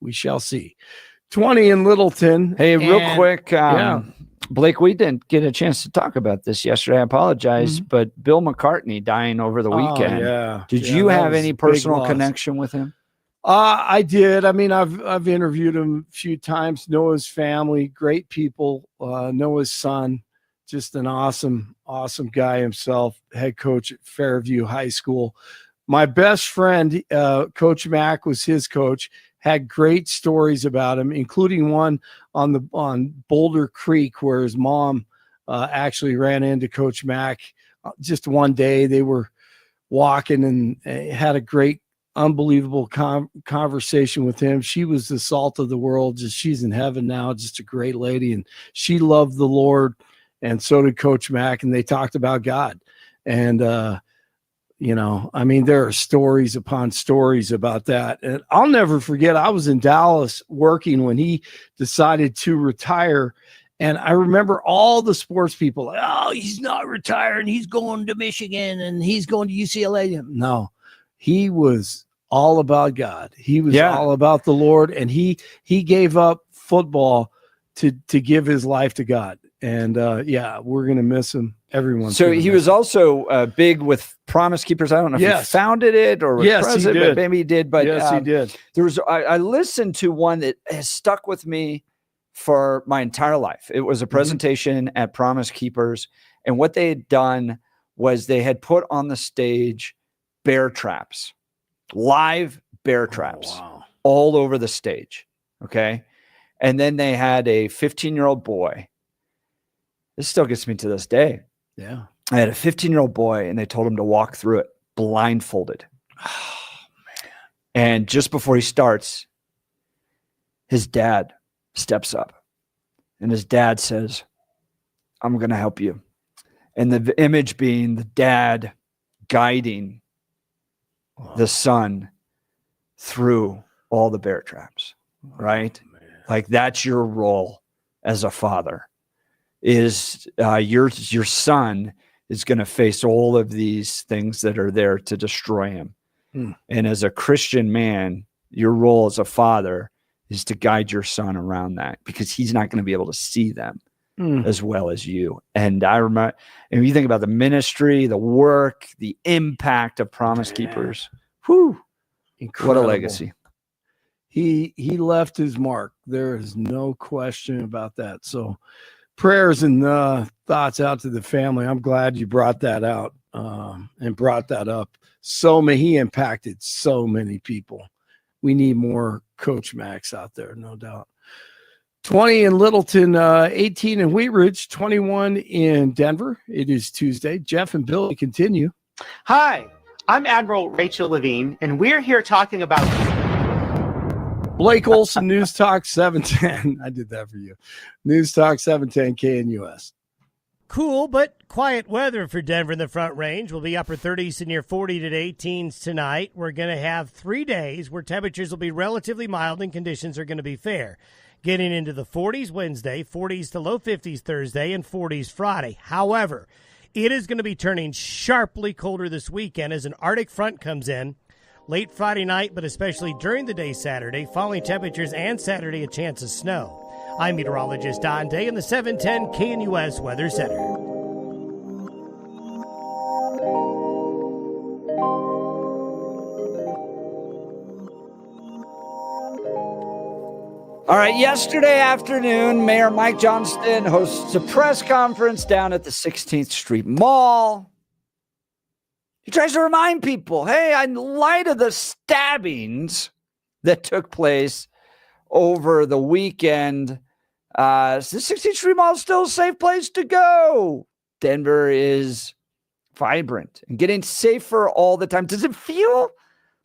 We shall see. 20 in Littleton. Hey, real quick. Blake, we didn't get a chance to talk about this yesterday. I apologize, but Bill McCartney dying over the weekend. Did you have any personal connection with him? I did. I mean, I've interviewed him a few times, know his family, great people, know his son, just an awesome guy himself, head coach at Fairview High School. My best friend, Coach Mack, was his coach. Had great stories about him, including one on Boulder Creek where his mom actually ran into Coach Mack just one day. They were walking and had a great, unbelievable conversation with him. She was the salt of the world. She's in heaven now, just a great lady. And she loved the Lord, and so did Coach Mack. And they talked about God. And, I mean, there are stories upon stories about that. And I'll never forget, I was in Dallas working when he decided to retire. And I remember all the sports people, he's not retiring. He's going to Michigan and he's going to UCLA. No, he was all about God. He was all about the Lord. And he gave up football to give his life to God. And yeah, we're going to miss him. Everyone. So he was also big with Promise Keepers. I don't know if he founded it or was president, but maybe he did. But yes, he did. There was I listened to one that has stuck with me for my entire life. It was a presentation at Promise Keepers, and what they had done was they had put on the stage bear traps, live bear traps all over the stage. Okay. And then they had a 15-year-old boy. This still gets me to this day. Yeah. I had a 15-year-old boy, and they told him to walk through it blindfolded. Oh, man. And just before he starts, his dad steps up, and his dad says, "I'm going to help you." And the image being the dad guiding the son through all the bear traps, right? Like that's your role as a father. Is your son is going to face all of these things that are there to destroy him. And as a Christian man, your role as a father is to guide your son around that, because he's not going to be able to see them as well as you. And I remember, and you think about the ministry, the work, the impact of Promise Keepers. Whew, Incredible. what a legacy. He left his mark. There is no question about that. So prayers and thoughts out to the family. I'm glad you brought that out and brought that up. He impacted so many people. We need more Coach Max out there, no doubt. 20 in Littleton, 18 in Wheat Ridge, 21 in Denver. It is Tuesday. Jeff and Billy continue. Hi, I'm Admiral Rachel Levine, and we're here talking about Blake Olson, News Talk 710. I did that for you. News Talk 710 KNUS. Cool but quiet weather for Denver in the Front Range. We'll be upper 30s to near 40 to 18s tonight. We're going to have 3 days where temperatures will be relatively mild and conditions are going to be fair. Getting into the 40s Wednesday, 40s to low 50s Thursday, and 40s Friday. However, it is going to be turning sharply colder this weekend as an Arctic front comes in. Late Friday night, but especially during the day Saturday, falling temperatures, and Saturday a chance of snow. I'm meteorologist Don Day in the 710 KNUS Weather Center. All right, yesterday afternoon, Mayor Mike Johnston hosts a press conference down at the 16th Street Mall. He tries to remind people, hey, in light of the stabbings that took place over the weekend, the 16th Street Mall is still a safe place to go. Denver is vibrant and getting safer all the time. Does it feel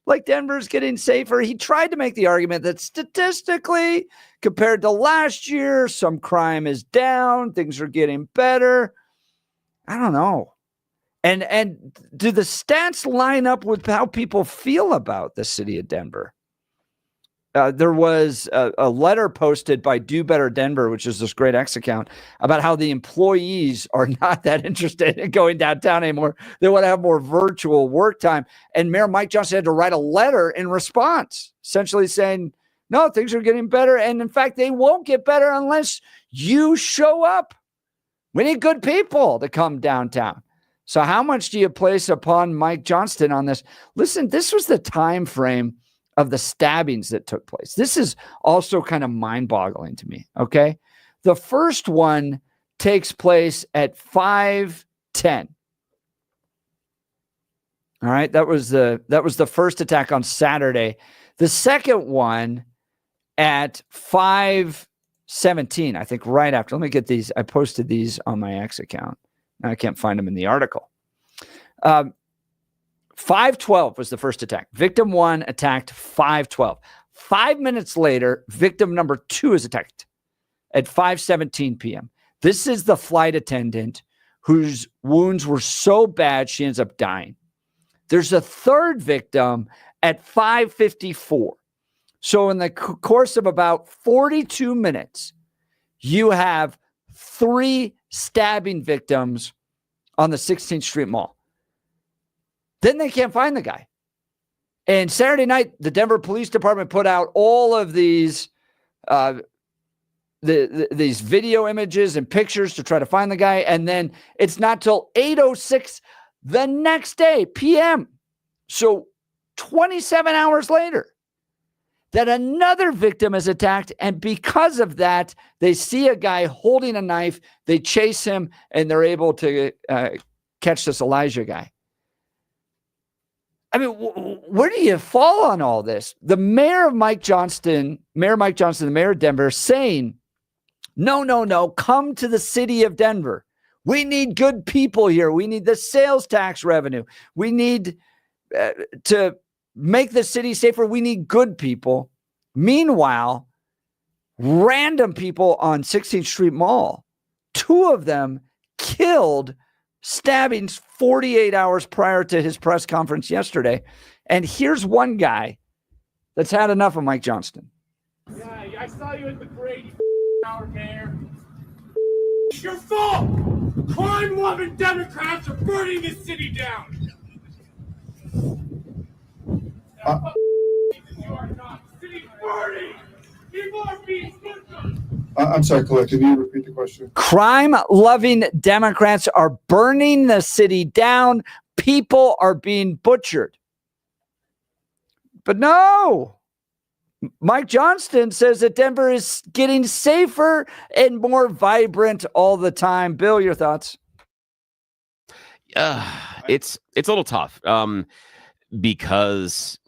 like Denver's getting safer? He tried to make the argument that statistically, compared to last year, some crime is down, things are getting better. I don't know. And do the stats line up with how people feel about the city of Denver? There was a letter posted by Do Better Denver, which is this great X account, about how the employees are not that interested in going downtown anymore. They want to have more virtual work time. And Mayor Mike Johnson had to write a letter in response, essentially saying, no, things are getting better. And in fact, they won't get better unless you show up. We need good people to come downtown. So how much do you place upon Mike Johnston on this? Listen, this was the time frame of the stabbings that took place. This is also kind of mind-boggling to me, okay? The first one takes place at 5:10. All right, that was the first attack on Saturday. The second one at 5:17, I think right after. Let me get these. I posted these on my X account. I can't find them in the article. 5:12 was the first attack. Victim 1 attacked 5:12. 5 minutes later, victim number 2 is attacked at 5:17 p.m. This is the flight attendant whose wounds were so bad she ends up dying. There's a third victim at 5:54. So in the course of about 42 minutes, you have 3 stabbing victims on the 16th Street Mall. Then they can't find the guy. And Saturday night, the Denver Police Department put out all of these these video images and pictures to try to find the guy. And then it's not till 8:06 the next day, PM. So 27 hours later, that another victim is attacked. And because of that, they see a guy holding a knife. They chase him and they're able to catch this Elijah guy. I mean, where do you fall on all this? The mayor Mike Johnston, the mayor of Denver, saying, no, come to the city of Denver. We need good people here. We need the sales tax revenue. We need to make the city safer. We need good people. Meanwhile, random people on 16th Street Mall, 2 of them killed, stabbings 48 hours prior to his press conference yesterday. And here's one guy that's had enough of Mike Johnston. Yeah, I saw you at the parade, you hour mayor. It's your fault! Crime-loving Democrats are burning this city down! You are not. The city's burning! People are being butchered! I'm sorry, Colette, can you repeat the question? Crime-loving Democrats are burning the city down. People are being butchered. But no, Mike Johnston says that Denver is getting safer and more vibrant all the time. Bill, your thoughts? It's a little tough because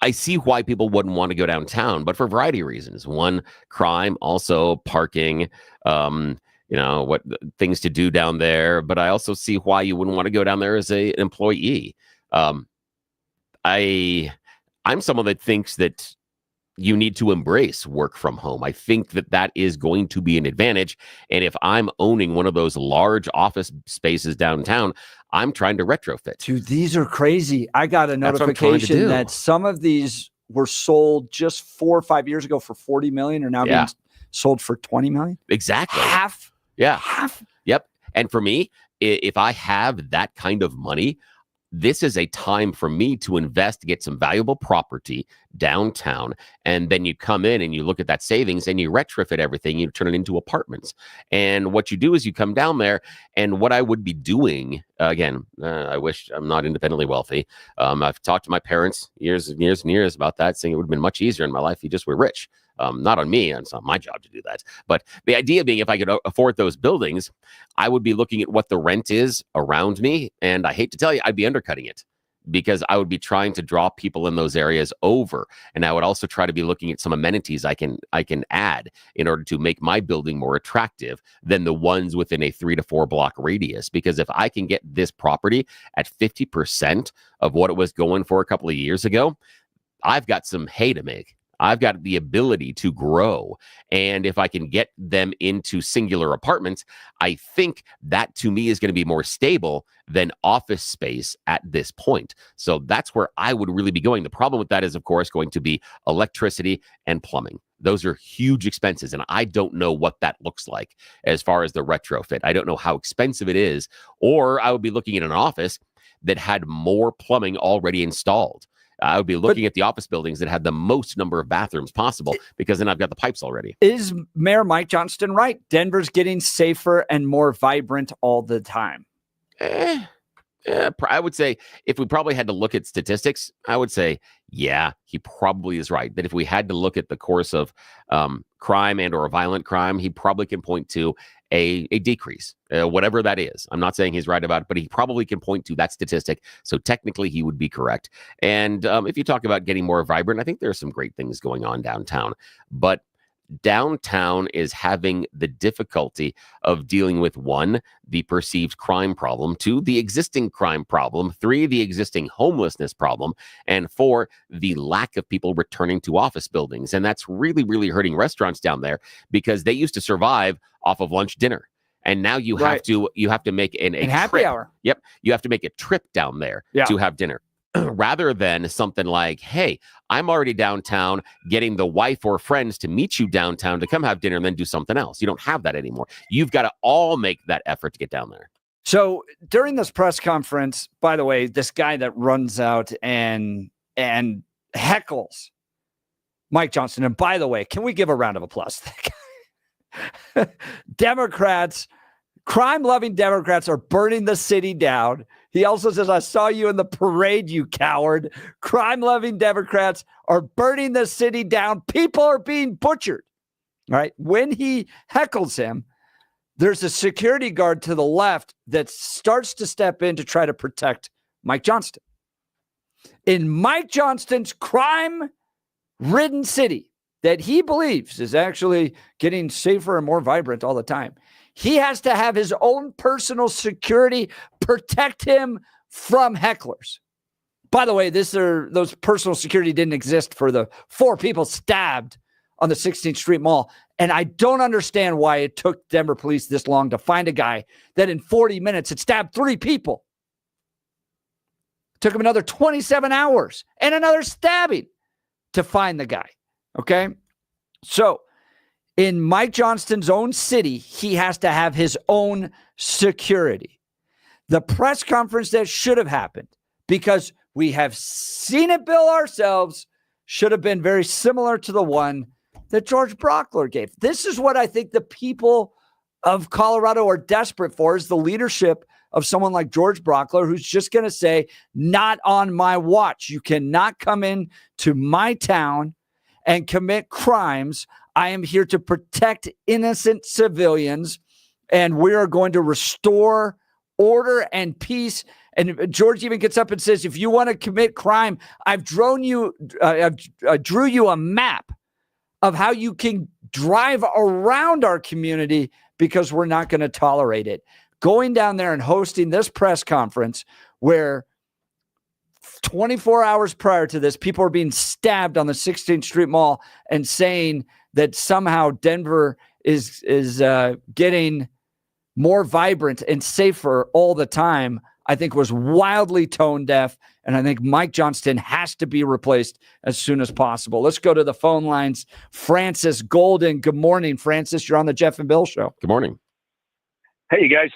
I see why people wouldn't want to go downtown, but for a variety of reasons. One, crime, also parking, what things to do down there. But I also see why you wouldn't want to go down there as an employee. I'm someone that thinks that you need to embrace work from home. I think that is going to be an advantage. And if I'm owning one of those large office spaces downtown, I'm trying to retrofit. Dude, these are crazy. I got a notification that some of these were sold just 4 or 5 years ago for $40 million are now being sold for $20 million. Exactly. Half. Yeah. Half. Yep. And for me, if I have that kind of money, this is a time for me to invest, get some valuable property downtown. And then you come in and you look at that savings and you retrofit everything, you turn it into apartments. And what you do is you come down there, and what I would be doing, again, I wish I'm not independently wealthy. I've talked to my parents years and years and years about that, saying it would have been much easier in my life if you just were rich. Not on me, and it's not my job to do that. But the idea being, if I could afford those buildings, I would be looking at what the rent is around me. And I hate to tell you, I'd be undercutting it because I would be trying to draw people in those areas over. And I would also try to be looking at some amenities I can add in order to make my building more attractive than the ones within a 3 to 4 block radius. Because if I can get this property at 50% of what it was going for a couple of years ago, I've got some hay to make. I've got the ability to grow. And if I can get them into singular apartments, I think that to me is going to be more stable than office space at this point. So that's where I would really be going. The problem with that is, of course, going to be electricity and plumbing. Those are huge expenses. And I don't know what that looks like as far as the retrofit. I don't know how expensive it is. Or I would be looking at an office that had more plumbing already installed. I would be looking at the office buildings that had the most number of bathrooms possible, because then I've got the pipes already. Is Mayor Mike Johnston right? Denver's getting safer and more vibrant all the time. I would say if we probably had to look at statistics, I would say, yeah, he probably is right. That if we had to look at the course of crime and or a violent crime, he probably can point to a decrease, whatever that is. I'm not saying he's right about it, but he probably can point to that statistic. So technically he would be correct. And if you talk about getting more vibrant, I think there are some great things going on downtown. But downtown is having the difficulty of dealing with 1, the perceived crime problem, 2, the existing crime problem, 3, the existing homelessness problem, and 4, the lack of people returning to office buildings. And that's really, really hurting restaurants down there, because they used to survive off of lunch, dinner. And now you have to make a happy trip. hour. Yep. You have to make a trip down there to have dinner. Rather than something like, hey, I'm already downtown, getting the wife or friends to meet you downtown to come have dinner and then do something else. You don't have that anymore. You've got to all make that effort to get down there. So during this press conference, by the way, this guy that runs out and heckles Mike Johnston. And by the way, can we give a round of applause to that guy? Democrats, crime-loving Democrats are burning the city down. He also says, I saw you in the parade, you coward. Crime-loving Democrats are burning the city down. People are being butchered. All right. When he heckles him, there's a security guard to the left that starts to step in to try to protect Mike Johnston. In Mike Johnston's crime-ridden city that he believes is actually getting safer and more vibrant all the time, he has to have his own personal security protect him from hecklers. By the way, those personal security didn't exist for the 4 people stabbed on the 16th Street Mall. And I don't understand why it took Denver police this long to find a guy that in 40 minutes had stabbed 3 people. Took him another 27 hours and another stabbing to find the guy. Okay? So, in Mike Johnston's own city, he has to have his own security. The press conference that should have happened, because we have seen it, Bill, ourselves, should have been very similar to the one that George Brockler gave. This is what I think the people of Colorado are desperate for, is the leadership of someone like George Brockler, who's just going to say, not on my watch. You cannot come in to my town and commit crimes. I am here to protect innocent civilians, and we are going to restore order and peace. And George even gets up and says, if you want to commit crime, I drew you a map of how you can drive around our community, because we're not going to tolerate it. Going down there and hosting this press conference where 24 hours prior to this, people are being stabbed on the 16th Street Mall, and saying that somehow Denver is getting more vibrant and safer all the time, I think was wildly tone deaf. And I think Mike Johnston has to be replaced as soon as possible. Let's go to the phone lines. Francis Golden. Good morning, Francis. You're on the Jeff and Bill Show. Good morning. Hey, you guys.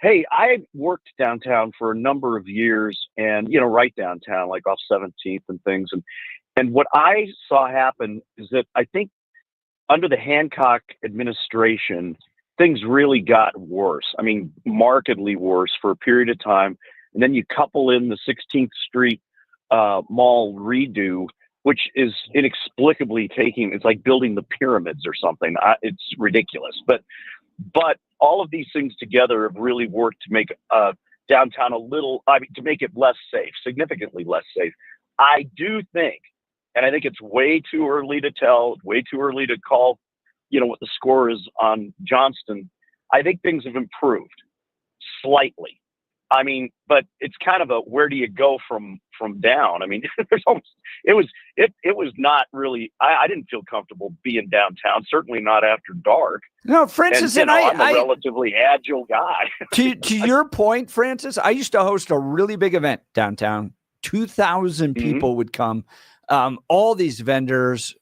Hey, I worked downtown for a number of years, and, right downtown, like off 17th and things. And what I saw happen is that I think under the Hancock administration, things really got worse. I mean, markedly worse for a period of time. And then you couple in the 16th Street Mall redo, which is inexplicably it's like building the pyramids or something. It's ridiculous. But all of these things together have really worked to make downtown to make it less safe, significantly less safe. I do think, and I think it's way too early to tell, way too early to call, what the score is on Johnston. I think things have improved slightly. I mean, but it's kind of where do you go from down? I mean, it was not really, I didn't feel comfortable being downtown, certainly not after dark. No, Francis, I'm a relatively agile guy. To your point, Francis, I used to host a really big event downtown. 2,000 people would come. All these vendors,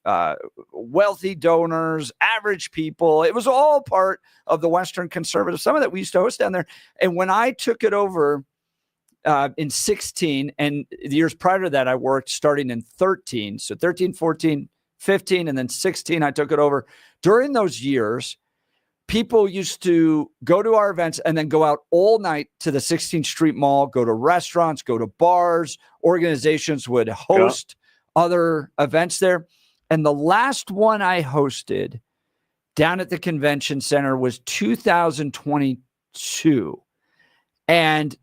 wealthy donors, average people. It was all part of the Western Conservative Summit that we used to host down there. And when I took it over in 16, and the years prior to that, I worked starting in 13. So 13, 14, 15, and then 16, I took it over. During those years, people used to go to our events and then go out all night to the 16th Street Mall, go to restaurants, go to bars. Organizations would host other events there. And the last one I hosted down at the convention center was 2022. And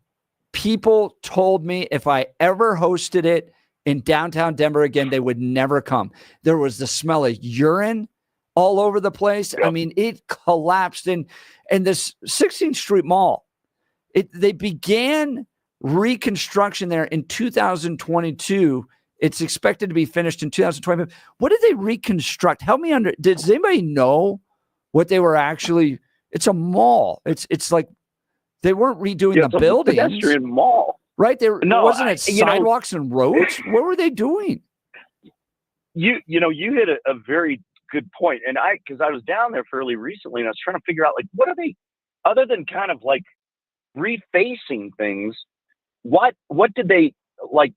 people told me if I ever hosted it in downtown Denver again, they would never come. There was the smell of urine all over the place. I mean, it collapsed. And this 16th Street Mall, they began reconstruction there in 2022. It's expected to be finished in 2025. What did they reconstruct? Help me does anybody know what they were actually? It's a mall. It's like they weren't redoing the buildings. It's a pedestrian mall. Right? Wasn't it sidewalks and roads? What were they doing? You hit a very good point. And because I was down there fairly recently, and I was trying to figure out, like, what are they, other than kind of like refacing things, what did they, like,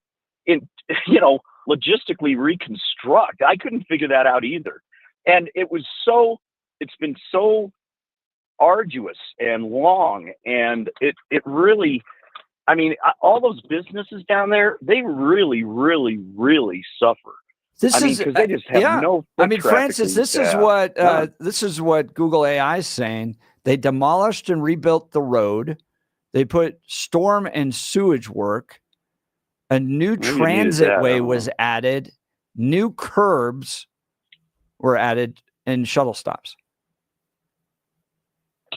logistically reconstruct? I couldn't figure that out either. And it was so it's been so arduous and long, and it really, I mean, all those businesses down there, they really, really, really suffer. Because they just have no. I mean, Francis, this is what Google AI is saying. They demolished and rebuilt the road. They put storm and sewage work. A new transit way was added. New curbs were added and shuttle stops.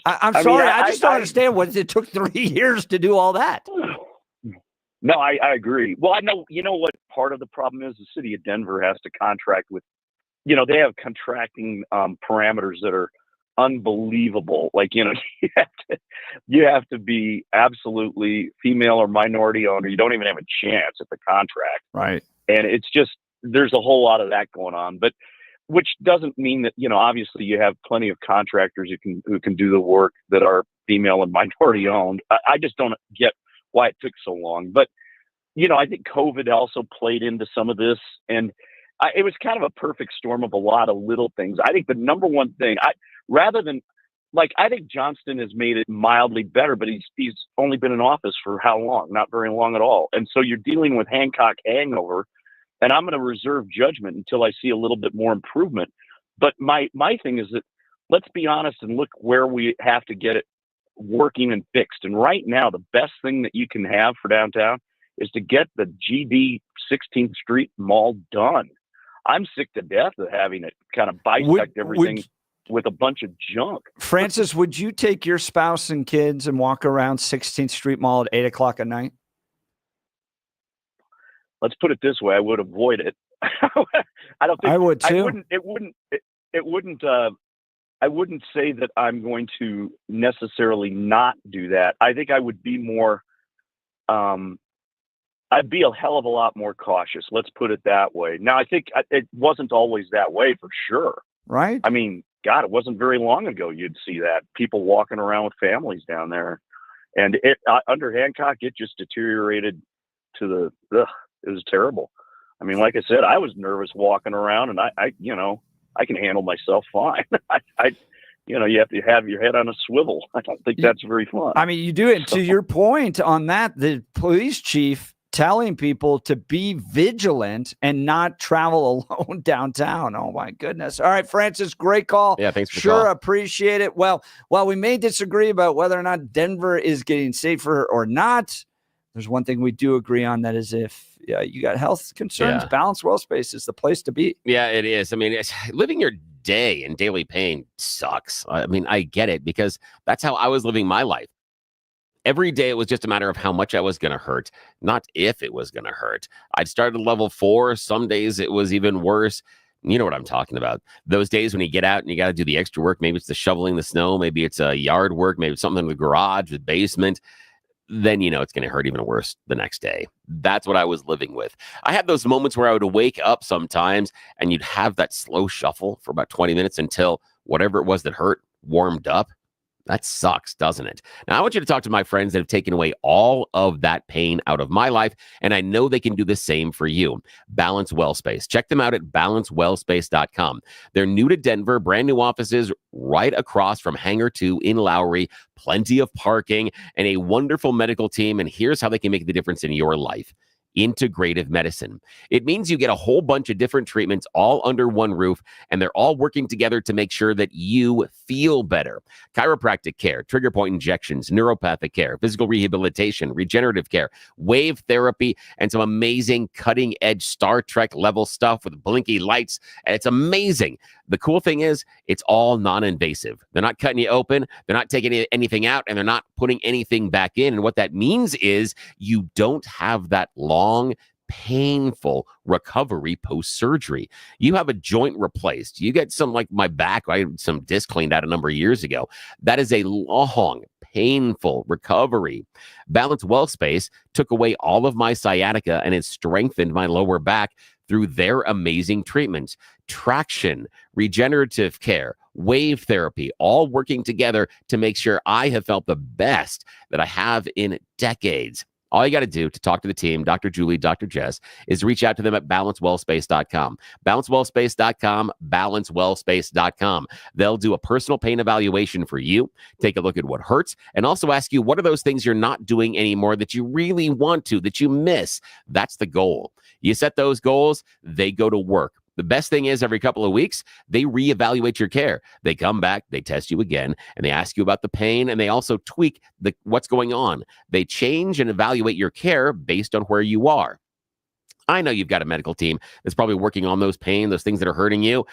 I'm sorry. I just don't understand what it took 3 years to do all that. No, I agree. Well, I know, you know what part of the problem is? The city of Denver has to contract with, they have contracting parameters that are unbelievable. Like, you have to be absolutely female or minority owned, or you don't even have a chance at the contract. Right. And it's just, there's a whole lot of that going on, but which doesn't mean that, obviously you have plenty of contractors who can do the work that are female and minority owned. I just don't get why it took so long. But, I think COVID also played into some of this, and it was kind of a perfect storm of a lot of little things. I think the number one thing, I think Johnston has made it mildly better, but he's only been in office for how long? Not very long at all. And so you're dealing with Hancock hangover, and I'm going to reserve judgment until I see a little bit more improvement. But my thing is that let's be honest and look where we have to get it working and fixed. And right now, the best thing that you can have for downtown is to get the GD 16th Street Mall done. I'm sick to death of having it kind of bisect everything with a bunch of junk. Francis, would you take your spouse and kids and walk around 16th Street Mall at 8:00 at night? Let's put it this way: I would avoid it. I don't think I would too. I wouldn't say that I'm going to necessarily not do that. I think I would be more. I'd be a hell of a lot more cautious. Let's put it that way. Now, I think it wasn't always that way for sure. Right. I mean, God, it wasn't very long ago you'd see that people walking around with families down there, and it under Hancock it just deteriorated to the. It was terrible. I mean, like I said, I was nervous walking around, and I can handle myself fine. You have to have your head on a swivel. I don't think that's very fun. I mean, you do it. To your point on that, the police chief telling people to be vigilant and not travel alone downtown. Oh my goodness. All right, Francis, great call. Yeah, thanks for the call. call. Appreciate it. Well, while we may disagree about whether or not Denver is getting safer or not, there's one thing we do agree on, that is if you got health concerns, Balanced Well Space is the place to be. Yeah, it is. I mean, living your day in daily pain sucks. I mean, I get it, because that's how I was living my life. Every day it was just a matter of how much I was going to hurt, not if it was going to hurt. I'd started level 4. Some days it was even worse. You know what I'm talking about. Those days when you get out and you got to do the extra work. Maybe it's the shoveling the snow. Maybe it's a yard work. Maybe it's something in the garage, the basement. Then it's going to hurt even worse the next day. That's what I was living with. I had those moments where I would wake up sometimes and you'd have that slow shuffle for about 20 minutes until whatever it was that hurt warmed up. That sucks, doesn't it? Now, I want you to talk to my friends that have taken away all of that pain out of my life, and I know they can do the same for you. Balance Well Space. Check them out at balancewellspace.com. They're new to Denver, brand new offices right across from Hangar 2 in Lowry, plenty of parking, and a wonderful medical team, and here's how they can make the difference in your life. Integrative medicine. It means you get a whole bunch of different treatments all under one roof, and they're all working together to make sure that you feel better. Chiropractic care, trigger point injections, neuropathic care, physical rehabilitation, regenerative care, wave therapy, and some amazing cutting edge Star Trek level stuff with blinky lights. And it's amazing. The cool thing is it's all non-invasive. They're not cutting you open. They're not taking anything out, and they're not putting anything back in. And what that means is you don't have that long, painful recovery post-surgery. You have a joint replaced. You get some, like my back, I had some disc cleaned out a number of years ago. That is a long, painful recovery. Balance Well Space took away all of my sciatica and it strengthened my lower back through their amazing treatments. Traction, regenerative care, wave therapy, all working together to make sure I have felt the best that I have in decades. All you got to do to talk to the team, Dr. Julie, Dr. Jess, is reach out to them at balancewellspace.com. Balancewellspace.com, balancewellspace.com. They'll do a personal pain evaluation for you, take a look at what hurts, and also ask you what are those things you're not doing anymore that you really want to, that you miss. That's the goal. You set those goals, they go to work. The best thing is every couple of weeks, they reevaluate your care. They come back, they test you again, and they ask you about the pain, and they also tweak what's going on. They change and evaluate your care based on where you are. I know you've got a medical team that's probably working on those pain, those things that are hurting you.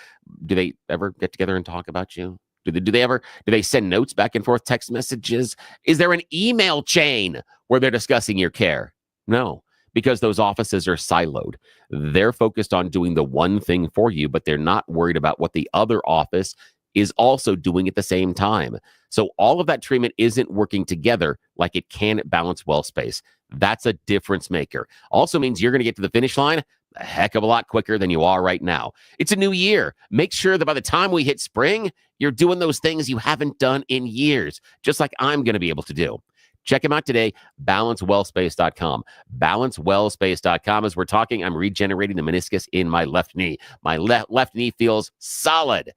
Do they ever get together and talk about you? Do they send notes back and forth, text messages? Is there an email chain where they're discussing your care? No. Because those offices are siloed. They're focused on doing the one thing for you, but they're not worried about what the other office is also doing at the same time. So all of that treatment isn't working together like it can at Balance Wellspace. That's a difference maker. Also means you're going to get to the finish line a heck of a lot quicker than you are right now. It's a new year. Make sure that by the time we hit spring, you're doing those things you haven't done in years, just like I'm going to be able to do. Check him out today, balancewellspace.com. Balancewellspace.com. As we're talking, I'm regenerating the meniscus in my left knee. My left knee feels solid.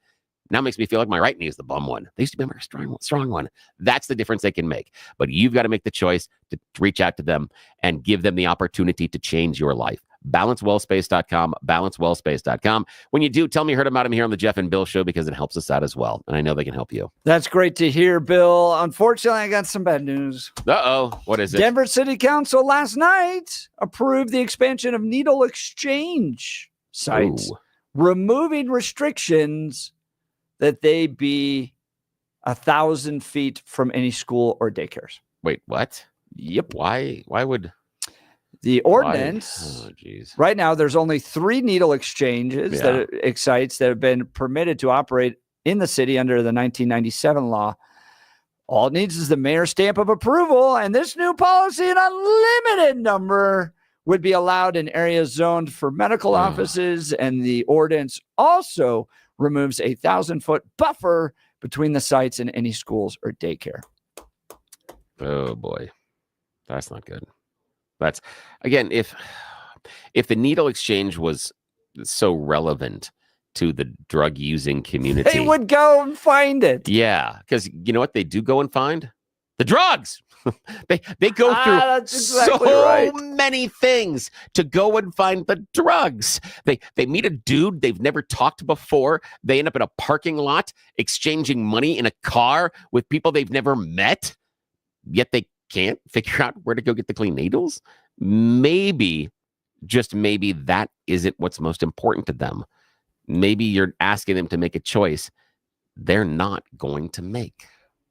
Now it makes me feel like my right knee is the bum one. They used to be my strong one. That's the difference they can make. But you've got to make the choice to reach out to them and give them the opportunity to change your life. Balancewellspace.com, balancewellspace.com. When you do, tell me you heard about him here on the Jeff and Bill Show because it helps us out as well. And I know they can help you. That's great to hear, Bill. Unfortunately, I got some bad news. Uh-oh. What is it? Denver City Council last night approved the expansion of needle exchange sites, removing restrictions that they be 1,000 feet from any school or daycares. Wait, what? Yep. Why would... The ordinance, right now, there's only 3 needle exchanges sites that have been permitted to operate in the city under the 1997 law. All it needs is the mayor's stamp of approval, and this new policy, an unlimited number, would be allowed in areas zoned for medical offices, and the ordinance also removes a 1,000-foot buffer between the sites and any schools or daycare. Oh, boy. That's not good. That's, again, if the needle exchange was so relevant to the drug using community, they would go and find it. Yeah, because you know what they do go and find? The drugs. they go through so many things to go and find the drugs. They meet a dude they've never talked to before. They end up in a parking lot exchanging money in a car with people they've never met. Yet they can't figure out where to go get the clean needles. Maybe, just maybe, that isn't what's most important to them. Maybe you're asking them to make a choice they're not going to make.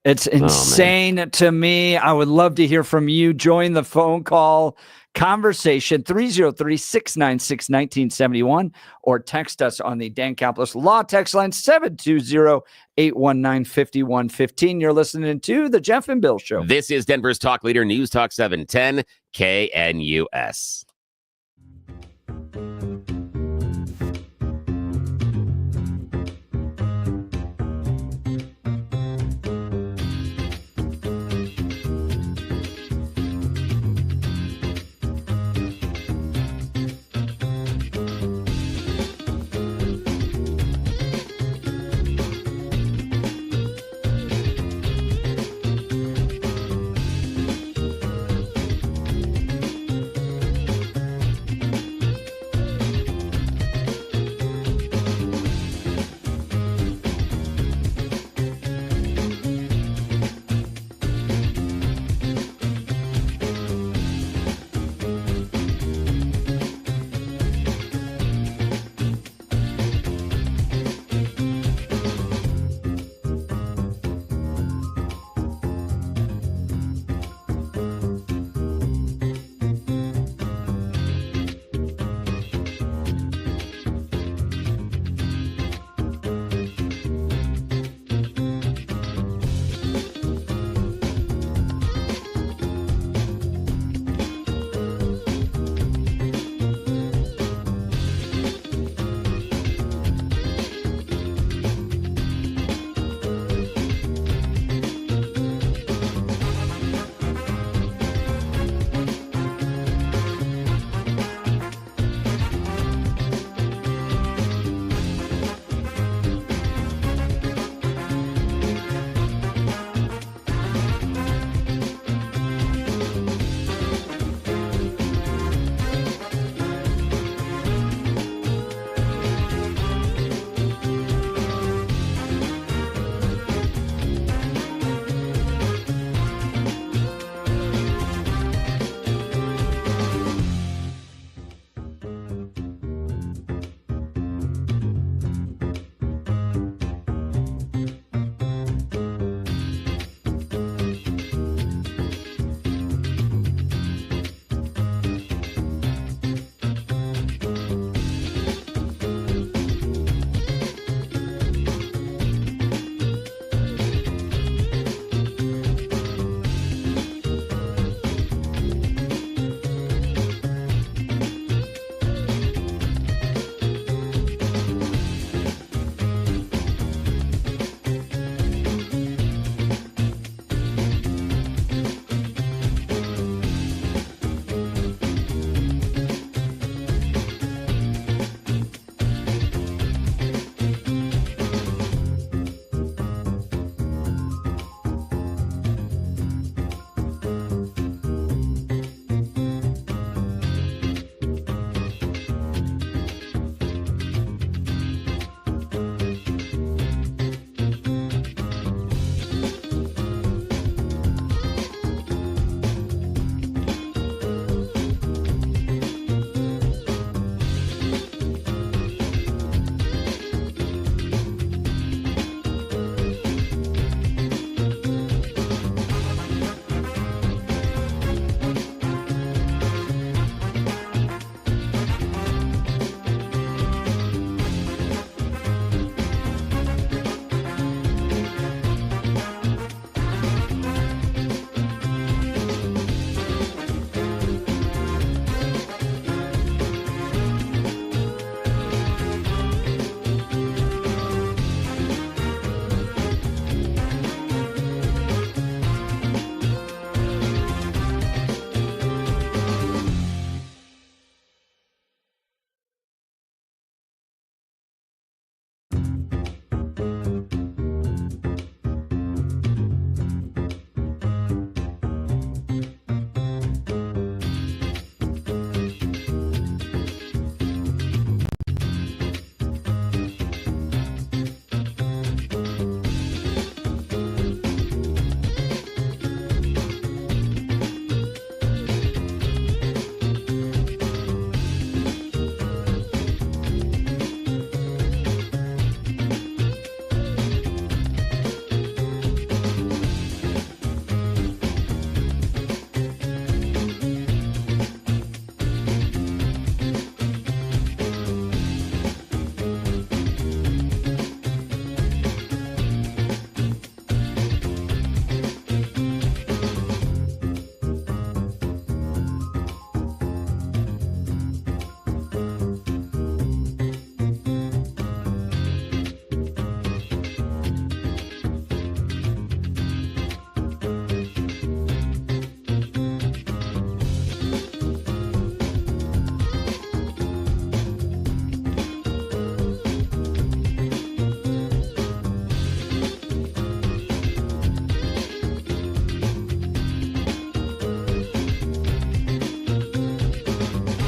It's insane to me. I would love to hear from you. Join the phone call conversation 303-696-1971 or text us on the Dan Caplis Law text line 720-819-5115. You're listening to the Jeff and Bill Show. This is Denver's talk leader, News Talk 710 KNUS.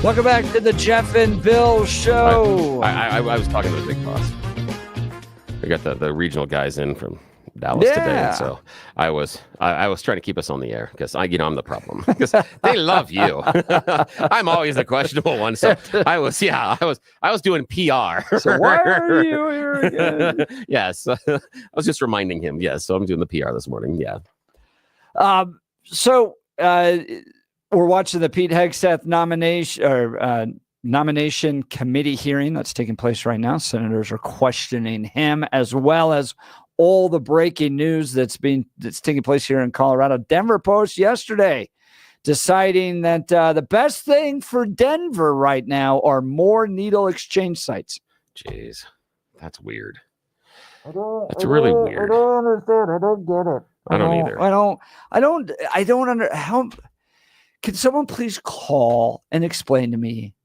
Welcome back to the Jeff and Bill Show. I was talking to the big boss. We got the regional guys in from Dallas today, so I was trying to keep us on the air because I'm the problem because they love you. I'm always the questionable one, so I was doing PR. So why are you here again? Yes, I was just reminding him. Yes, so I'm doing the PR this morning. Yeah. So we're watching the Pete Hegseth nomination committee hearing that's taking place right now. Senators are questioning him, as well as all the breaking news that's taking place here in Colorado. Denver Post yesterday deciding that the best thing for Denver right now are more needle exchange sites. Jeez, that's weird. That's really weird. I don't understand. I don't get it. I don't either. I don't how. Can someone please call and explain to me,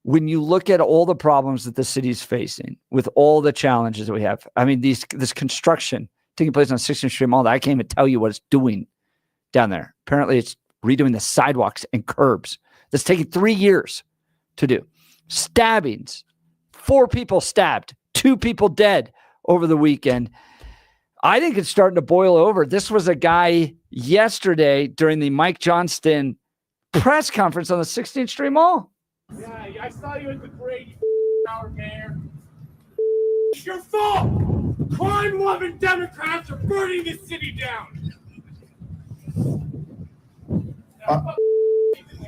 when you look at all the problems that the city's facing with all the challenges that we have? I mean, this construction taking place on 16th Street Mall, I can't even tell you what it's doing down there. Apparently, it's redoing the sidewalks and curbs. That's taking 3 years to do. Stabbings, 4 people stabbed, 2 people dead over the weekend. I think it's starting to boil over. This was a guy yesterday during the Mike Johnston press conference on the 16th Street Mall. Yeah, I saw you at the parade, you hour mayor. It's your fault! Crime-loving Democrats are burning this city down. You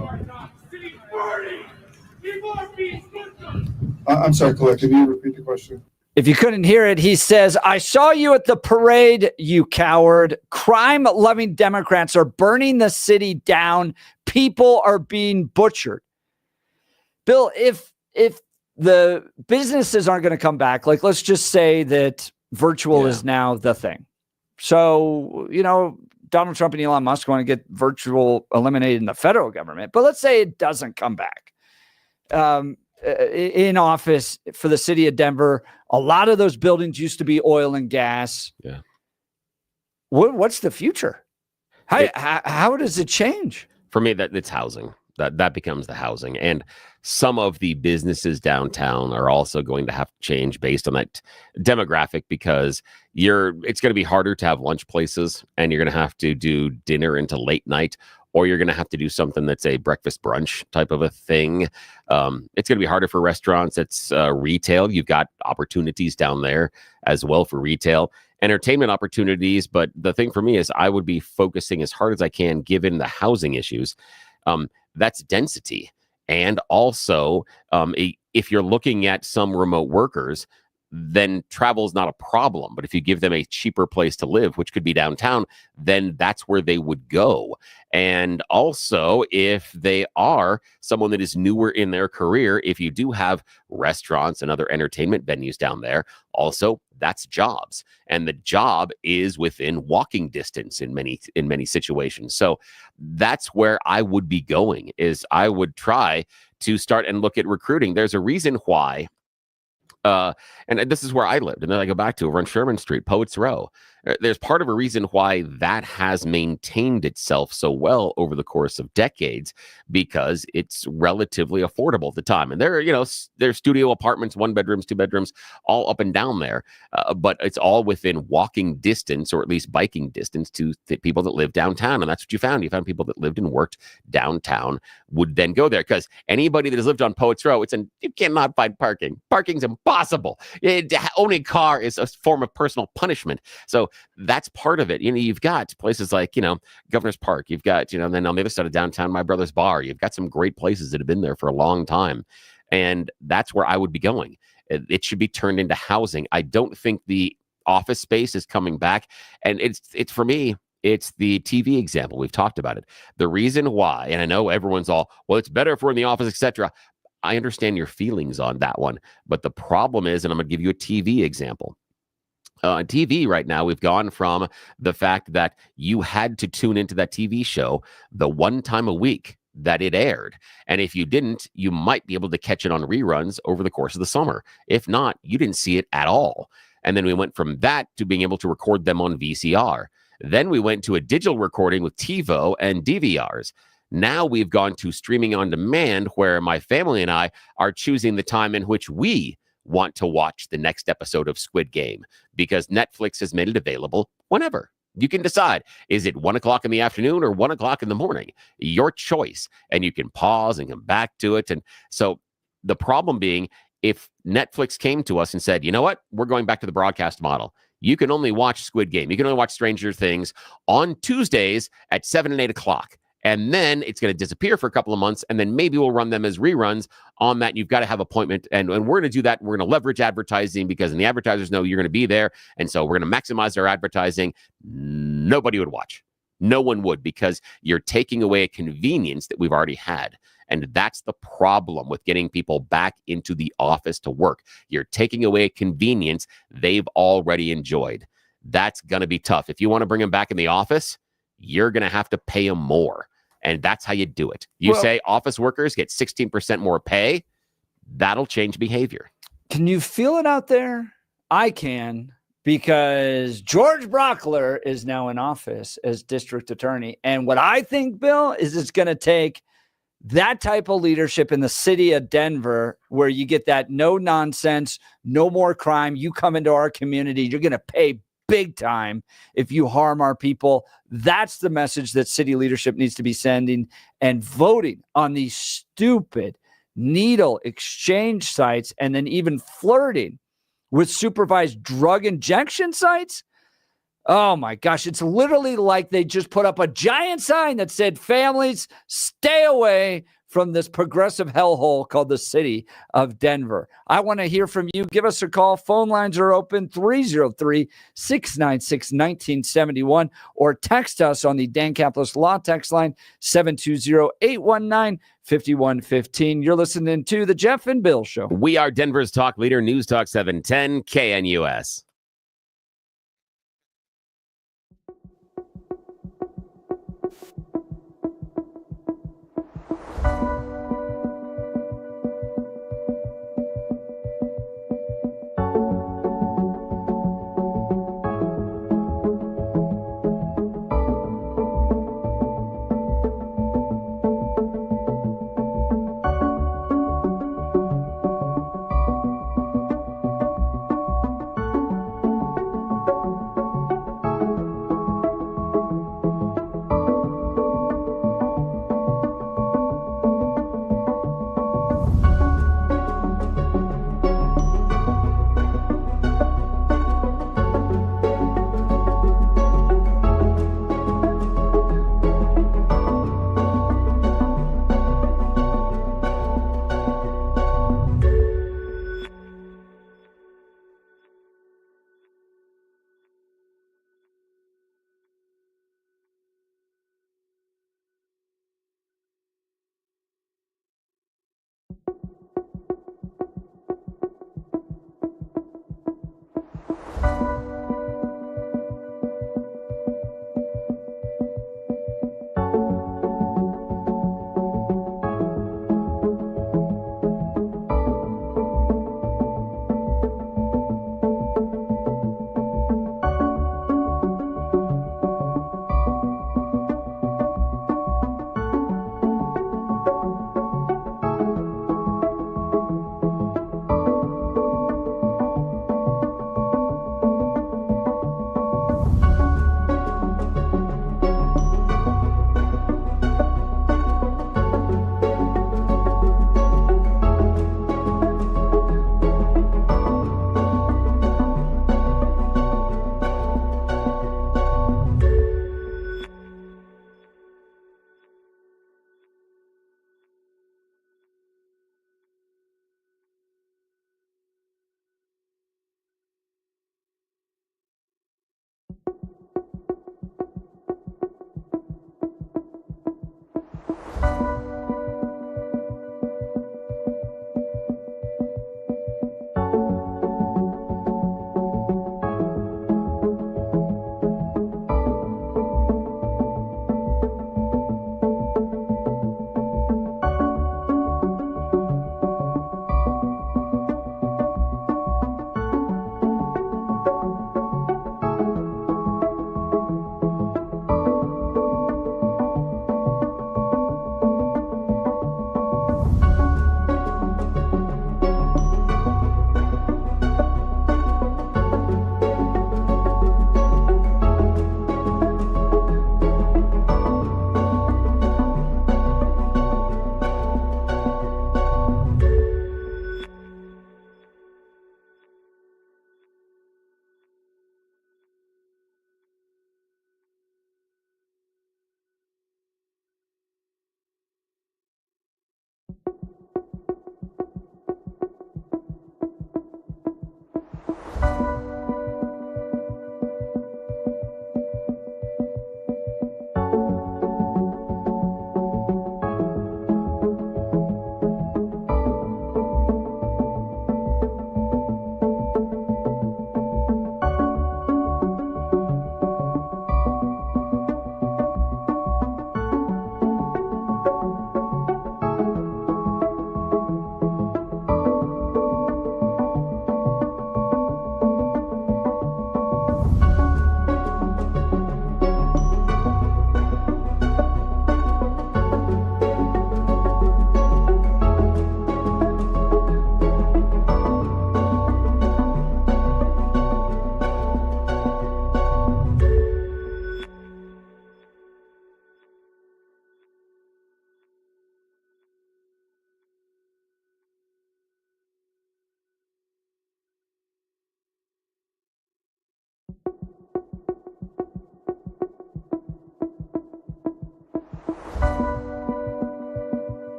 are not. The city's burning. People are being victims. I'm sorry, Colette, can you repeat the question? If you couldn't hear it, he says, I saw you at the parade, you coward. Crime-loving Democrats are burning the city down. People are being butchered. Bill, if the businesses aren't going to come back, like let's just say that virtual is now the thing. So, Donald Trump and Elon Musk want to get virtual eliminated in the federal government. But let's say it doesn't come back. In office for the city of Denver, a lot of those buildings used to be oil and gas. Yeah. What's the future? How does it change? For me, it's housing. That becomes the housing. And some of the businesses downtown are also going to have to change based on that demographic, because it's going to be harder to have lunch places, and you're going to have to do dinner into late night, or you're going to have to do something that's a breakfast brunch type of a thing. It's going to be harder for restaurants. It's retail. You've got opportunities down there as well for retail. Entertainment opportunities. But the thing for me is I would be focusing as hard as I can, given the housing issues. That's density. And also, if you're looking at some remote workers, then travel is not a problem. But if you give them a cheaper place to live, which could be downtown, then that's where they would go. And also, if they are someone that is newer in their career, if you do have restaurants and other entertainment venues down there, also that's jobs. And the job is within walking distance in many situations. So that's where I would be going, is I would try to start and look at recruiting. There's a reason why. And this is where I lived. And then I go back to over on Sherman Street, Poets Row. There's part of a reason why that has maintained itself so well over the course of decades, because it's relatively affordable at the time. And there's studio apartments, 1 bedrooms, 2 bedrooms, all up and down there. But it's all within walking distance, or at least biking distance, to the people that live downtown. And that's what you found. You found people that lived and worked downtown would then go there, because anybody that has lived on Poets Row, you cannot find parking. Parking's impossible. Owning a car is a form of personal punishment. So that's part of it. You've got places like, Governor's Park. You've got, and then on the other side of downtown, My Brother's Bar. You've got some great places that have been there for a long time. And that's where I would be going. It should be turned into housing. I don't think the office space is coming back. And it's for me, it's the TV example. We've talked about it. The reason why, and I know everyone's all, well, it's better if we're in the office, etc. I understand your feelings on that one. But the problem is, and I'm going to give you a TV example. On TV right now, we've gone from the fact that you had to tune into that TV show the one time a week that it aired. And if you didn't, you might be able to catch it on reruns over the course of the summer. If not, you didn't see it at all. And then we went from that to being able to record them on VCR. Then we went to a digital recording with TiVo and DVRs. Now we've gone to streaming on demand, where my family and I are choosing the time in which we want to watch the next episode of Squid Game, because Netflix has made it available whenever. You can decide, is it 1 o'clock in the afternoon or 1 o'clock in the morning? Your choice. And you can pause and come back to it. And so the problem being, if Netflix came to us and said, you know what, we're going back to the broadcast model. You can only watch Squid Game. You can only watch Stranger Things on Tuesdays at 7 and 8 o'clock. And then it's going to disappear for a couple of months. And then maybe we'll run them as reruns on that. You've got to have appointment. And we're going to do that. We're going to leverage advertising, because then the advertisers know you're going to be there. And so we're going to maximize our advertising. Nobody would watch. No one would, because you're taking away a convenience that we've already had. And that's the problem with getting people back into the office to work. You're taking away a convenience they've already enjoyed. That's going to be tough. If you want to bring them back in the office, you're going to have to pay them more. And that's how you do it. You say office workers get 16% more pay. That'll change behavior. Can you feel it out there? I can, because George Brockler is now in office as district attorney. And what I think, Bill, is it's going to take that type of leadership in the city of Denver, where you get that no nonsense, no more crime. You come into our community, you're going to pay big time if you harm our people. That's the message that city leadership needs to be sending, and voting on these stupid needle exchange sites, and then even flirting with supervised drug injection sites. Oh my gosh, it's literally like they just put up a giant sign that said, families, stay away from this progressive hellhole called the city of Denver. I want to hear from you. Give us a call. Phone lines are open, 303-696-1971, or text us on the Dan Caplis Law text line, 720-819-5115. You're listening to The Jeff and Bill Show. We are Denver's talk leader, News Talk 710 KNUS.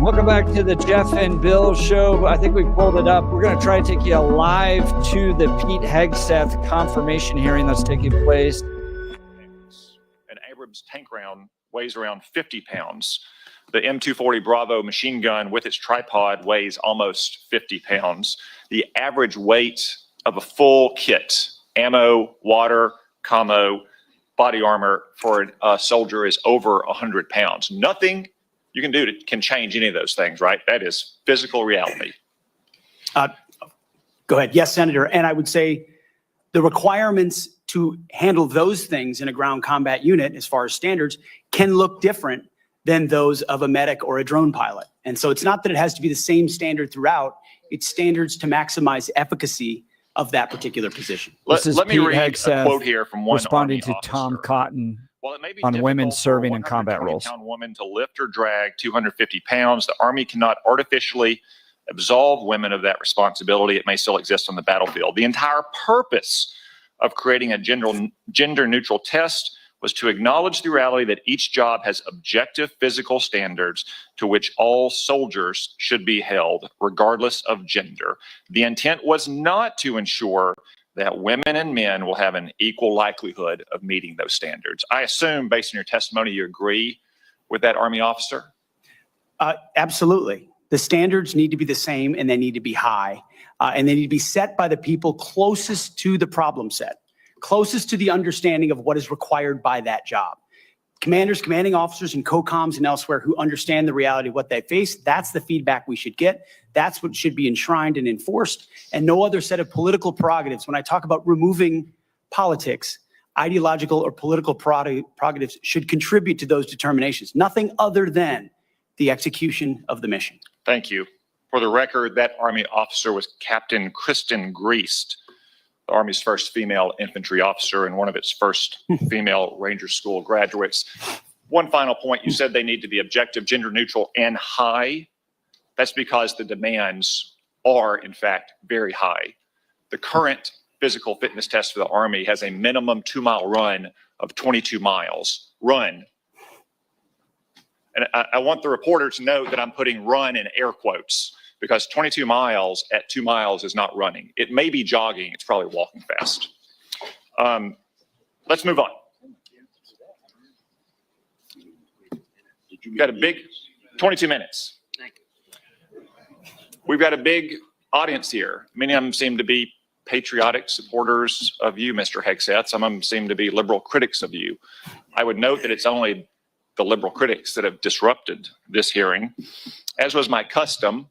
Welcome back to the Jeff and Bill show. I think we pulled it up. We're going to try to take you live to the Pete Hegseth confirmation hearing that's taking place. An Abrams tank round weighs around 50 pounds. The M240 Bravo machine gun with its tripod weighs almost 50 pounds. The average weight of a full kit, ammo, water, commo, body armor for a soldier is over 100 pounds. Nothing you can do can change any of those things, right? That is physical reality. Go ahead. Yes, Senator. And I would say the requirements to handle those things in a ground combat unit, as far as standards, can look different than those of a medic or a drone pilot. And so it's not that it has to be the same standard throughout. It's standards to maximize efficacy of that particular position. Let me read a quote here from one responding Army to officer. Tom Cotton While it may be on women difficult for serving a in combat roles. 120-pound woman to lift or drag 250 pounds, the Army cannot artificially absolve women of that responsibility. It may still exist on the battlefield. The entire purpose of creating a gender-neutral test was to acknowledge the reality that each job has objective physical standards to which all soldiers should be held, regardless of gender. The intent was not to ensure that women and men will have an equal likelihood of meeting those standards. I assume, based on your testimony, you agree with that Army officer? Absolutely. The standards need to be the same and they need to be high. And they need to be set by the people closest to the problem set, closest to the understanding of what is required by that job. Commanders, commanding officers, and COCOMs and elsewhere who understand the reality of what they face, that's the feedback we should get. That's what should be enshrined and enforced, and no other set of political prerogatives. When I talk about removing politics, ideological or political prerogatives should contribute to those determinations, nothing other than the execution of the mission. Thank you. For the record, that Army officer was Captain Kristen Griest, the Army's first female infantry officer and one of its first female Ranger School graduates. One final point, you said they need to be objective, gender neutral, and high. That's because the demands are, in fact, very high. The current physical fitness test for the Army has a minimum 2-mile run of 22 miles. Run. And I want the reporter to know that I'm putting run in air quotes, because 22 miles at 2 miles is not running. It may be jogging. It's probably walking fast. Let's move on. We've got a big 22 minutes. We've got a big audience here. Many of them seem to be patriotic supporters of you, Mr. Hegseth. Some of them seem to be liberal critics of you. I would note that it's only the liberal critics that have disrupted this hearing. As was my custom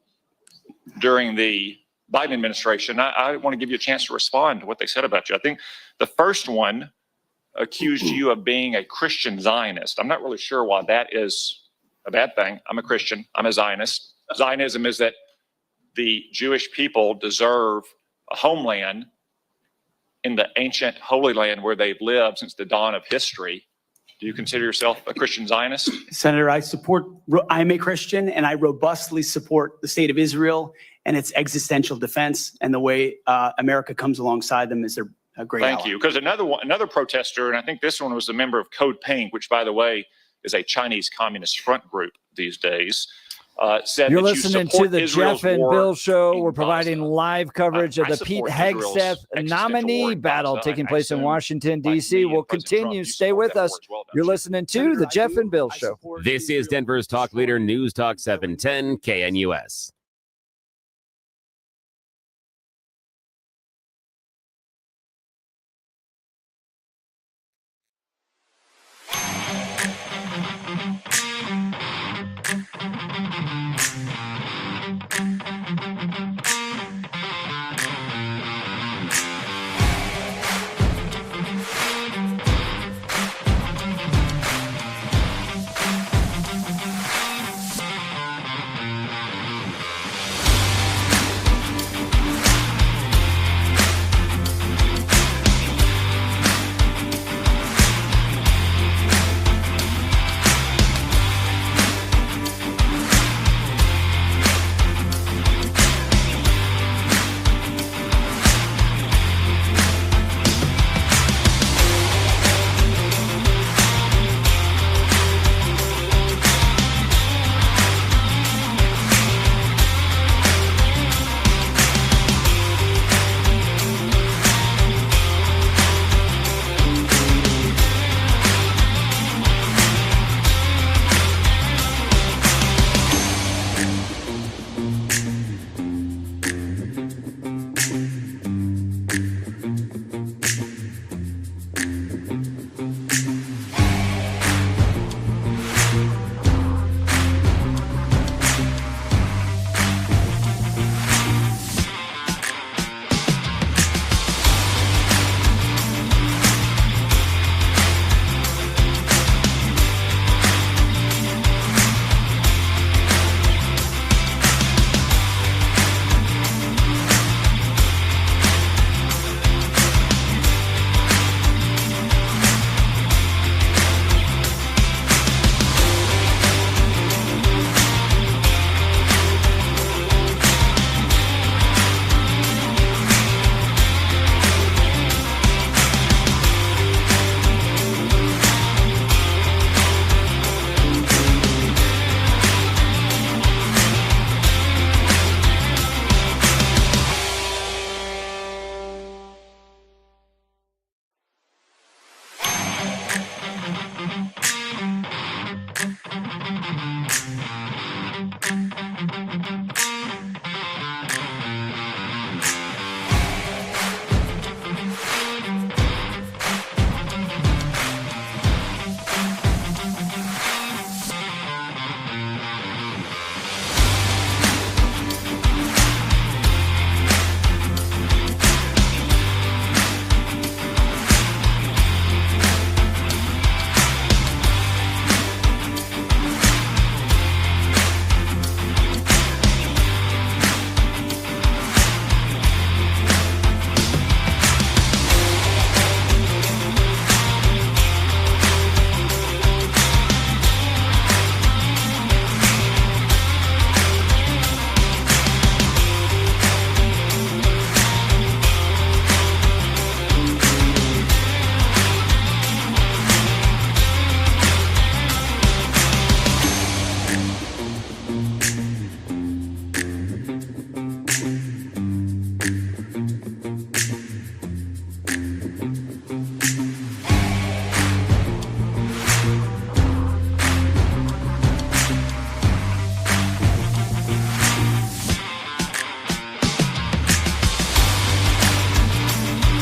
during the Biden administration, I want to give you a chance to respond to what they said about you. I think the first one accused you of being a Christian Zionist. I'm not really sure why that is a bad thing. I'm a Christian. I'm a Zionist. Zionism is that the Jewish people deserve a homeland in the ancient Holy Land where they've lived since the dawn of history. Do you consider yourself a Christian Zionist? Senator, I'm a Christian, and I robustly support the state of Israel and its existential defense, and the way America comes alongside them is a great ally. Thank you. Because another protester, and I think this one was a member of Code Pink, which, by the way, is a Chinese Communist front group these days, said You're that listening you support to the Israel's Jeff and war Bill Show. We're in providing Gaza. live coverage of I the Pete support Israel's Hegseth existential nominee war in battle Gaza. taking I place in assume, Washington, like D.C. me and We'll President continue. Trump, you Stay support with that war us. as well, don't You're you? listening to the Jeff and Bill Show. This is Denver's talk leader, News Talk 710 KNUS.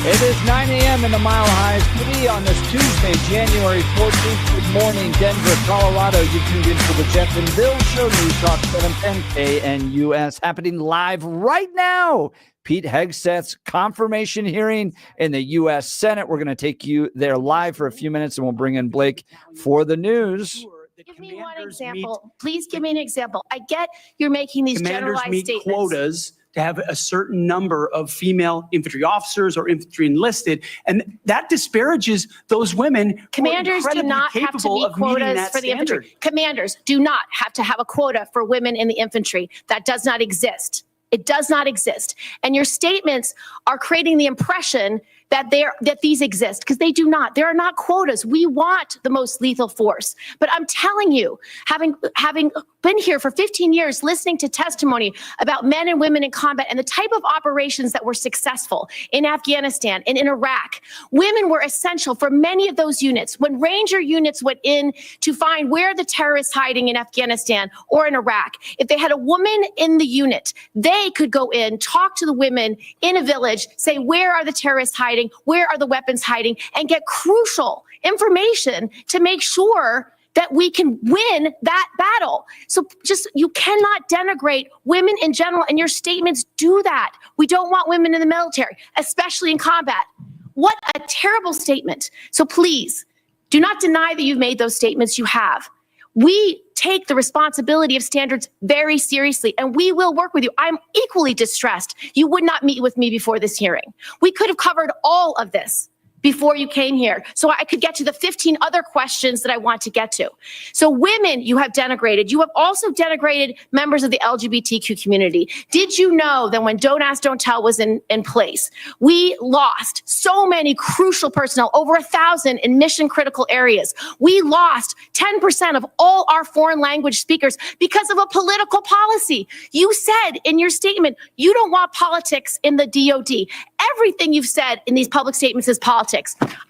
It is 9 a.m. in the Mile High City on this Tuesday, January 14th. Good morning, Denver, Colorado. You tuned in for the Jeff and Bill Show, News Talk 710 KNUS, happening live right now. Pete Hegseth's confirmation hearing in the U.S. Senate. We're going to take you there live for a few minutes, and we'll bring in Blake for the news. Give me one example. Please give me an example. I get you're making these Commanders generalized meet statements. quotas to have a certain number of female infantry officers or infantry enlisted, and that disparages those women who are Commanders do incredibly not have to capable be of meeting quotas that for the standard. infantry. Commanders do not have to have a quota for women in the infantry. That does not exist. It does not exist. And your statements are creating the impression that these exist, because they do not. There are not quotas. We want the most lethal force. But I'm telling you, having been here for 15 years, listening to testimony about men and women in combat and the type of operations that were successful in Afghanistan and in Iraq, women were essential for many of those units. When Ranger units went in to find where the terrorists hiding in Afghanistan or in Iraq, if they had a woman in the unit, they could go in, talk to the women in a village, say, where are the terrorists hiding? Where are the weapons hiding? And get crucial information to make sure that we can win that battle. So you cannot denigrate women in general, and your statements do that. We don't want women in the military, especially in combat. What a terrible statement. So please, do not deny that you've made those statements. You have. We take the responsibility of standards very seriously, and we will work with you. I'm equally distressed you would not meet with me before this hearing. We could have covered all of this before you came here, so I could get to the 15 other questions that I want to get to. So women, you have denigrated. You have also denigrated members of the LGBTQ community. Did you know that when Don't Ask, Don't Tell was in place, we lost so many crucial personnel, over 1,000 in mission critical areas. We lost 10% of all our foreign language speakers because of a political policy. You said in your statement, you don't want politics in the DOD. Everything you've said in these public statements is politics.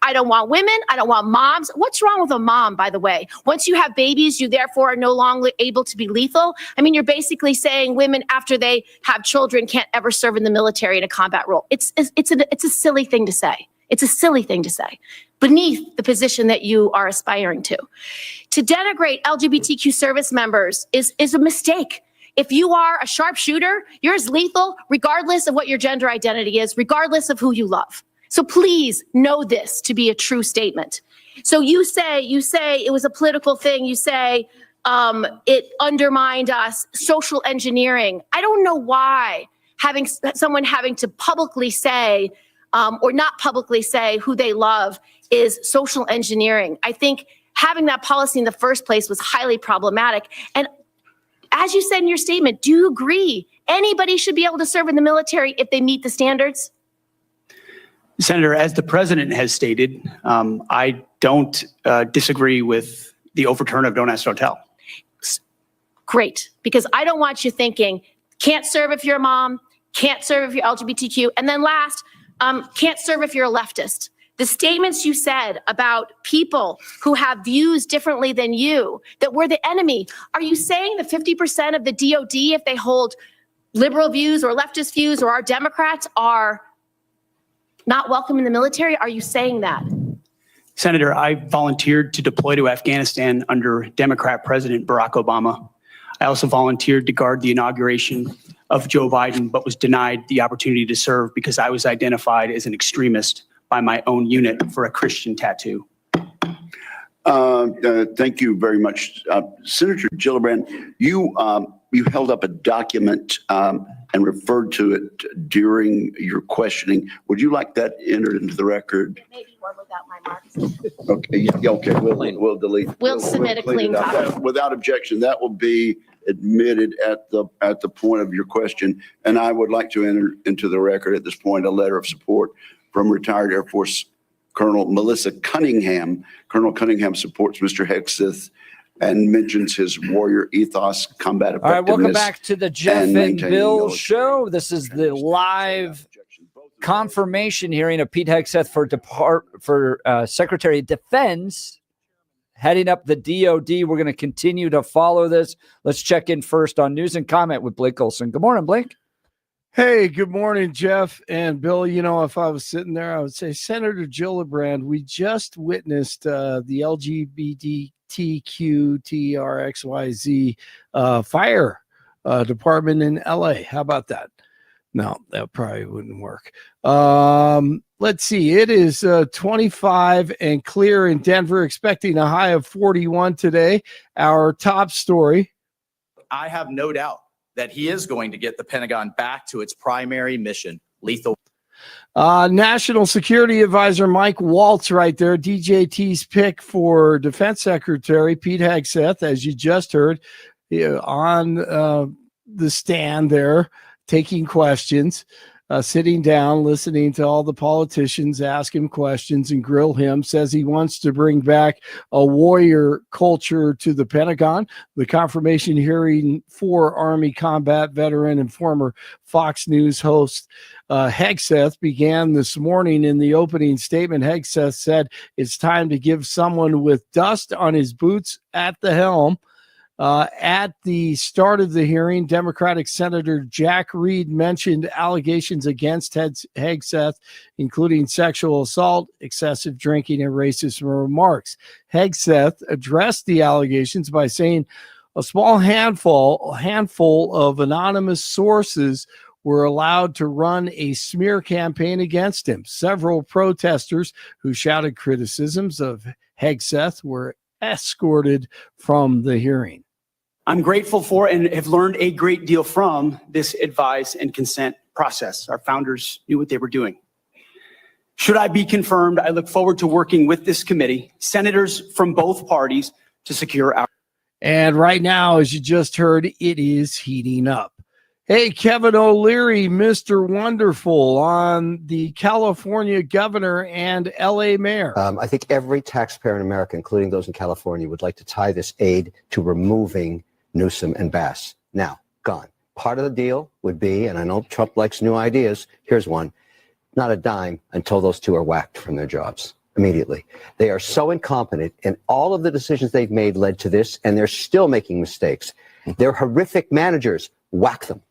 I don't want women. I don't want moms. What's wrong with a mom, by the way? Once you have babies, you therefore are no longer able to be lethal. I mean, you're basically saying women after they have children can't ever serve in the military in a combat role. It's a silly thing to say. It's a silly thing to say beneath the position that you are aspiring to. To denigrate LGBTQ service members is a mistake. If you are a sharpshooter, you're as lethal regardless of what your gender identity is, regardless of who you love. So please know this to be a true statement. So you say it was a political thing. You say it undermined us, social engineering. I don't know why someone having to publicly say or not publicly say who they love is social engineering. I think having that policy in the first place was highly problematic. And as you said in your statement, do you agree anybody should be able to serve in the military if they meet the standards? Senator, as the president has stated, I don't disagree with the overturn of Don't Ask, Don't Tell. Great, because I don't want you thinking, can't serve if you're a mom, can't serve if you're LGBTQ, and then last, can't serve if you're a leftist. The statements you said about people who have views differently than you, that we're the enemy, are you saying that 50% of the DOD, if they hold liberal views or leftist views or are Democrats, are not welcome in the military? Are you saying that? Senator, I volunteered to deploy to Afghanistan under Democrat President Barack Obama. I also volunteered to guard the inauguration of Joe Biden, but was denied the opportunity to serve because I was identified as an extremist by my own unit for a Christian tattoo. Thank you very much. Senator Gillibrand, you held up a document and referred to it during your questioning. Would you like that entered into the record? Maybe one without my marks. Okay, yeah, okay, we'll delete. We'll submit a clean copy. Without objection, that will be admitted at the point of your question. And I would like to enter into the record at this point a letter of support from retired Air Force Colonel Melissa Cunningham. Colonel Cunningham supports Mr. Hegseth and mentions his warrior ethos, combat effectiveness. All right, welcome back to the Jeff and Bill Show. This is the live confirmation hearing of Pete Hegseth for Secretary of Defense, heading up the DOD. We're going to continue to follow this. Let's check in first on news and comment with Blake Olson. Good morning, Blake. Hey, good morning, Jeff and Bill. You know, if I was sitting there, I would say, Senator Gillibrand, we just witnessed the LGBTQTRXYZ fire department in LA. How about that? No, that probably wouldn't work. Let's see. It is 25 and clear in Denver, expecting a high of 41 today. Our top story. I have no doubt that he is going to get the Pentagon back to its primary mission, lethal. National Security Advisor Mike Waltz right there, DJT's pick for Defense Secretary Pete Hegseth, as you just heard, on the stand there, taking questions, sitting down, listening to all the politicians ask him questions and grill him, says he wants to bring back a warrior culture to the Pentagon. The confirmation hearing for Army combat veteran and former Fox News host Hegseth began this morning. In the opening statement, Hegseth said it's time to give someone with dust on his boots at the helm. At the start of the hearing, Democratic Senator Jack Reed mentioned allegations against Hegseth, including sexual assault, excessive drinking, and racist remarks. Hegseth addressed the allegations by saying a small handful of anonymous sources were allowed to run a smear campaign against him. Several protesters who shouted criticisms of Hegseth were escorted from the hearing. I'm grateful for and have learned a great deal from this advise and consent process. Our founders knew what they were doing. Should I be confirmed, I look forward to working with this committee, senators from both parties, to secure our. And right now, as you just heard, it is heating up. Hey, Kevin O'Leary, Mr. Wonderful, on the California governor and LA mayor. I think every taxpayer in America, including those in California, would like to tie this aid to removing Newsom and Bass. Now, gone. Part of the deal would be, and I know Trump likes new ideas, here's one, not a dime until those two are whacked from their jobs immediately. They are so incompetent, and all of the decisions they've made led to this, and they're still making mistakes. They're horrific managers. Whack them.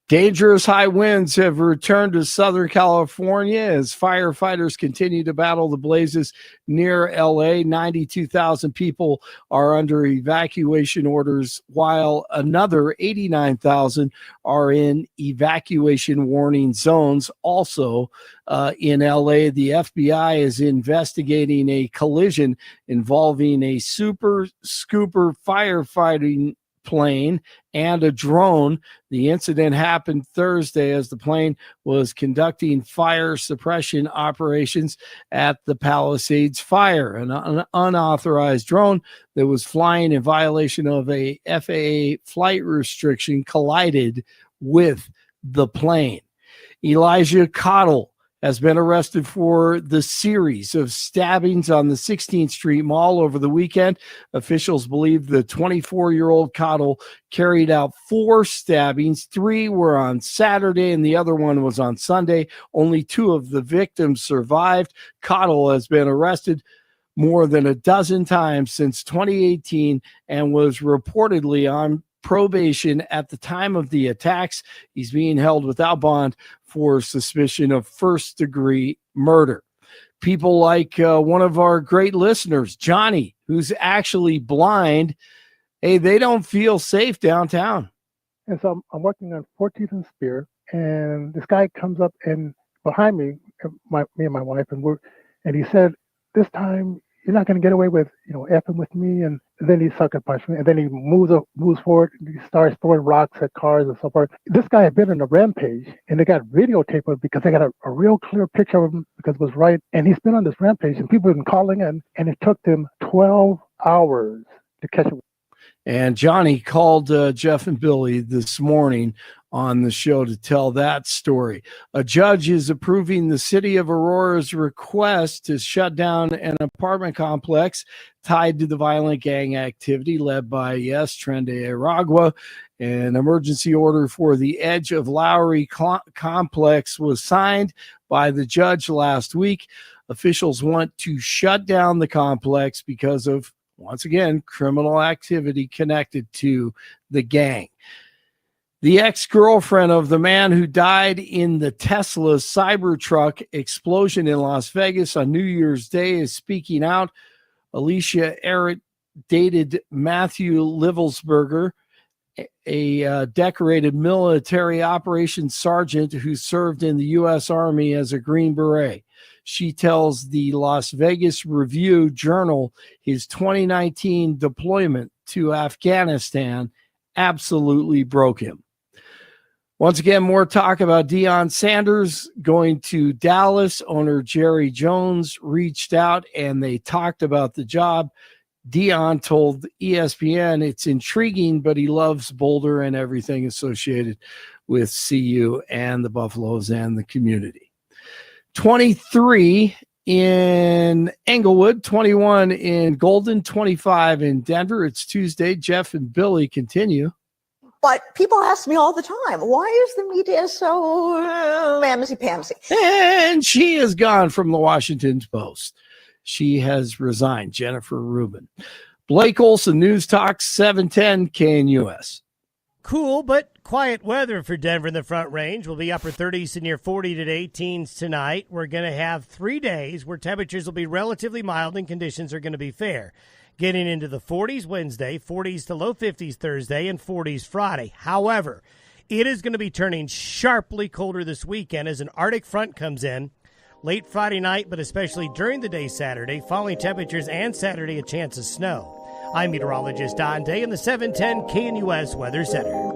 Dangerous high winds have returned to Southern California as firefighters continue to battle the blazes near LA. 92,000 people are under evacuation orders, while another 89,000 are in evacuation warning zones. Also in LA, the FBI is investigating a collision involving a super scooper firefighting plane and a drone. The incident happened Thursday as the plane was conducting fire suppression operations at the Palisades fire. An unauthorized drone that was flying in violation of a FAA flight restriction collided with the plane. Elijah Cottle has been arrested for the series of stabbings on the 16th Street Mall over the weekend. Officials believe the 24-year-old Cottle carried out 4 stabbings. 3 were on Saturday and the other one was on Sunday. Only 2 of the victims survived. Cottle has been arrested more than a dozen times since 2018 and was reportedly on probation at the time of the attacks. He's being held without bond for suspicion of first-degree murder. People like one of our great listeners, Johnny, who's actually blind, hey, they don't feel safe downtown. And so I'm working on 14th and Spear, and this guy comes up and behind me, me and my wife, and he said, "This time you're not going to get away with, effing with me." And then he sucker punched me, and then he moves forward, and he starts throwing rocks at cars and so forth. This guy had been on a rampage, and they got videotape of it because they got a real clear picture of him because it was right. And he's been on this rampage, and people have been calling in, and it took them 12 hours to catch him. And Johnny called Jeff and Billy this morning on the show to tell that story. A judge is approving the city of Aurora's request to shut down an apartment complex tied to the violent gang activity led by, Trende Aragua. An emergency order for the Edge of Lowry complex was signed by the judge last week. Officials want to shut down the complex because of, once again, criminal activity connected to the gang. The ex-girlfriend of the man who died in the Tesla Cybertruck explosion in Las Vegas on New Year's Day is speaking out. Alicia Errett dated Matthew Livelsberger, a decorated military operations sergeant who served in the U.S. Army as a Green Beret. She tells the Las Vegas Review-Journal his 2019 deployment to Afghanistan absolutely broke him. Once again, more talk about Deion Sanders going to Dallas. Owner Jerry Jones reached out and they talked about the job. Deion told ESPN it's intriguing, but he loves Boulder and everything associated with CU and the Buffaloes and the community. 23 in Englewood, 21 in Golden, 25 in Denver. It's Tuesday. Jeff and Billy continue. But people ask me all the time, why is the media so mamsy-pamsy? And she is gone from the Washington Post. She has resigned. Jennifer Rubin. Blake Olson, News Talk 710 KNUS. Cool but quiet weather for Denver in the Front Range. We'll be upper 30s to near 40 to 18s tonight. We're going to have 3 days where temperatures will be relatively mild and conditions are going to be fair. Getting into the 40s Wednesday, 40s to low 50s Thursday, and 40s Friday. However, it is going to be turning sharply colder this weekend as an Arctic front comes in. Late Friday night, but especially during the day Saturday, falling temperatures and Saturday a chance of snow. I'm meteorologist Don Day in the 710 KNUS Weather Center.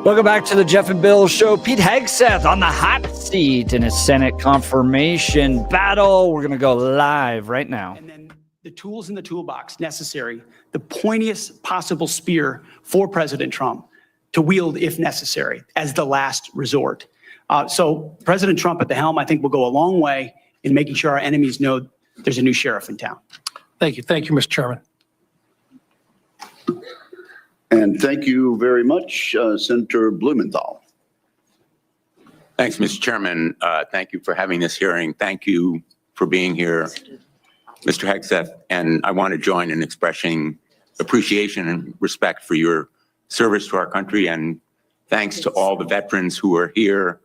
Welcome back to the Jeff and Bill Show. Pete Hegseth on the hot seat in his Senate confirmation battle. We're going to go live right now. And then the tools in the toolbox necessary, the pointiest possible spear for President Trump to wield if necessary as the last resort. So President Trump at the helm, I think, will go a long way in making sure our enemies know there's a new sheriff in town. Thank you. Thank you, Mr. Chairman. And thank you very much, Senator Blumenthal. Thanks, Mr. Chairman. Thank you for having this hearing. Thank you for being here, Mr. Hegseth. And I want to join in expressing appreciation and respect for your service to our country. And thanks to all the veterans who are here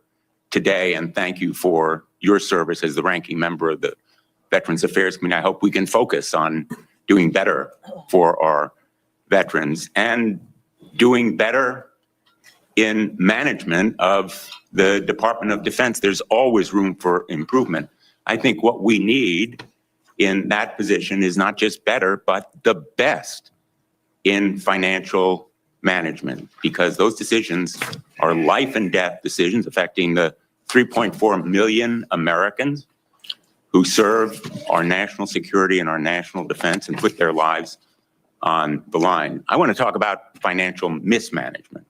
today. And thank you for your service as the ranking member of the Veterans Affairs Committee. I hope we can focus on doing better for our veterans and doing better in management of the Department of Defense. There's always room for improvement. I think what we need in that position is not just better, but the best in financial management, because those decisions are life and death decisions affecting the 3.4 million Americans who serve our national security and our national defense and put their lives on the line. I want to talk about financial mismanagement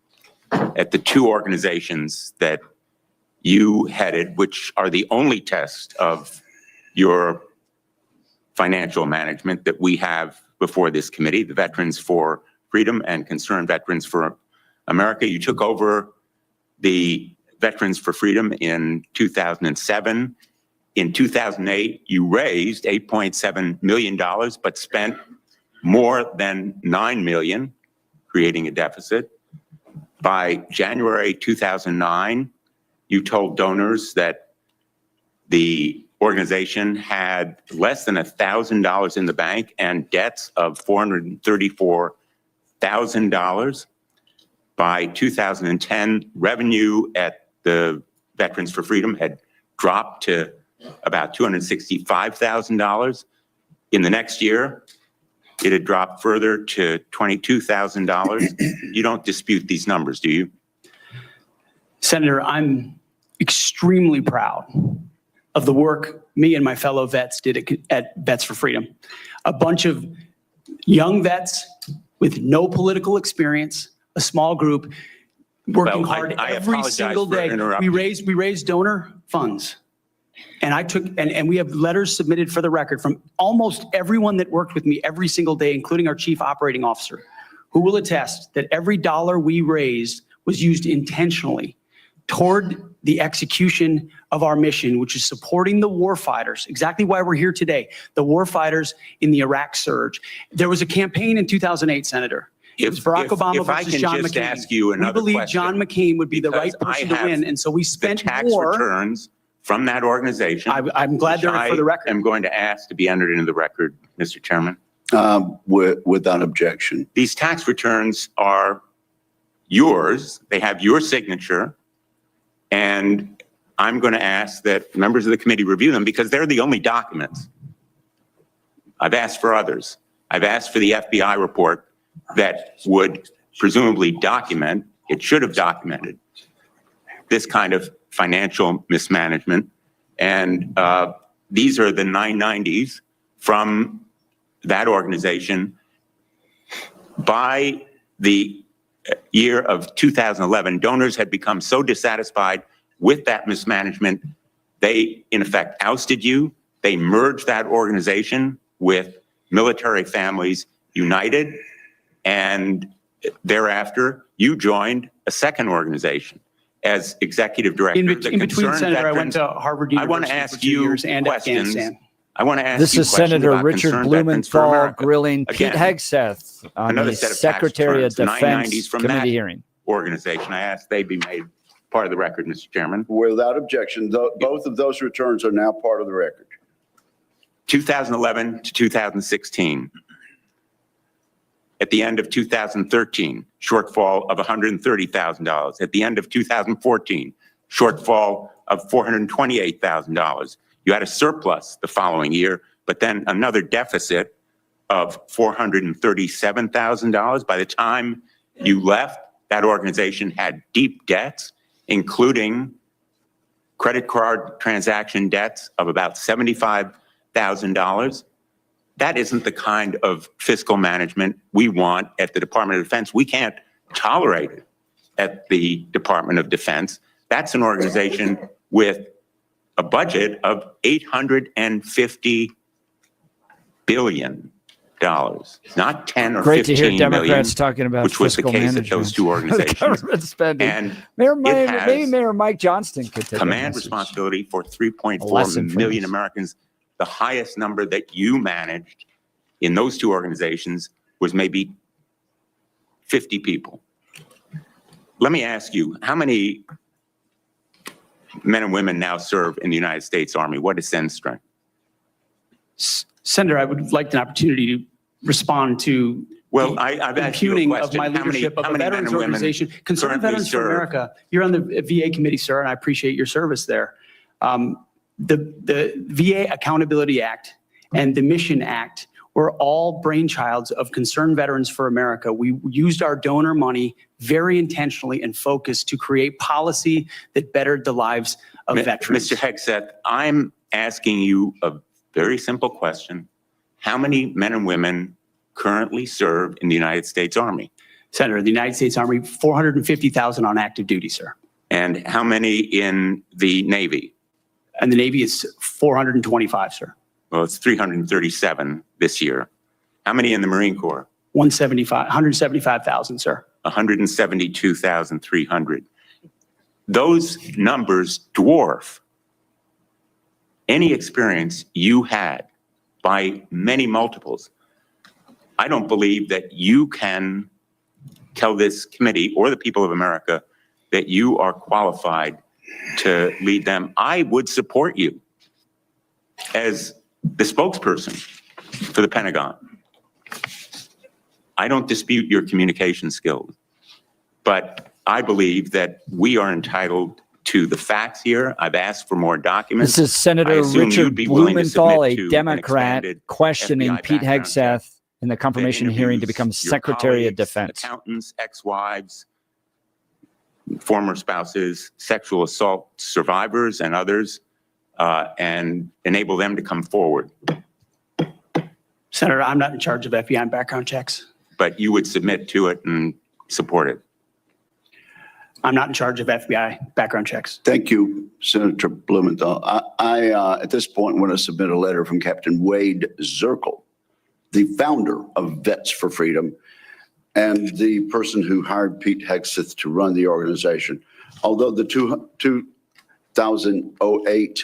at the two organizations that you headed, which are the only test of your financial management that we have before this committee, the Veterans for Freedom and Concerned Veterans for America. You took over the Veterans for Freedom in 2007. In 2008, you raised $8.7 million, but spent more than $9 million, creating a deficit. By January 2009, you told donors that the organization had less than $1,000 in the bank and debts of $434,000. By 2010, revenue at the Veterans for Freedom had dropped to about $265,000. In the next year, it had dropped further to $22,000. You don't dispute these numbers, do you? Senator, I'm extremely proud of the work me and my fellow vets did at Vets for Freedom. A bunch of young vets with no political experience, a small group working hard every single day. We raised donor funds. And and we have letters submitted for the record from almost everyone that worked with me every single day, including our chief operating officer, who will attest that every dollar we raised was used intentionally toward the execution of our mission, which is supporting the warfighters, exactly why we're here today, the warfighters in the Iraq surge. There was a campaign in 2008, Senator. It was Barack Obama versus John McCain. Ask you we believe John McCain would be the right person to win, and so we spent tax more. returns from that organization. I'm glad they're for the record. I'm going to ask to be entered into the record, Mr. Chairman. Without objection. These tax returns are yours. They have your signature. And I'm going to ask that members of the committee review them because they're the only documents. I've asked for others. I've asked for the FBI report that would presumably document, it should have documented, this kind of financial mismanagement. And these are the 990s from that organization. By the year of 2011, donors had become so dissatisfied with that mismanagement, they in effect ousted you. They merged that organization with Military Families United, and thereafter you joined a second organization as executive director. In between, Senator, I went to Harvard University. I want to ask you years and questions. Afghanistan. I want to ask this you is questions Senator about Richard Concerned Veterans for Blumenthal America. grilling Again, Pete Hegseth on another the set of tax Secretary of returns, 990s Defense from committee that hearing. Organization. I ask they be made part of the record, Mr. Chairman. Without objection, both of those returns are now part of the record. 2011 to 2016. At the end of 2013, shortfall of $130,000. At the end of 2014, shortfall of $428,000. You had a surplus the following year, but then another deficit of $437,000. By the time you left, that organization had deep debts, including credit card transaction debts of about $75,000. That isn't the kind of fiscal management we want at the Department of Defense. We can't tolerate it at the Department of Defense. That's an organization with a budget of $850 billion, not 10 or Great 15 to hear Democrats million, talking about which was the fiscal case management. at those two organizations. Government spending. And maybe Mayor Mike Johnston could take command responsibility for lesson 3.4 from million this. Americans. The highest number that you managed in those two organizations was maybe 50 people. Let me ask you, how many men and women now serve in the United States Army? What is Sen's strength? Senator, I would like an opportunity to respond to I've asked you a impugning question. of my How many- leadership how of a many men veterans and women organization. Concerned currently Veterans for serve? America, you're on the VA committee, sir, and I appreciate your service there. The VA Accountability Act and the Mission Act were all brainchilds of Concerned Veterans for America. We used our donor money very intentionally and focused to create policy that bettered the lives of veterans. Mr. Hegseth, I'm asking you a very simple question. How many men and women currently serve in the United States Army? Senator, the United States Army, 450,000 on active duty, sir. And how many in the Navy? And the Navy is 425, sir. Well, it's 337 this year. How many in the Marine Corps? 175,000, sir. 172,300. Those numbers dwarf any experience you had by many multiples. I don't believe that you can tell this committee or the people of America that you are qualified to lead them. I would support you as the spokesperson for the Pentagon. I don't dispute your communication skills, but I believe that we are entitled to the facts here. I've asked for more documents. This is Senator I assume Richard you'd be willing to Blumenthal, submit a to an Democrat, expanded questioning FBI Pete background check Hegseth in the that confirmation hearing to interviews become your Secretary of colleagues, Defense. accountants, ex-wives, former spouses, sexual assault survivors, and others, and enable them to come forward. Senator, I'm not in charge of FBI background checks. But you would submit to it and support it. I'm not in charge of FBI background checks. Thank you, Senator Blumenthal. I at this point want to submit a letter from Captain Wade Zirkle, the founder of Vets for Freedom and the person who hired Pete Hegseth to run the organization. Although the 2008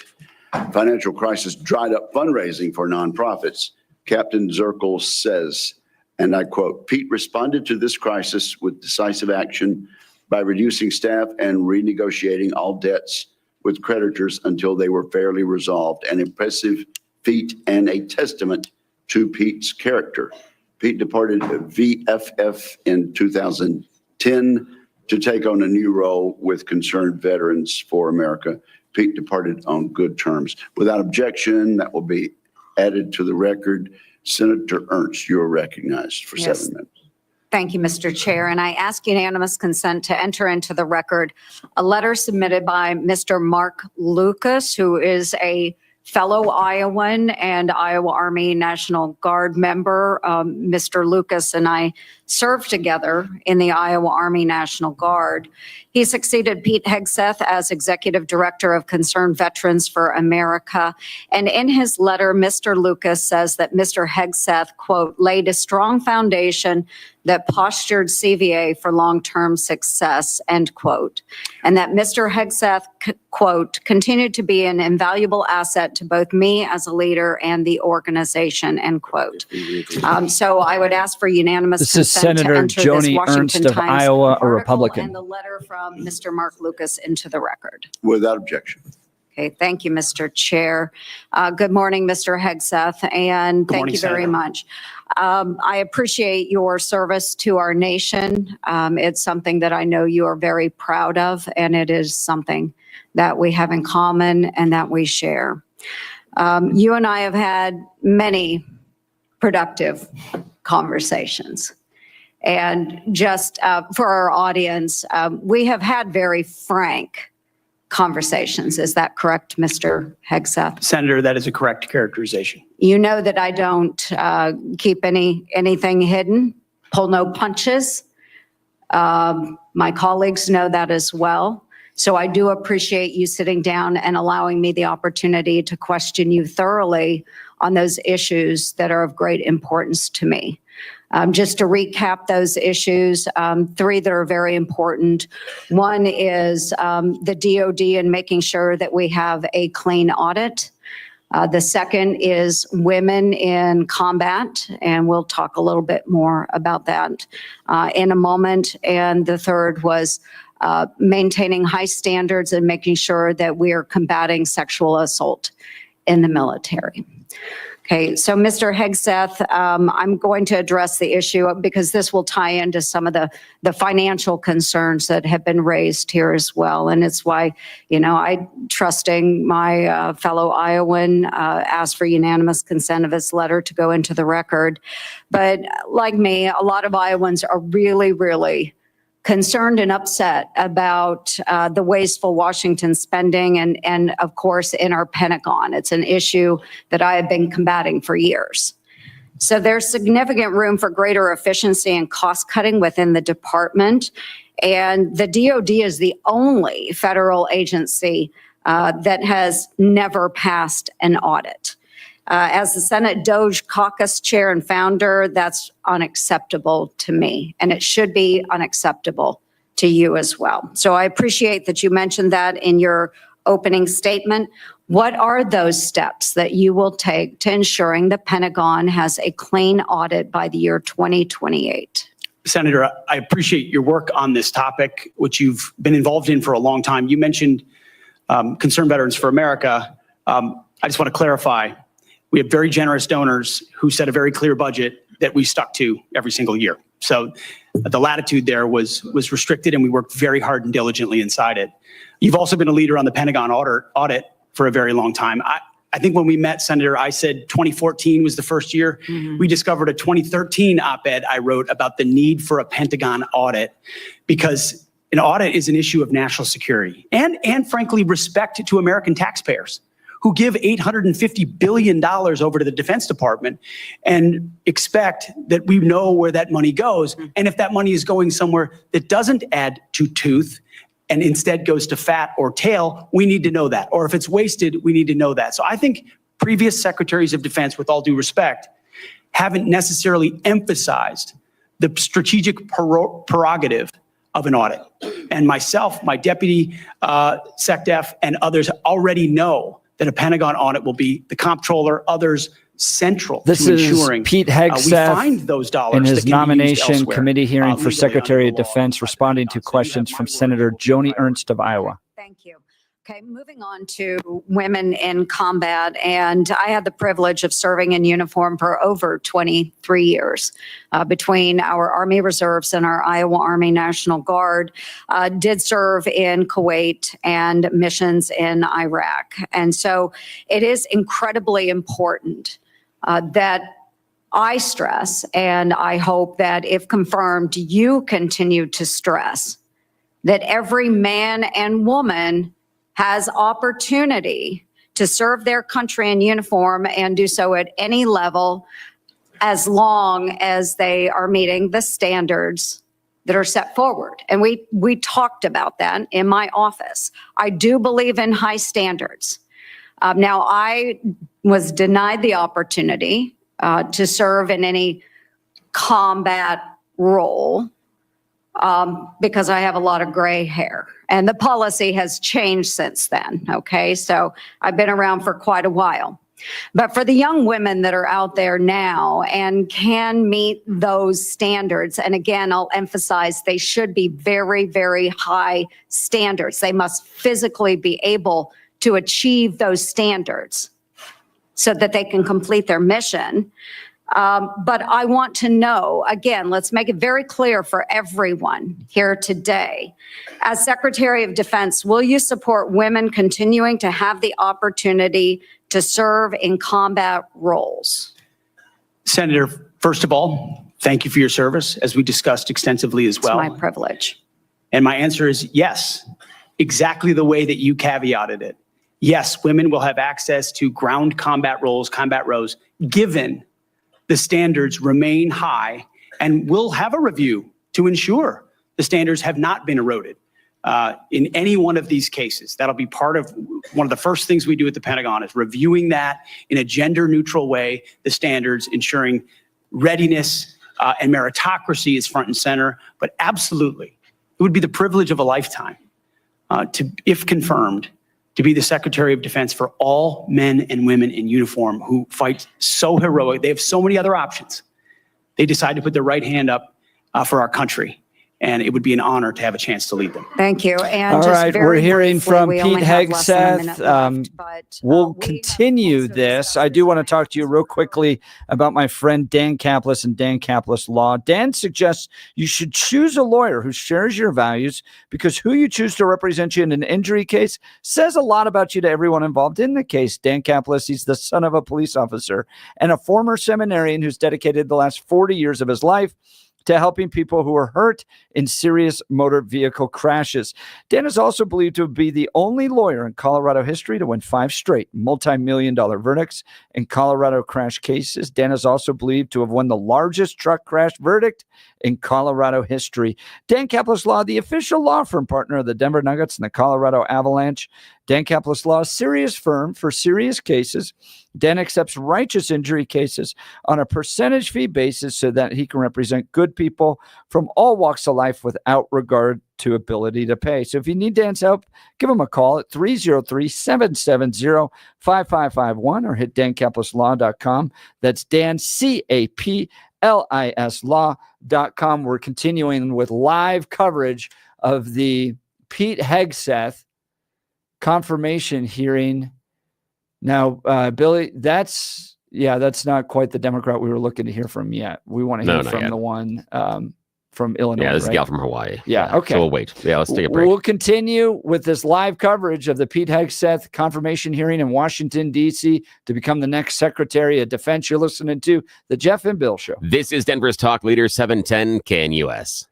financial crisis dried up fundraising for nonprofits, Captain Zirkle says, and I quote, Pete responded to this crisis with decisive action by reducing staff and renegotiating all debts with creditors until they were fairly resolved, an impressive feat and a testament to Pete's character. Pete departed VFF in 2010 to take on a new role with Concerned Veterans for America. Pete departed on good terms. Without objection, that will be added to the record. Senator Ernst, you are recognized for 7 minutes. Thank you, Mr. Chair. And I ask unanimous consent to enter into the record a letter submitted by Mr. Mark Lucas, who is a fellow Iowan and Iowa Army National Guard member. Mr. Lucas and I served together in the Iowa Army National Guard. He succeeded Pete Hegseth as Executive Director of Concerned Veterans for America. And in his letter, Mr. Lucas says that Mr. Hegseth, quote, laid a strong foundation that postured CVA for long-term success, end quote. And that Mr. Hegseth, quote, continued to be an invaluable asset to both me as a leader and the organization, end quote. So I would ask for unanimous consent Senator to enter Joni this Washington Ernst of Times Iowa, a article Republican. and the letter from Mr. Mark Lucas into the record. Without objection. Okay, thank you, Mr. Chair. Good morning, Mr. Hegseth, and thank you very much. I appreciate your service to our nation. It's something that I know you are very proud of, and it is something that we have in common and that we share. You and I have had many productive conversations. And just for our audience, we have had very frank conversations. Is that correct, Mr. Hegseth? Senator, that is a correct characterization. You know that I don't keep anything hidden, pull no punches. My colleagues know that as well. So I do appreciate you sitting down and allowing me the opportunity to question you thoroughly on those issues that are of great importance to me. Just to recap those issues, 3 that are very important. One is the DOD and making sure that we have a clean audit. The second is women in combat, and we'll talk a little bit more about that in a moment. And the third was maintaining high standards and making sure that we are combating sexual assault in the military. Okay, so Mr. Hegseth, I'm going to address the issue because this will tie into some of the financial concerns that have been raised here as well. And it's why, you know, I, trusting my fellow Iowan, asked for unanimous consent of his letter to go into the record. But like me, a lot of Iowans are really concerned and upset about the wasteful Washington spending and of course in our Pentagon. It's an issue that I have been combating for years. So there's significant room for greater efficiency and cost cutting within the department. And the DOD is the only federal agency that has never passed an audit. As the Senate DOJ caucus chair and founder, that's unacceptable to me, and it should be unacceptable to you as well. So I appreciate that you mentioned that in your opening statement. What are those steps that you will take to ensuring the Pentagon has a clean audit by the year 2028? Senator, I appreciate your work on this topic, which you've been involved in for a long time. You mentioned Concerned Veterans for America. I just want to clarify. We have very generous donors who set a very clear budget that we stuck to every single year. So the latitude there was restricted, and we worked very hard and diligently inside it. You've also been a leader on the Pentagon audit for a very long time. I think when we met, Senator, I said 2014 was the first year. Mm-hmm. We discovered a 2013 op-ed I wrote about the need for a Pentagon audit because an audit is an issue of national security and frankly, respect to American taxpayers who give $850 billion over to the Defense Department and expect that we know where that money goes. And if that money is going somewhere that doesn't add to tooth and instead goes to fat or tail, we need to know that. Or if it's wasted, we need to know that. So I think previous secretaries of defense, with all due respect, haven't necessarily emphasized the strategic prerogative of an audit. And myself, my deputy SecDef, and others already know that a Pentagon audit will be the comptroller, others central This to is ensuring Pete we Hegseth find those dollars in that his can be used nomination elsewhere, committee hearing for legally Secretary of under the law. Defense, responding to questions from Senator Joni Ernst of Iowa. Thank you. Okay, moving on to women in combat. And I had the privilege of serving in uniform for over 23 years between our Army Reserves and our Iowa Army National Guard. Did serve in Kuwait and missions in Iraq. And so it is incredibly important that I stress, and I hope that if confirmed, you continue to stress that every man and woman has opportunity to serve their country in uniform and do so at any level as long as they are meeting the standards that are set forward. And we talked about that in my office. I do believe in high standards. Now, I was denied the opportunity to serve in any combat role because I have a lot of gray hair. And the policy has changed since then, okay? So I've been around for quite a while. But for the young women that are out there now and can meet those standards, and again, I'll emphasize they should be very, very high standards. They must physically be able to achieve those standards so that they can complete their mission. But I want to know, again, let's make it very clear for everyone here today. As Secretary of Defense, will you support women continuing to have the opportunity to serve in combat roles? Senator, first of all, thank you for your service, as we discussed extensively as well. It's my privilege. And my answer is yes, exactly the way that you caveated it. Yes, women will have access to ground combat roles, given the standards remain high, and we'll have a review to ensure the standards have not been eroded in any one of these cases. That'll be part of one of the first things we do at the Pentagon, is reviewing that in a gender neutral way, the standards, ensuring readiness and meritocracy is front and center. But absolutely, it would be the privilege of a lifetime to, if confirmed, to be the Secretary of Defense for all men and women in uniform who fight so heroic. They have so many other options. They decide to put their right hand up for our country. And it would be an honor to have a chance to lead them. Thank you. And all right, we're hearing from Pete Hegseth. We'll continue this. I do want to talk to you real quickly about my friend Dan Caplis and Dan Caplis Law. Dan suggests you should choose a lawyer who shares your values, because who you choose to represent you in an injury case says a lot about you to everyone involved in the case. Dan Caplis, he's the son of a police officer and a former seminarian who's dedicated the last 40 years of his life to helping people who are hurt in serious motor vehicle crashes. Dan is also believed to be the only lawyer in Colorado history to win 5 straight multi-million-dollar verdicts in Colorado crash cases. Dan is also believed to have won the largest truck crash verdict in Colorado history. Dan Caplis Law, the official law firm partner of the Denver Nuggets and the Colorado Avalanche. Dan Caplis Law, a serious firm for serious cases. Dan accepts righteous injury cases on a percentage fee basis so that he can represent good people from all walks of life without regard to ability to pay. So if you need Dan's help, give him a call at 303-770-5551 or hit dancaplisLaw.com. That's Dan, CAPLIS Law.com. We're continuing with live coverage of the Pete Hegseth confirmation hearing. Now, Billy, that's not quite the Democrat we were looking to hear from yet. We want to hear from the one from Illinois. Yeah, this is right? the gal from Hawaii. Yeah, okay. So we'll wait. Yeah, let's take a break. We'll continue with this live coverage of the Pete Hegseth confirmation hearing in Washington, D.C. to become the next Secretary of Defense. You're listening to The Jeff and Bill Show. This is Denver's Talk Leader 710 KNUS.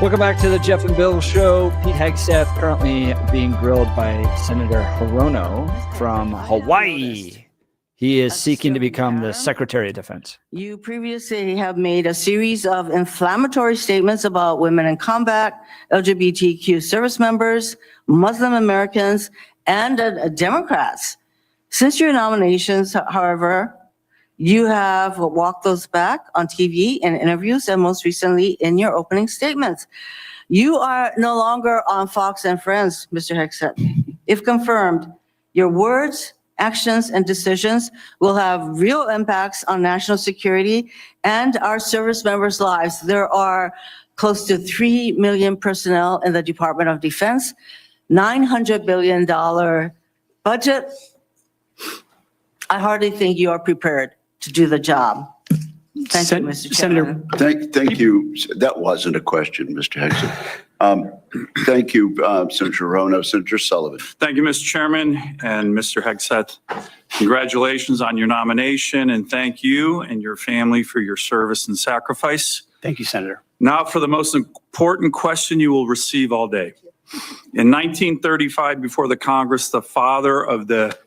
Welcome back to the Jeff and Bill Show. Pete Hegseth currently being grilled by Senator Hirono from Hawaii. He is seeking to become the Secretary of Defense. You previously have made a series of inflammatory statements about women in combat, LGBTQ service members, Muslim Americans, and Democrats. Since your nominations, however, you have walked those back on TV and interviews, and most recently in your opening statements. You are no longer on Fox and Friends, Mr. Hegseth. If confirmed, your words, actions, and decisions will have real impacts on national security and our service members' lives. There are close to 3 million personnel in the Department of Defense, $900 billion budget. I hardly think you are prepared to do the job. Thank you, Mr. Chairman. Thank you. That wasn't a question, Mr. Hexon. Thank you, Senator Hirono. Senator Sullivan. Thank you, Mr. Chairman and Mr. Hegseth. Congratulations on your nomination, and thank you and your family for your service and sacrifice. Thank you, Senator. Now for the most important question you will receive all day. In 1935, before the Congress, the father of the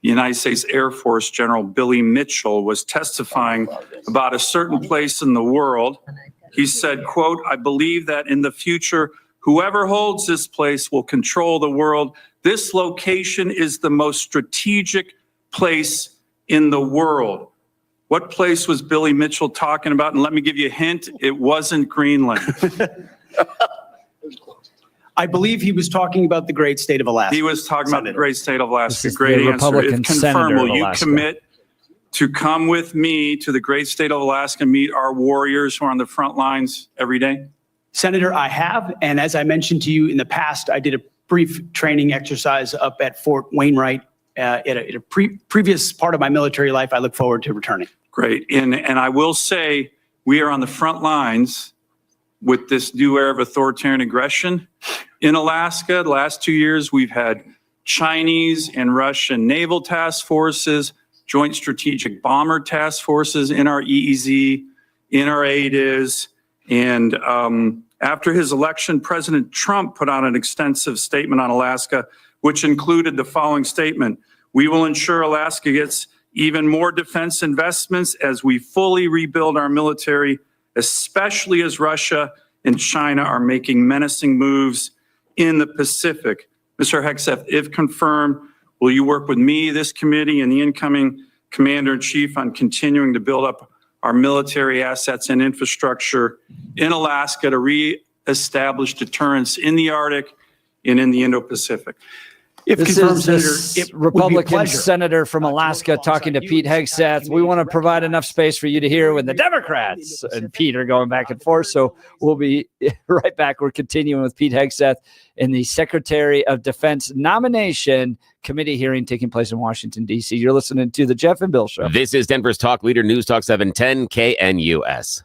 United States Air Force, General Billy Mitchell, was testifying about a certain place in the world. He said, quote, "I believe that in the future, whoever holds this place will control the world. This location is the most strategic place in the world." What place was Billy Mitchell talking about? And let me give you a hint, it wasn't Greenland. I believe he was talking about the great state of Alaska. He was talking about the great state of Alaska. This is Great the answer. Republican If confirmed, senator of will you Alaska. commit to come with me to the great state of Alaska and meet our warriors who are on the front lines every day? Senator, I have, and as I mentioned to you in the past, I did a brief training exercise up at Fort Wainwright at a previous part of my military life. I look forward to returning. Great. And I will say we are on the front lines with this new era of authoritarian aggression in Alaska. The last 2 years, we've had Chinese and Russian naval task forces, joint strategic bomber task forces in our EEZ, in our ADIZ. And after his election, President Trump put out an extensive statement on Alaska, which included the following statement: "We will ensure Alaska gets even more defense investments as we fully rebuild our military, especially as Russia and China are making menacing moves in the Pacific." Mr. Hegseth, if confirmed, will you work with me, this committee, and the incoming Commander-in-Chief on continuing to build up our military assets and infrastructure in Alaska to reestablish deterrence in the Arctic and in the Indo-Pacific? If This confirmed, is Senator, this it would be a Republican pleasure. senator from Alaska talking to Pete Hegseth. We want to provide enough space for you to hear when the Democrats and Pete are going back and forth. So we'll be right back. We're continuing with Pete Hegseth in the Secretary of Defense nomination committee hearing taking place in Washington, D.C. You're listening to the Jeff and Bill Show. This is Denver's Talk Leader, News Talk 710 KNUS.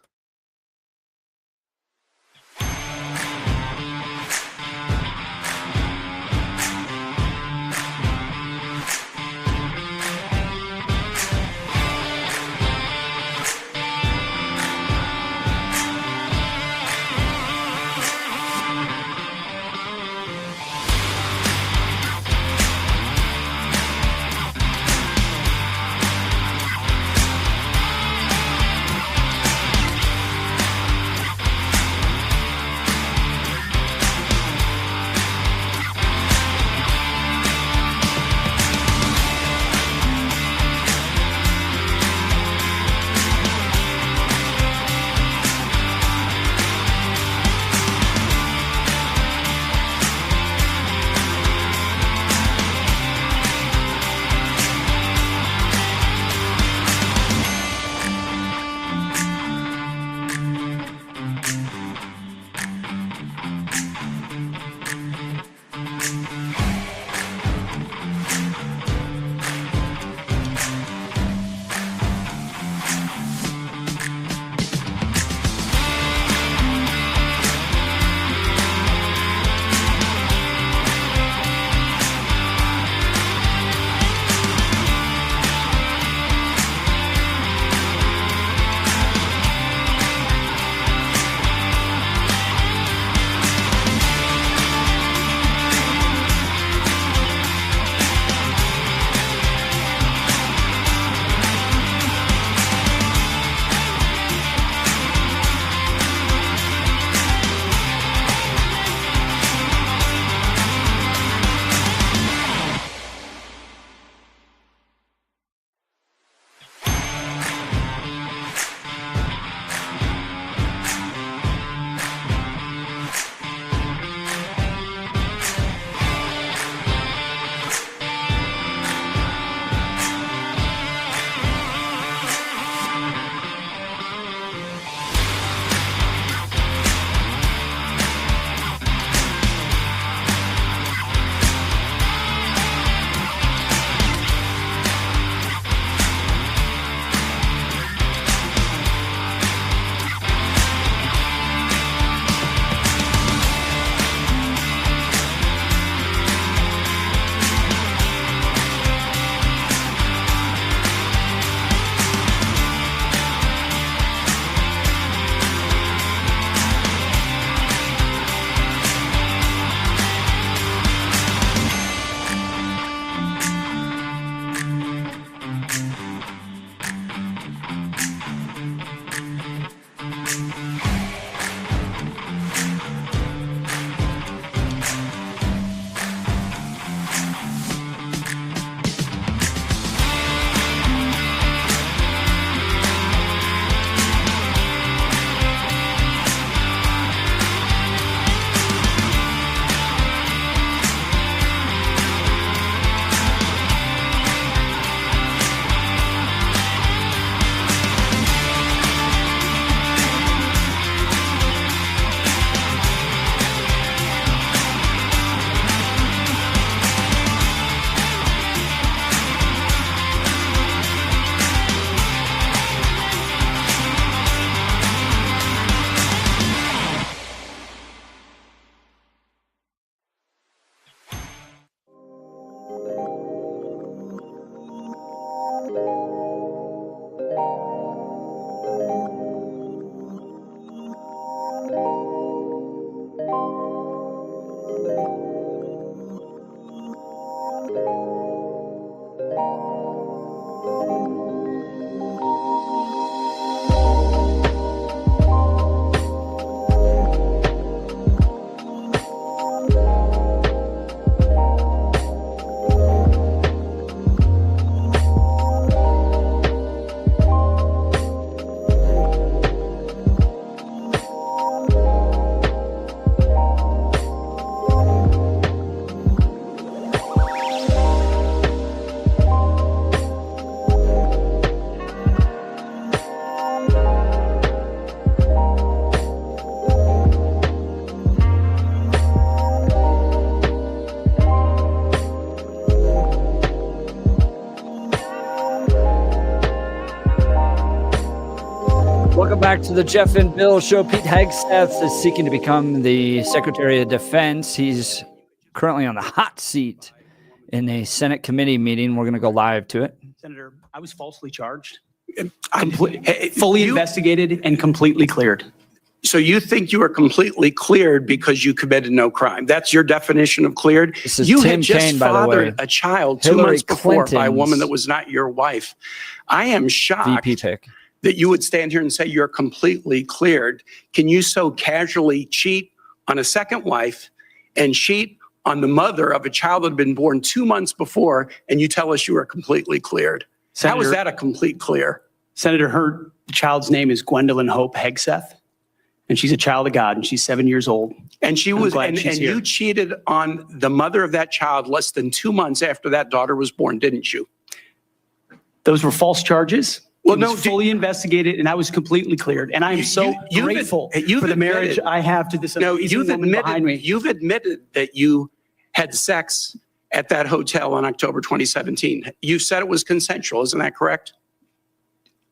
Welcome back to the Jeff and Bill Show. Pete Hegseth is seeking to become the Secretary of Defense. He's currently on the hot seat in a Senate committee meeting. We're going to go live to it. Senator, I was falsely charged, fully investigated and completely cleared. So you think you were completely cleared because you committed no crime? That's your definition of cleared? This is You Tim had just Kaine, by the way. fathered a child 2 Hillary months before by a woman Clinton's that was not your wife. I am shocked VP pick. that you would stand here and say you're completely cleared. Can you so casually cheat on a second wife and cheat on the mother of a child that had been born 2 months before, and you tell us you are completely cleared? How is Senator- that a complete clear? Senator, the child's name is Gwendolyn Hope Hegseth, and she's a child of God, and she's 7 years old. And she I'm was, glad and she's here. you cheated on the mother of that child less than 2 months after that daughter was born, didn't you? Those were false charges. Well, It no, was fully investigated, and I was completely cleared. And I am so grateful for the marriage I have to this amazing woman behind me. You've admitted that you had sex at that hotel in October 2017. You said it was consensual, isn't that correct?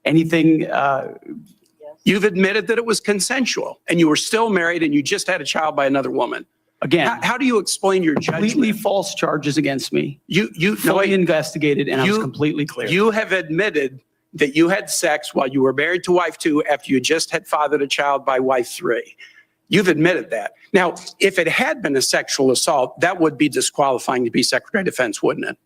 Anything, You've admitted that it was consensual, and you were still married, and you just had a child by another woman. again, How do you explain your completely judgment? false charges against me. You Fully investigated, and I was You- completely clear. You have admitted that you had sex while you were married to wife 2 after you just had fathered a child by wife 3. You've admitted that. Now, if it had been a sexual assault, that would be disqualifying to be Secretary of Defense, wouldn't it?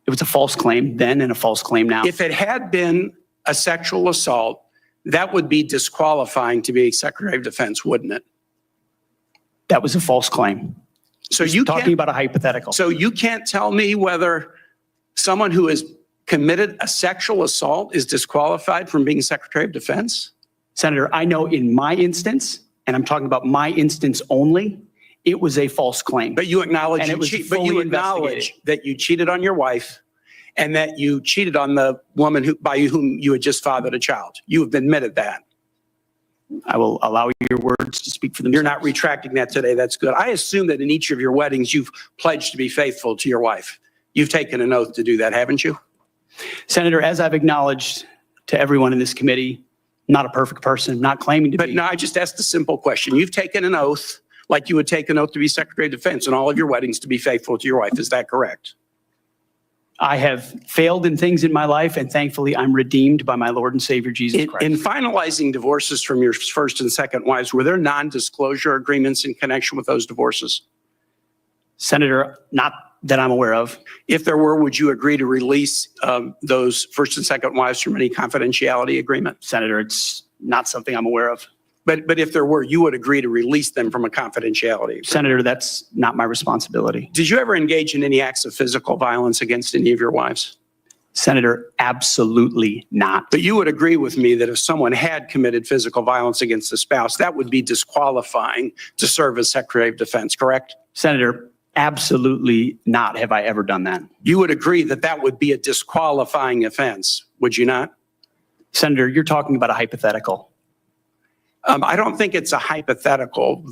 It was a false claim then and a false claim now. If it had been a sexual assault, that would be disqualifying to be Secretary of Defense, wouldn't it? That was a false claim. So He's you talking can't, about a hypothetical. so you can't tell me whether someone who has committed a sexual assault is disqualified from being Secretary of Defense? Senator, I know in my instance, and I'm talking about my instance only, it was a false claim. But you acknowledge And you it was cheat, but fully you acknowledge investigated. that you cheated on your wife and that you cheated on the woman by whom you had just fathered a child. You have admitted that. I will allow your words to speak for themselves. You're not retracting that today. That's good. I assume that in each of your weddings, you've pledged to be faithful to your wife. You've taken an oath to do that, haven't you? Senator, as I've acknowledged to everyone in this committee, not a perfect person, not claiming to But be. no, I just asked a simple question. You've taken an oath like you would take an oath to be Secretary of Defense in all of your weddings to be faithful to your wife. Is that correct? I have failed in things in my life, and thankfully I'm redeemed by my Lord and Savior, Jesus Christ. In finalizing divorces from your first and second wives, were there non-disclosure agreements in connection with those divorces? Senator, not that I'm aware of. If there were, would you agree to release those first and second wives from any confidentiality agreement? Senator, it's not something I'm aware of. But if there were, you would agree to release them from a confidentiality agreement? Senator, that's not my responsibility. Did you ever engage in any acts of physical violence against any of your wives? Senator, absolutely not. But you would agree with me that if someone had committed physical violence against a spouse, that would be disqualifying to serve as Secretary of Defense, correct? Senator, absolutely not have I ever done that. You would agree that that would be a disqualifying offense, would you not? Senator, you're talking about a hypothetical. I don't think it's a hypothetical.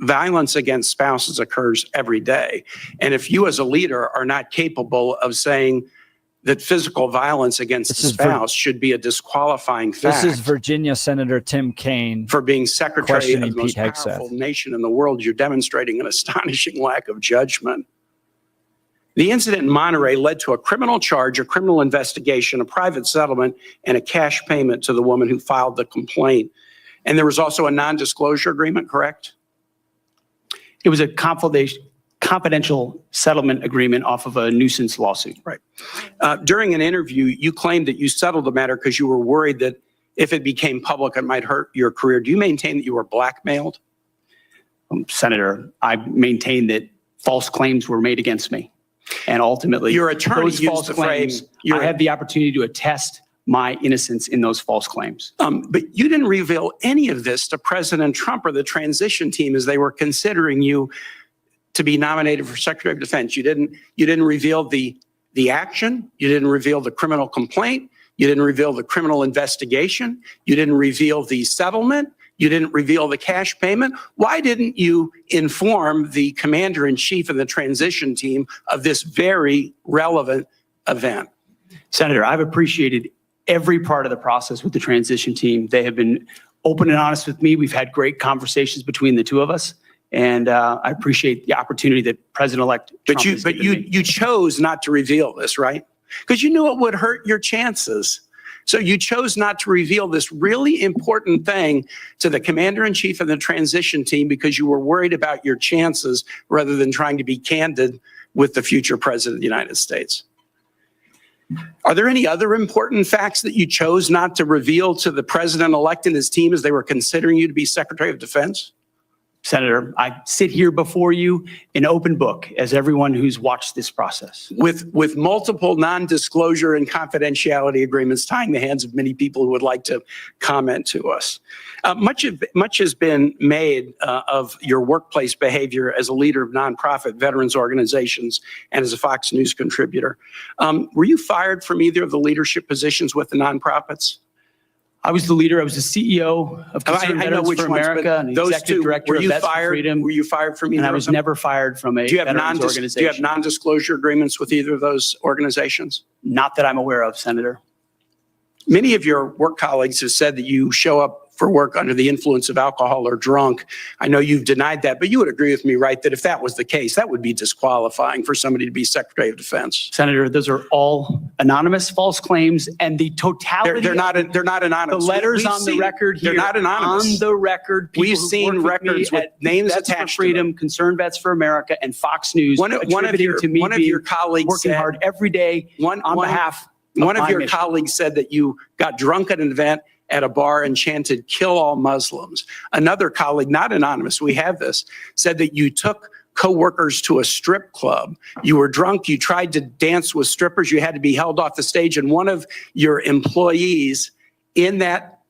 Violence against spouses occurs every day. And if you as a leader are not capable of saying that physical violence against a spouse should be a disqualifying fact. This is Virginia Senator Tim Kaine. For being Secretary of questioning the most Pete powerful Hegseth. nation in the world, you're demonstrating an astonishing lack of judgment. The incident in Monterey led to a criminal charge, a criminal investigation, a private settlement, and a cash payment to the woman who filed the complaint. And there was also a non-disclosure agreement, correct? It was a confidential settlement agreement off of a nuisance lawsuit. Right. During an interview, you claimed that you settled the matter because you were worried that if it became public, it might hurt your career. Do you maintain that you were blackmailed? Senator, I maintain that false claims were made against me. And ultimately, Your attorney those used false the phrase, claims, I had the opportunity to attest my innocence in those false claims. But you didn't reveal any of this to President Trump or the transition team as they were considering you to be nominated for Secretary of Defense. You didn't reveal the action. You didn't reveal the criminal complaint. You didn't reveal the criminal investigation. You didn't reveal the settlement. You didn't reveal the cash payment. Why didn't you inform the commander-in-chief of the transition team of this very relevant event? Senator, I've appreciated every part of the process with the transition team. They have been open and honest with me. We've had great conversations between the two of us. And I appreciate the opportunity that President-elect Trump has given me. You chose not to reveal this, right? Because you knew it would hurt your chances. So you chose not to reveal this really important thing to the commander-in-chief and the transition team because you were worried about your chances rather than trying to be candid with the future president of the United States. Are there any other important facts that you chose not to reveal to the president-elect and his team as they were considering you to be Secretary of Defense? Senator, I sit here before you in open book as everyone who's watched this process. With multiple non-disclosure and confidentiality agreements tying the hands of many people who would like to comment to us. Much has been made of your workplace behavior as a leader of nonprofit veterans organizations and as a Fox News contributor. Were you fired from either of the leadership positions with the nonprofits? I was the leader. I was the CEO of Concerned Veterans for America and the executive director of Vets for Freedom. Were you fired from either And I was never fired from a veterans organization. Do you have non-disclosure agreements with either of those organizations? Not that I'm aware of, Senator. Many of your work colleagues have said that you show up for work under the influence of alcohol or drunk. I know you've denied that, but you would agree with me, right, that if that was the case, that would be disqualifying for somebody to be Secretary of Defense. Senator, those are all anonymous false claims, and the totality. They're not anonymous. The letters on the record here. They're not anonymous. On the record, we've seen records with names Vets attached for Freedom, Concerned Vets for America, and Fox News. One of your colleagues working hard every day on behalf. One of your colleagues said that you got drunk at an event at a bar and chanted, "Kill all Muslims." Another colleague, not anonymous, we have this, said that you took co-workers to a strip club. You were drunk, you tried to dance with strippers, you had to be held off the stage, and one of your employees in that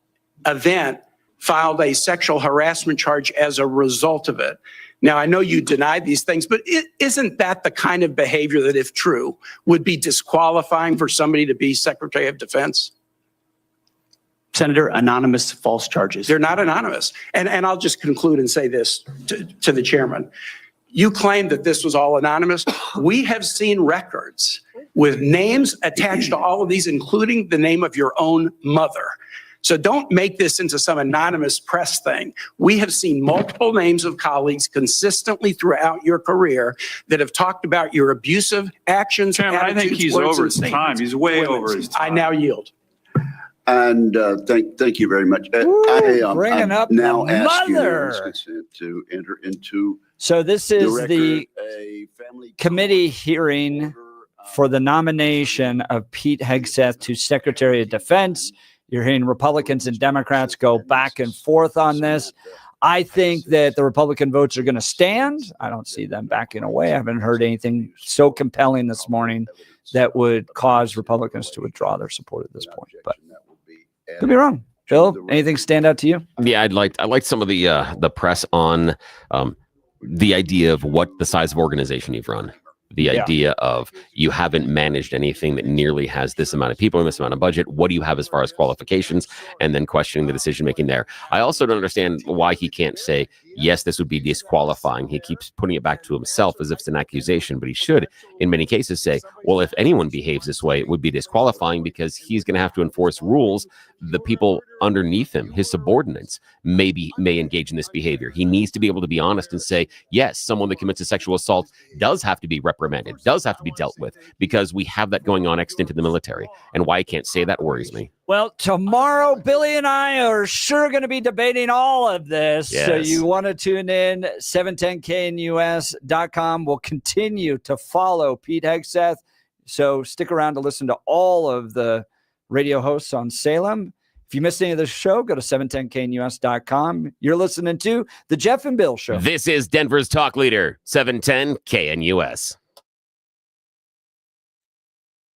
event filed a sexual harassment charge as a result of it. Now, I know you denied these things, but isn't that the kind of behavior that, if true, would be disqualifying for somebody to be Secretary of Defense? Senator, anonymous false charges. They're not anonymous. And I'll just conclude and say this to the chairman. You claim that this was all anonymous. We have seen records with names attached to all of these, including the name of your own mother. So don't make this into some anonymous press thing. We have seen multiple names of colleagues consistently throughout your career that have talked about your abusive actions. Chairman, I think he's over his time. He's way over his time. I now yield. And thank you very much. Bringing up now the ask mother. unanimous consent to enter into. So this is the family committee hearing for the nomination of Pete Hegseth to Secretary of Defense. You're hearing Republicans and Democrats go back and forth on this. I think that the Republican votes are going to stand. I don't see them backing away. I haven't heard anything so compelling this morning that would cause Republicans to withdraw their support at this point. But could be wrong. Phil, anything stand out to you? Yeah, I liked some of the press on the idea of what the size of organization you've run. The idea of you haven't managed anything that nearly has this amount of people and this amount of budget. What do you have as far as qualifications? And then questioning the decision making there. I also don't understand why he can't say, yes, this would be disqualifying. He keeps putting it back to himself as if it's an accusation, but he should, in many cases, say, well, if anyone behaves this way, it would be disqualifying because he's going to have to enforce rules. The people underneath him, his subordinates, may engage in this behavior. He needs to be able to be honest and say, yes, someone that commits a sexual assault does have to be reprimanded, does have to be dealt with, because we have that going on extant in the military. And why he can't say that worries me. Well, tomorrow, Billy and I are sure going to be debating all of this. Yes. So you want to tune in, 710knus.com. We'll continue to follow Pete Hegseth. So stick around to listen to all of the radio hosts on Salem. If you missed any of the show, go to 710knus.com. You're listening to The Jeff and Bill Show. This is Denver's talk leader, 710 KNUS.